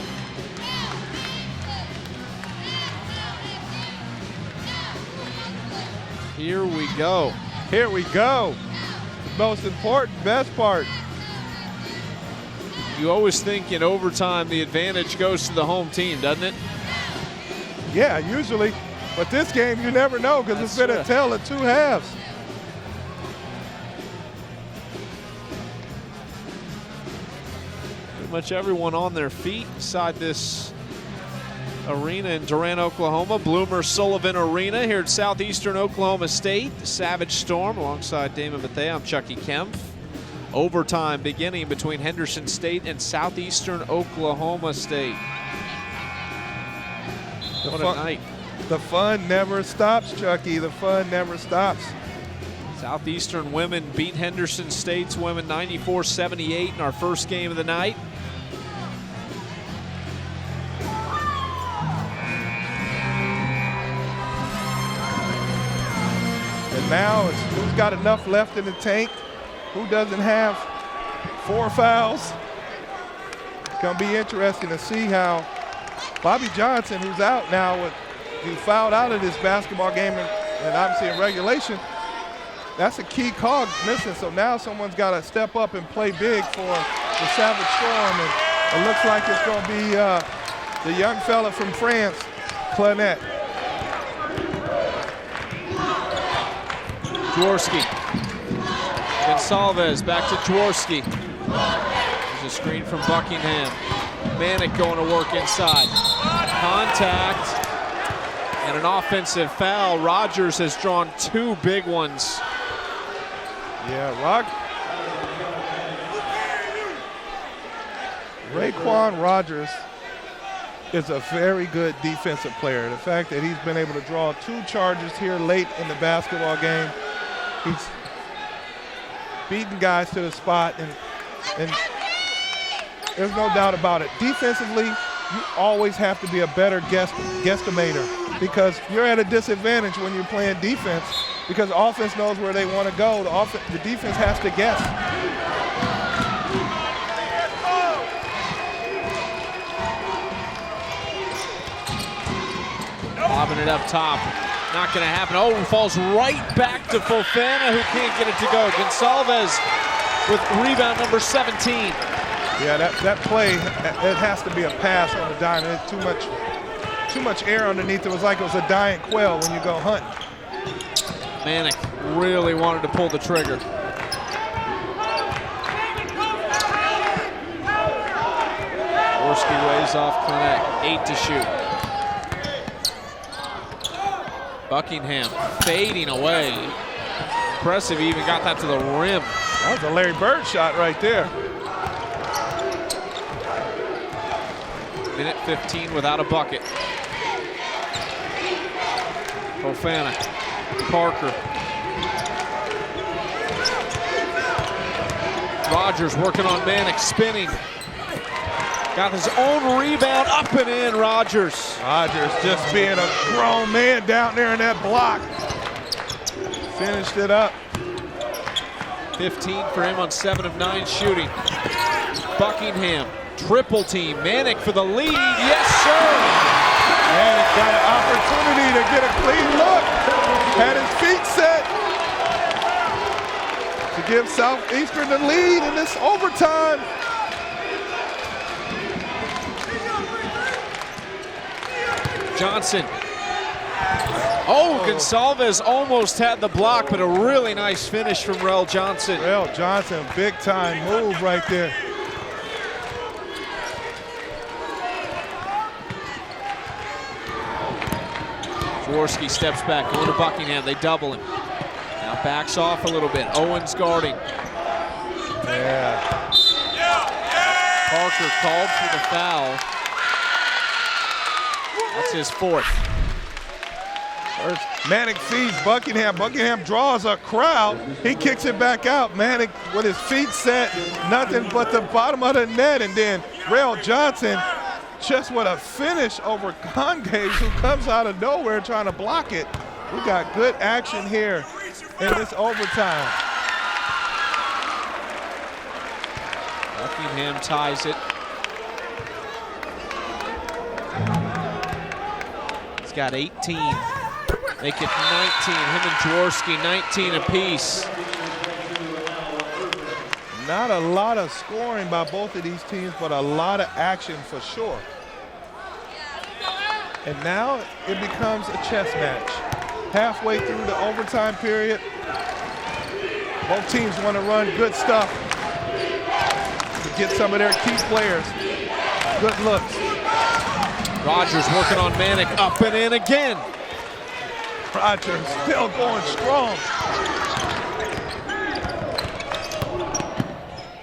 [SPEAKER 1] Here we go.
[SPEAKER 2] Here we go. The most important, best part.
[SPEAKER 1] You always think in overtime the advantage goes to the home team, doesn't it?
[SPEAKER 2] Yeah, usually. But this game, you never know because it's been a tale of two halves.
[SPEAKER 1] Pretty much everyone on their feet inside this arena in Durant, Oklahoma. Bloomer Sullivan Arena here at Southeastern Oklahoma State. The Savage Storm alongside Damon Bethea. I'm Chucky Kempf. Overtime beginning between Henderson State and Southeastern Oklahoma State. What a night.
[SPEAKER 2] The fun never stops, Chucky. The fun never stops.
[SPEAKER 1] Southeastern women beat Henderson State's women 94-78 in our first game of the night.
[SPEAKER 2] And now it's who's got enough left in the tank, who doesn't have 4 fouls. It's going to be interesting to see how Bobby Johnson, who's out now, he fouled out of this basketball game and obviously in regulation. That's a key cog missing, so now someone's got to step up and play big for the Savage Storm, and it looks like it's going to be the young fella from France, Clanet.
[SPEAKER 1] Jaworski. Gonsalves back to Jaworski. There's a screen from Buckingham. Manick going to work inside. Contact and an offensive foul. Rogers has drawn 2 big ones.
[SPEAKER 2] Yeah, Raekwon Rogers is a very good defensive player. The fact that he's been able to draw 2 charges here late in the basketball game, he's beating guys to the spot, and there's no doubt about it. Defensively, you always have to be a better guesstimator because you're at a disadvantage when you're playing defense because offense knows where they want to go. The defense has to guess.
[SPEAKER 1] Lobbing it up top. Not going to happen. Oh, falls right back to Fofana, who can't get it to go. Gonsalves with rebound number 17.
[SPEAKER 2] Yeah, that play, it has to be a pass on the dime. There's too much air underneath. It was like it was a dying quail when you go hunting.
[SPEAKER 1] Manick really wanted to pull the trigger. Jaworski ways off Clanet. 8 to shoot. Buckingham fading away. Impressive, he even got that to the rim.
[SPEAKER 2] That was a Larry Bird shot right there.
[SPEAKER 1] Minute 15 without a bucket. Fofana, Parker. Rogers working on Manick, spinning. Got his own rebound, up and in, Rogers.
[SPEAKER 2] Rogers just being a grown man down there in that block. Finished it up.
[SPEAKER 1] 15 for him on 7 of 9 shooting. Buckingham, triple team. Manick for the lead, yes sir.
[SPEAKER 2] Manick got an opportunity to get a clean look. Had his feet set to give Southeastern the lead in this overtime.
[SPEAKER 1] Johnson. Oh, Gonsalves almost had the block, but a really nice finish from Rel Johnson.
[SPEAKER 2] Rel Johnson, big time move right there.
[SPEAKER 1] Jaworski steps back, going to Buckingham. They double him. Now backs off a little bit. Owens guarding.
[SPEAKER 2] Yeah.
[SPEAKER 1] Parker called for the foul. That's his 4th.
[SPEAKER 2] Manick sees Buckingham. Buckingham draws a crowd. He kicks it back out. Manick with his feet set, nothing but the bottom of the net. And then Rel Johnson just with a finish over Congage, who comes out of nowhere trying to block it. We got good action here in this overtime.
[SPEAKER 1] Buckingham ties it. He's got 18. Make it 19. Him and Jaworski, 19 apiece.
[SPEAKER 2] Not a lot of scoring by both of these teams, but a lot of action for sure. And now it becomes a chess match. Halfway through the overtime period, both teams want to run good stuff to get some of their key players good looks.
[SPEAKER 1] Rogers working on Manick, up and in again.
[SPEAKER 2] Rogers still going strong.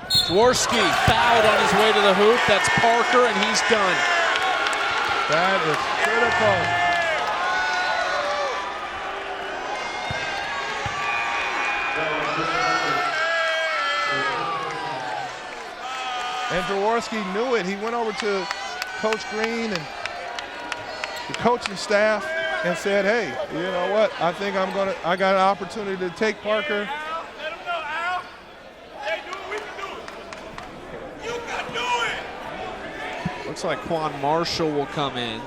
[SPEAKER 1] Jaworski fouled on his way to the hoop. That's Parker, and he's done.
[SPEAKER 2] That is critical. And Jaworski knew it. He went over to Coach Green and the coaching staff and said, hey, you know what? I think I got an opportunity to take Parker.
[SPEAKER 1] Looks like Quan Marshall will come in.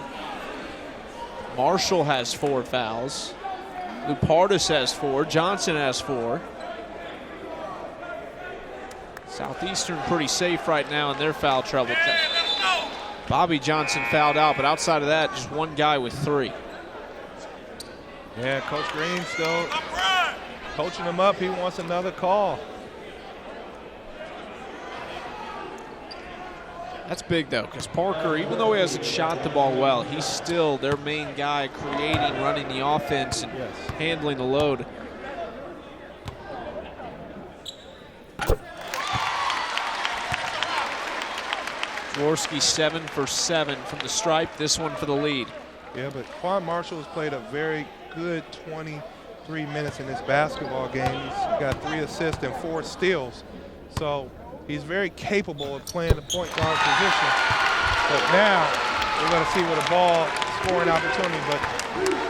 [SPEAKER 1] Marshall has 4 fouls. Lupardis has 4. Johnson has 4. Southeastern pretty safe right now in their foul trouble. Bobby Johnson fouled out, but outside of that, just one guy with 3.
[SPEAKER 2] Yeah, Coach Green still coaching him up. He wants another call.
[SPEAKER 1] That's big, though, because Parker, even though he hasn't shot the ball well, he's still their main guy creating, running the offense, and handling the load. Jaworski 7 for 7 from the stripe, this one for the lead.
[SPEAKER 2] Yeah, but Quan Marshall has played a very good 23 minutes in this basketball game. He's got 3 assists and 4 steals. So he's very capable of playing the point guard position. But now we're going to see with a ball scoring opportunity. But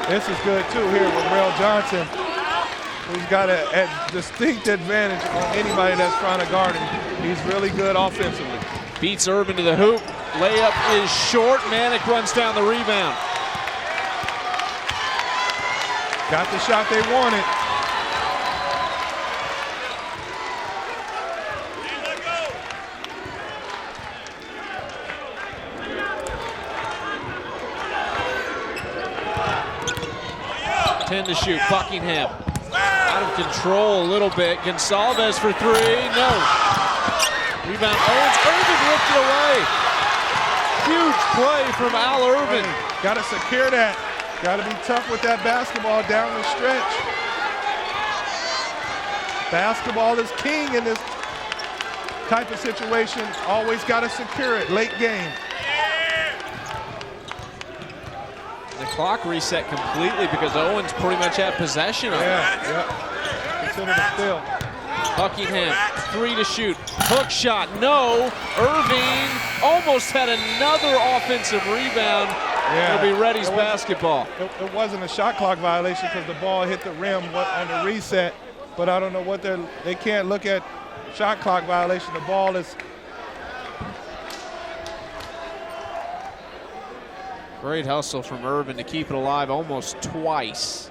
[SPEAKER 2] this is good too here with Rel Johnson, who's got a distinct advantage on anybody that's trying to guard him. He's really good offensively.
[SPEAKER 1] Beats Urban to the hoop. Layup is short. Manick runs down the rebound.
[SPEAKER 2] Got the shot they wanted.
[SPEAKER 1] To shoot. Buckingham out of control a little bit. Gonsalves for 3. No. Rebound. Owens. Irvin ripped it away. Huge play from Al Irvin.
[SPEAKER 2] Got to secure that. Got to be tough with that basketball down the stretch. Basketball is king in this type of situation. Always got to secure it late game.
[SPEAKER 1] The clock reset completely because Owens pretty much had possession of it.
[SPEAKER 2] Yeah. Consider the steal.
[SPEAKER 1] Buckingham, 3 to shoot. Hook shot, no. Irving almost had another offensive rebound.
[SPEAKER 2] Yeah.
[SPEAKER 1] It'll be Reddy's basketball.
[SPEAKER 2] It wasn't a shot clock violation because the ball hit the rim on the reset, but I don't know what they can't look at shot clock violation. The ball is.
[SPEAKER 1] Great hustle from Irvin to keep it alive almost twice.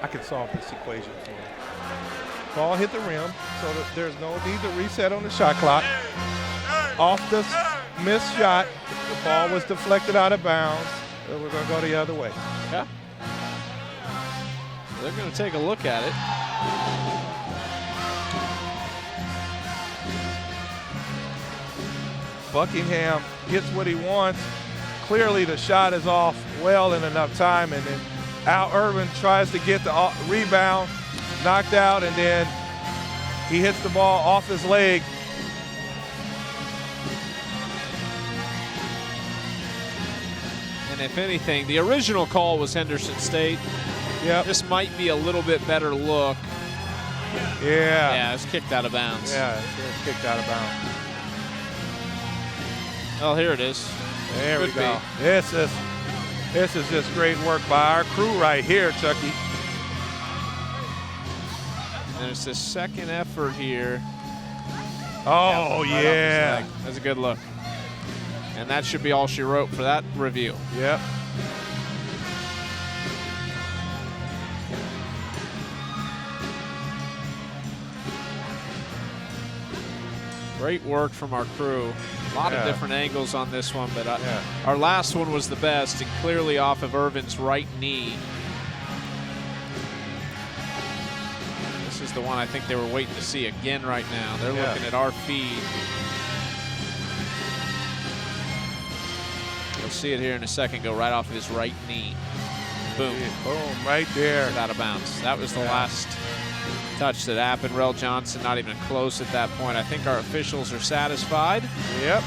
[SPEAKER 2] I can solve this equation for you. Ball hit the rim, so that there's no need to reset on the shot clock. Off the missed shot, the ball was deflected out of bounds. So we're going to go the other way.
[SPEAKER 1] Yeah. They're going to take a look at it.
[SPEAKER 2] Buckingham gets what he wants. Clearly the shot is off well in enough time, and then Al Irvin tries to get the rebound, knocked out, and then he hits the ball off his leg.
[SPEAKER 1] And if anything, the original call was Henderson State.
[SPEAKER 2] Yeah.
[SPEAKER 1] This might be a little bit better look.
[SPEAKER 2] Yeah.
[SPEAKER 1] Yeah, it's kicked out of bounds.
[SPEAKER 2] Yeah, it's kicked out of bounds.
[SPEAKER 1] Oh, here it is.
[SPEAKER 2] There
[SPEAKER 1] Could
[SPEAKER 2] we go.
[SPEAKER 1] be.
[SPEAKER 2] This is just great work by our crew right here, Chucky.
[SPEAKER 1] And it's the second effort here.
[SPEAKER 2] Oh, yeah.
[SPEAKER 1] That's a good look. And that should be all she wrote for that review.
[SPEAKER 2] Yep.
[SPEAKER 1] Great work from our crew. A lot of different angles on this one, but our last one was the best, and clearly off of Irvin's right knee. This is the one I think they were waiting to see again right now. They're looking at our feed. You'll see it here in a second, go right off of his right knee. Boom.
[SPEAKER 2] Boom, right there.
[SPEAKER 1] Out of bounds. That was the last touch that happened. Rel Johnson not even close at that point. I think our officials are satisfied.
[SPEAKER 2] Yep.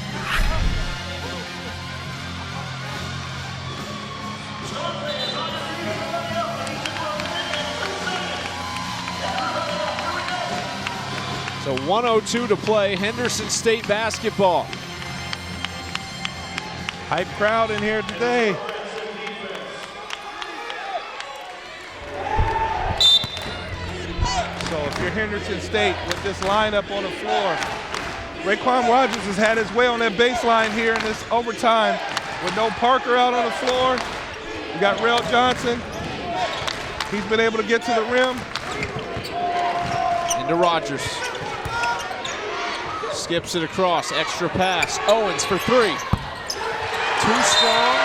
[SPEAKER 1] So 1:02 to play. Henderson State basketball.
[SPEAKER 2] Hype crowd in here today. So if you're Henderson State with this lineup on the floor, Raekwon Rogers has had his way on that baseline here in this overtime with no Parker out on the floor. We got Rel Johnson. He's been able to get to the rim.
[SPEAKER 1] Into Rogers. Skips it across, extra pass. Owens for three. Too strong.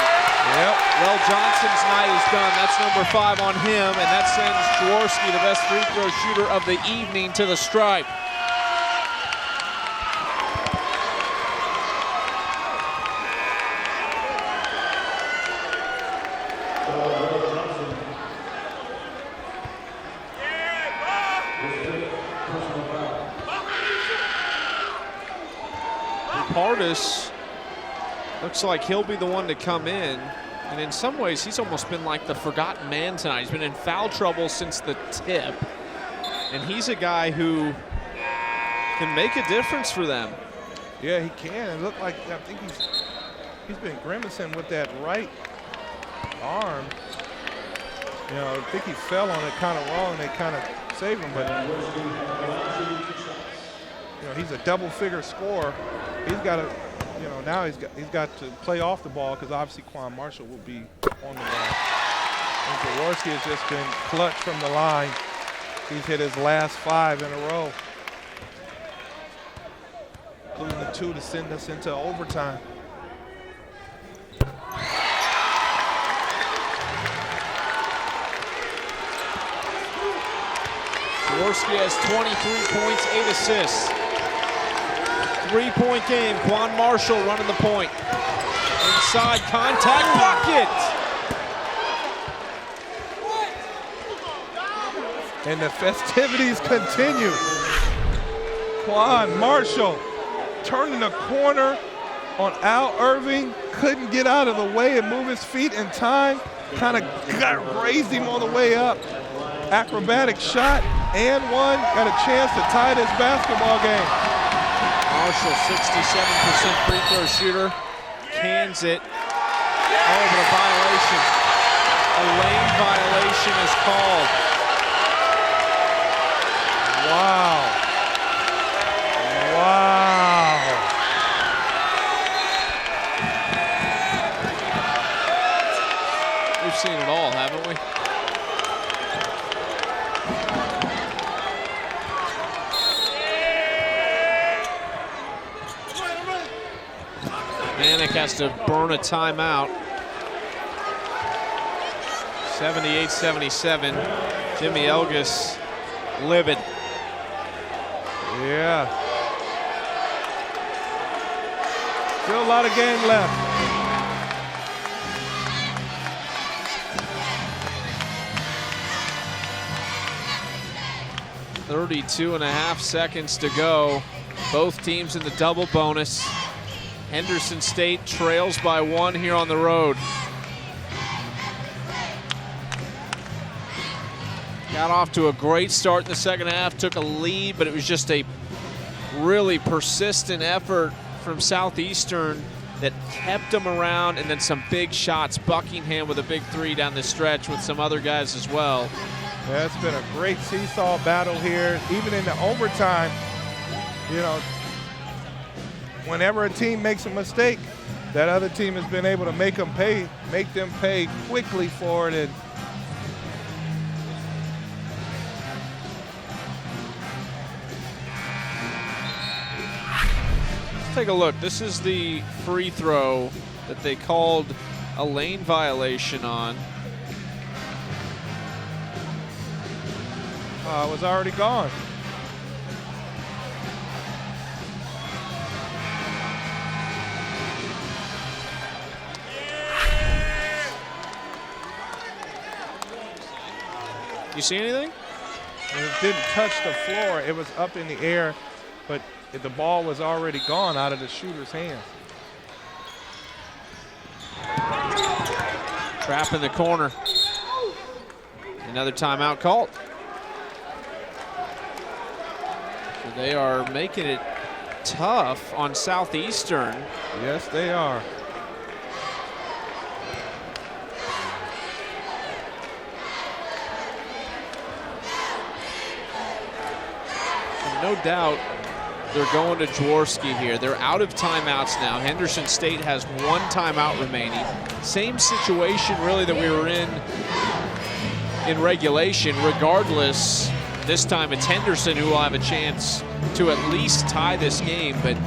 [SPEAKER 2] Yep.
[SPEAKER 1] Rel Johnson's night is done. That's number 5 on him, and that sends Jaworski, the best free throw shooter of the evening, to the stripe. Pardis looks like he'll be the one to come in. And in some ways, he's almost been like the forgotten man tonight. He's been in foul trouble since the tip. And he's a guy who can make a difference for them.
[SPEAKER 2] Yeah, he can. It looked like, I think he's been grimacing with that right arm. You know, I think he fell on it kind of wrong. They kind of saved him, but you know, he's a double-figure scorer. He's got to, you know, now he's got to play off the ball because obviously Quan Marshall will be on the line. And Jaworski has just been clutch from the line. He's hit his last 5 in a row, including the 2 to send us into overtime.
[SPEAKER 1] Jaworski has 23 points, 8 assists. 3-point game. Quan Marshall running the point. Inside contact bucket.
[SPEAKER 2] And the festivities continue. Quan Marshall turning the corner on Al Irving. Couldn't get out of the way and move his feet in time. Kind of grazed him on the way up. Acrobatic shot and one. Got a chance to tie this basketball game.
[SPEAKER 1] Marshall, 67% free throw shooter, cans it. Oh, but a violation. A lane violation is called.
[SPEAKER 2] Wow. Wow.
[SPEAKER 1] We've seen it all, haven't we? Manek has to burn a timeout. 78-77. Jimmy Elgis livid.
[SPEAKER 2] Yeah. Still a lot of game left.
[SPEAKER 1] .32.5 seconds to go. Both teams in the double bonus. Henderson State trails by 1 here on the road. Got off to a great start in the second half, took a lead, but it was just a really persistent effort from Southeastern that kept them around, and then some big shots. Buckingham with a big 3 down the stretch with some other guys as well.
[SPEAKER 2] Yeah, it's been a great seesaw battle here. Even in the overtime, you know, whenever a team makes a mistake, that other team has been able to make them pay quickly for it. And
[SPEAKER 1] Let's take a look. This is the free throw that they called a lane violation on.
[SPEAKER 2] It was already gone.
[SPEAKER 1] You see anything?
[SPEAKER 2] It didn't touch the floor. It was up in the air, but the ball was already gone out of the shooter's hands.
[SPEAKER 1] Trap in the corner. Another timeout called. So they are making it tough on Southeastern.
[SPEAKER 2] Yes, they are.
[SPEAKER 1] No doubt they're going to Jaworski here. They're out of timeouts now. Henderson State has one timeout remaining. Same situation really that we were in regulation. Regardless, this time it's Henderson who will have a chance to at least tie this game. But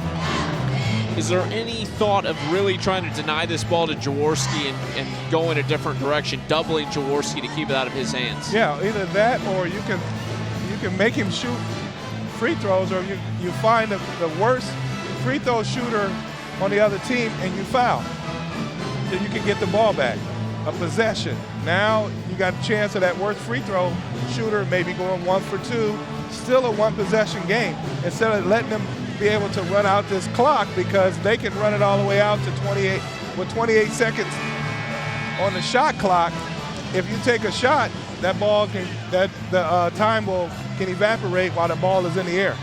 [SPEAKER 1] is there any thought of really trying to deny this ball to Jaworski and go in a different direction, doubling Jaworski to keep it out of his hands?
[SPEAKER 2] Yeah, either that or you can make him shoot free throws, or you find the worst free throw shooter on the other team and you foul. Then you can get the ball back. A possession. Now you got a chance of that worst free throw shooter maybe going 1 for 2, still a one possession game, instead of letting them be able to run out this clock, because they can run it all the way out to 28 with 28 seconds on the shot clock. If you take a shot, that ball can, the time can evaporate while the ball is in the air.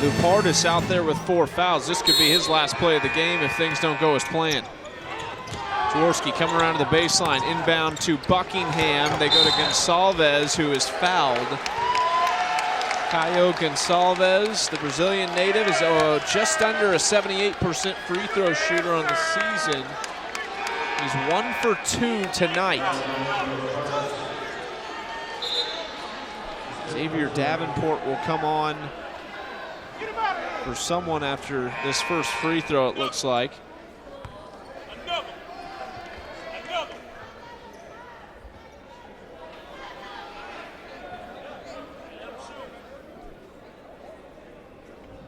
[SPEAKER 1] Lupardis out there with 4 fouls. This could be his last play of the game if things don't go as planned. Jaworski coming around to the baseline, inbound to Buckingham. They go to Gonçalves, who is fouled. Caio Gonçalves, the Brazilian native, is just under a 78% free throw shooter on the season. He's 1 for 2 tonight. Xavier Davenport will come on for someone after this first free throw, it looks like.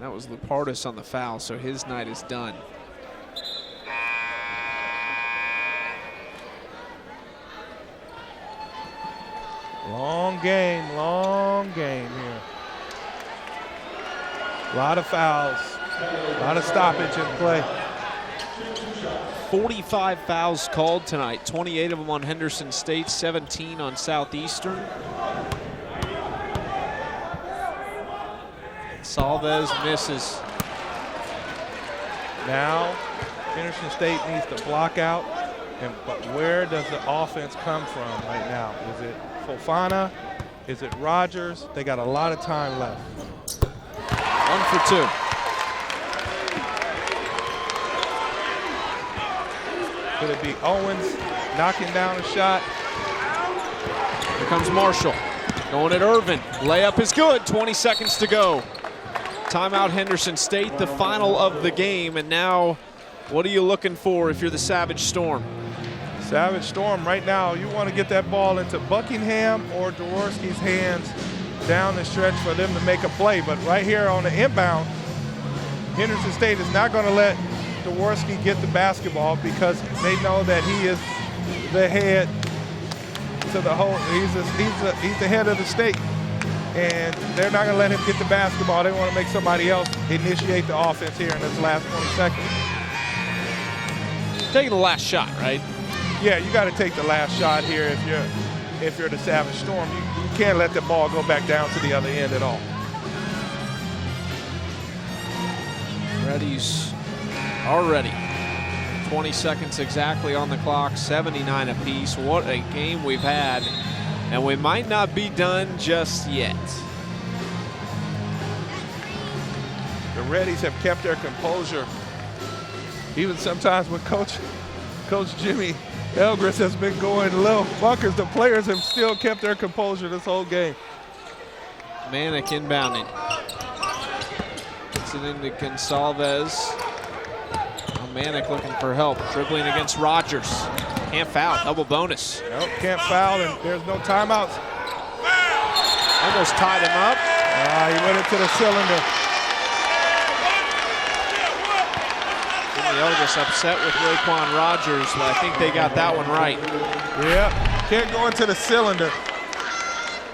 [SPEAKER 1] That was Lupardis on the foul, so his night is done.
[SPEAKER 2] Long game here. A lot of fouls, a lot of stoppage in play.
[SPEAKER 1] 45 fouls called tonight, 28 of them on Henderson State, 17 on Southeastern. Salvez misses.
[SPEAKER 2] Now, Henderson State needs to block out, but where does the offense come from right now? Is it Fofana? Is it Rogers? They got a lot of time left.
[SPEAKER 1] 1 for 2.
[SPEAKER 2] Could it be Owens knocking down a shot?
[SPEAKER 1] Here comes Marshall. Going at Irvin. Layup is good. 20 seconds to go. Timeout Henderson State, the final of the game. And now, what are you looking for if you're the Savage Storm?
[SPEAKER 2] Savage Storm right now, you want to get that ball into Buckingham or Jaworski's hands down the stretch for them to make a play. But right here on the inbound, Henderson State is not going to let Jaworski get the basketball, because they know that he is the head to the whole, he's the head of the state. And they're not going to let him get the basketball. They want to make somebody else initiate the offense here in this last 20 seconds.
[SPEAKER 1] Taking the last shot, right?
[SPEAKER 2] Yeah, you got to take the last shot here if you're the Savage Storm. You can't let the ball go back down to the other end at all.
[SPEAKER 1] Reddies are ready. 20 seconds exactly on the clock, 79 apiece. What a game we've had, and we might not be done just yet.
[SPEAKER 2] The Reddies have kept their composure. Even sometimes when Coach Jimmy Elgris has been going low bunkers, the players have still kept their composure this whole game.
[SPEAKER 1] Manic inbounding. Gets it into Gonsalves. Manick looking for help, dribbling against Rogers. Can't foul, double bonus.
[SPEAKER 2] Nope, can't foul, and there's no timeouts.
[SPEAKER 1] Almost tied him up.
[SPEAKER 2] He went into the cylinder.
[SPEAKER 1] Jimmy Elgis upset with Raekwon Rogers, but I think they got that one right.
[SPEAKER 2] Yep, can't go into the cylinder.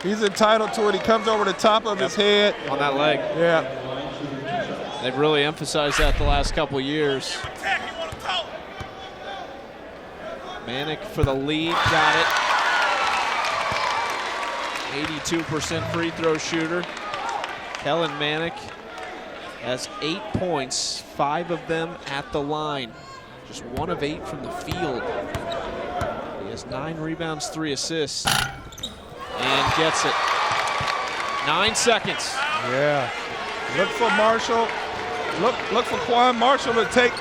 [SPEAKER 2] He's entitled to it. He comes over the top of his head.
[SPEAKER 1] On that leg.
[SPEAKER 2] Yeah.
[SPEAKER 1] They've really emphasized that the last couple years. Manick for the lead, got it. 82% free throw shooter. Kellen Manick has 8 points, 5 of them at the line. Just 1 of 8 from the field. He has 9 rebounds, 3 assists, and gets it. 9 seconds.
[SPEAKER 2] Yeah. Look for Marshall. Look for Quan Marshall to take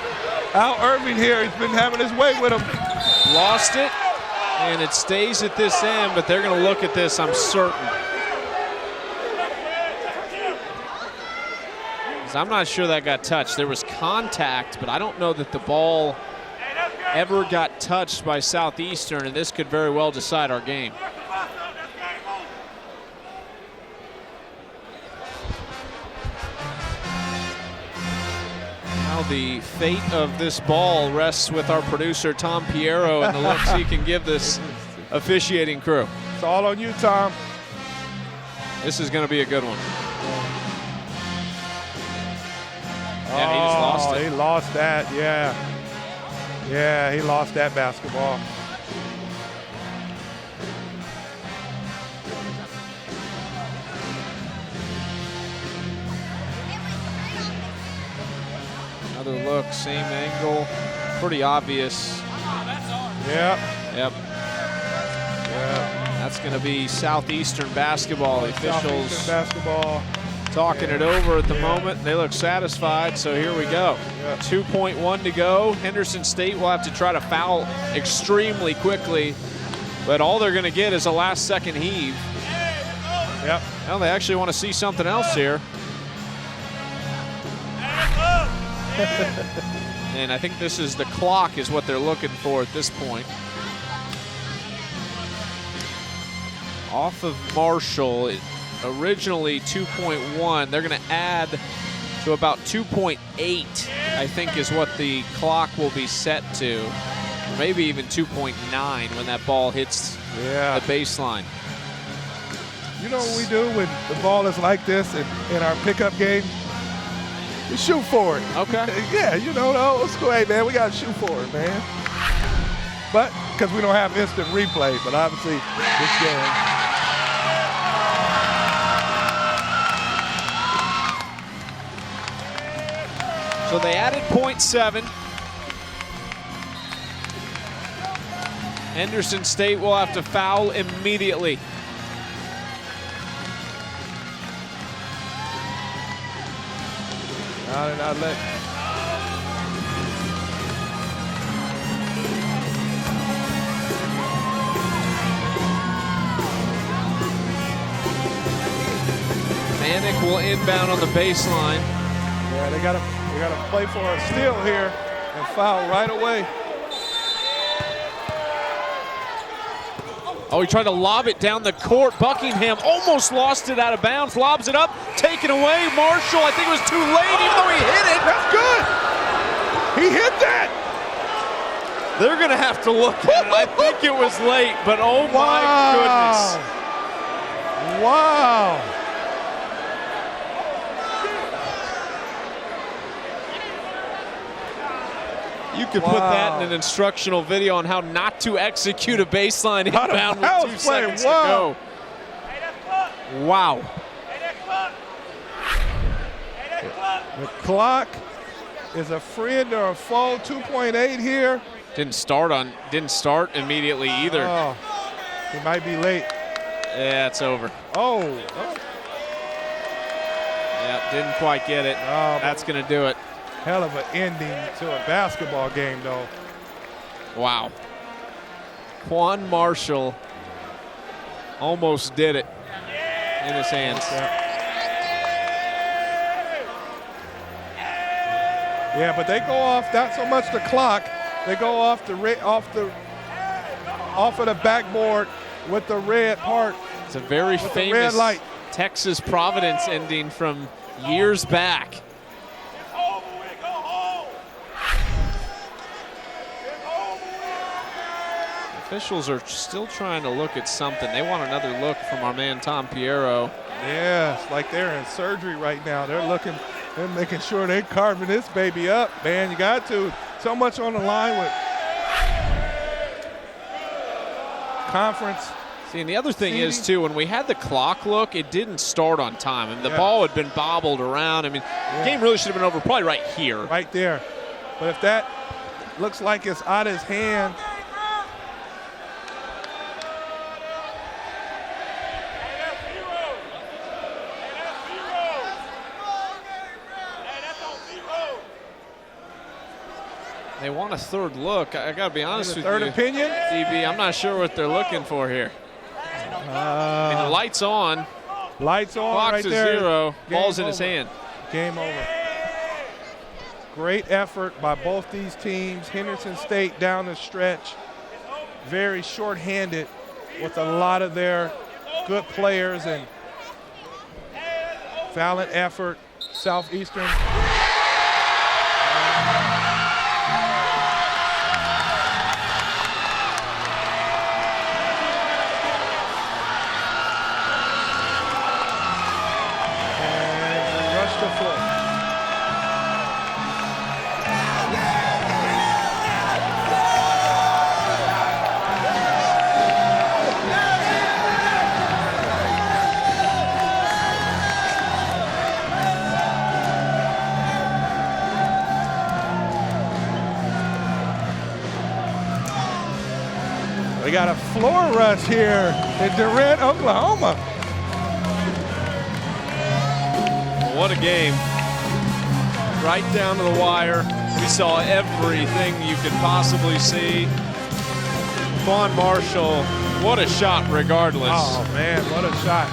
[SPEAKER 2] Al Irving here. He's been having his way with him.
[SPEAKER 1] Lost it, and it stays at this end, but they're going to look at this, I'm certain. I'm not sure that got touched. There was contact, but I don't know that the ball ever got touched by Southeastern, and this could very well decide our game. Now the fate of this ball rests with our producer, Tom Piero, and the looks he can give this officiating crew.
[SPEAKER 2] It's all on you, Tom.
[SPEAKER 1] This is going to be a good one. Yeah, he just lost it.
[SPEAKER 2] He lost that, yeah. Yeah, he lost that basketball.
[SPEAKER 1] Another look, same angle, pretty obvious.
[SPEAKER 2] Yep.
[SPEAKER 1] Yep. That's going to be Southeastern basketball. The officials
[SPEAKER 2] Southeastern basketball.
[SPEAKER 1] Talking it over at the moment. They look satisfied, so here we go. 2.1 to go. Henderson State will have to try to foul extremely quickly, but all they're going to get is a last-second heave.
[SPEAKER 2] Yep.
[SPEAKER 1] Well, they actually want to see something else here. And I think this is the clock is what they're looking for at this point. Off of Marshall, originally 2.1. They're going to add to about 2.8, I think is what the clock will be set to. Or maybe even 2.9 when that ball hits the baseline.
[SPEAKER 2] You know what we do when the ball is like this in our pickup game? We shoot for it.
[SPEAKER 1] Okay.
[SPEAKER 2] Yeah, you know, the old school, hey, man, we got to shoot for it, man. But, because we don't have instant replay, but obviously this game.
[SPEAKER 1] So they added 0.7. Henderson State will have to foul immediately.
[SPEAKER 2] No, they're not letting.
[SPEAKER 1] Manick will inbound on the baseline.
[SPEAKER 2] Yeah, they got to play for a steal here and foul right away.
[SPEAKER 1] Oh, he tried to lob it down the court. Buckingham almost lost it out of bounds. Lobs it up, taken away. Marshall, I think it was too late, even though he hit it.
[SPEAKER 2] That's good. He hit that.
[SPEAKER 1] They're going to have to look at it. I think it was late, but oh my goodness.
[SPEAKER 2] Wow.
[SPEAKER 1] You could put that in an instructional video on how not to execute a baseline inbound with 2 seconds to go. Wow.
[SPEAKER 2] The clock is a friend or a foe. 2.8 here.
[SPEAKER 1] Didn't start immediately either.
[SPEAKER 2] Oh, he might be late.
[SPEAKER 1] Yeah, it's over.
[SPEAKER 2] Oh.
[SPEAKER 1] Yeah, didn't quite get it. That's going to do it.
[SPEAKER 2] Hell of an ending to a basketball game, though.
[SPEAKER 1] Wow. Quan Marshall almost did it in his hands.
[SPEAKER 2] Yeah, but they go off not so much the clock. They go off of the backboard with the red part.
[SPEAKER 1] It's a very famous
[SPEAKER 2] red light.
[SPEAKER 1] Texas Providence ending from years back. Officials are still trying to look at something. They want another look from our man Tom Piero.
[SPEAKER 2] Yeah, it's like they're in surgery right now. They're making sure they're carving this baby up. Man, you got to. So much on the line with conference.
[SPEAKER 1] See, and the other thing is, too, when we had the clock look, it didn't start on time. I mean, the ball had been bobbled around. I mean, the game really should have been over probably right here.
[SPEAKER 2] Right there. But if that looks like it's out of his hand,
[SPEAKER 1] they want a third look. I got to be honest with you.
[SPEAKER 2] Third opinion?
[SPEAKER 1] DB, I'm not sure what they're looking for here. I mean, the light's on.
[SPEAKER 2] Lights on
[SPEAKER 1] Clock
[SPEAKER 2] right
[SPEAKER 1] to
[SPEAKER 2] there.
[SPEAKER 1] 0.
[SPEAKER 2] Game
[SPEAKER 1] Ball's in
[SPEAKER 2] over.
[SPEAKER 1] his hand.
[SPEAKER 2] Game over. Great effort by both these teams. Henderson State down the stretch, very short-handed with a lot of their good players and valiant effort. Southeastern. We got a floor rush here in Durant, Oklahoma.
[SPEAKER 1] What a game. Right down to the wire. We saw everything you could possibly see. Quan Marshall, what a shot regardless.
[SPEAKER 2] Oh, man, what a shot.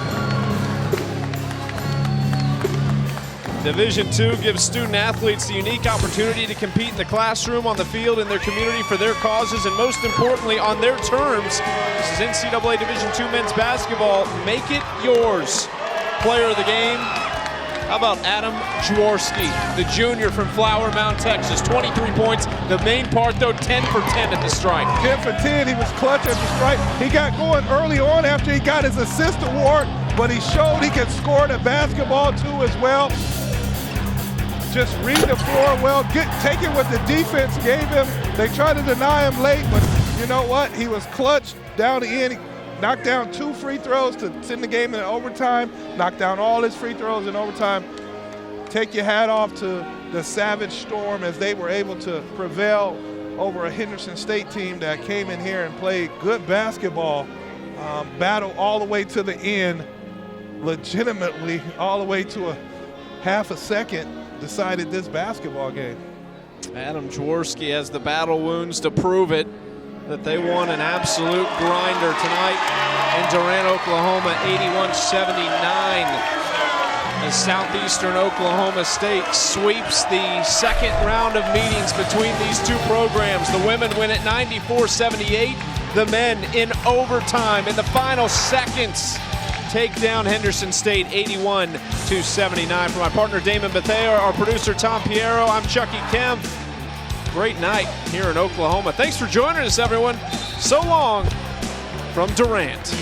[SPEAKER 1] Division II gives student athletes the unique opportunity to compete in the classroom, on the field, in their community for their causes, and most importantly, on their terms. This is NCAA Division II men's basketball. Make it yours. Player of the game, how about Adam Jaworski, the junior from Flower Mound, Texas. 23 points. The main part, though, 10 for 10 at the strike.
[SPEAKER 2] 10 for 10. He was clutch at the strike. He got going early on after he got his assist award, but he showed he could score the basketball, too, as well. Just read the floor well, take it what the defense gave him. They tried to deny him late, but you know what? He was clutch down the end. He knocked down 2 free throws to send the game in overtime, knocked down all his free throws in overtime. Take your hat off to the Savage Storm as they were able to prevail over a Henderson State team that came in here and played good basketball, battle all the way to the end, legitimately all the way to a half a second, decided this basketball game.
[SPEAKER 1] Adam Jaworski has the battle wounds to prove it, that they won an absolute grinder tonight in Durant, Oklahoma, 81-79. As Southeastern Oklahoma State sweeps the second round of meetings between these two programs. The women win at 94-78. The men in overtime in the final seconds take down Henderson State 81-79. For my partner Damon Bethea, our producer Tom Piero, I'm Chucky Kemp. Great night here in Oklahoma. Thanks for joining us, everyone. So long from Durant.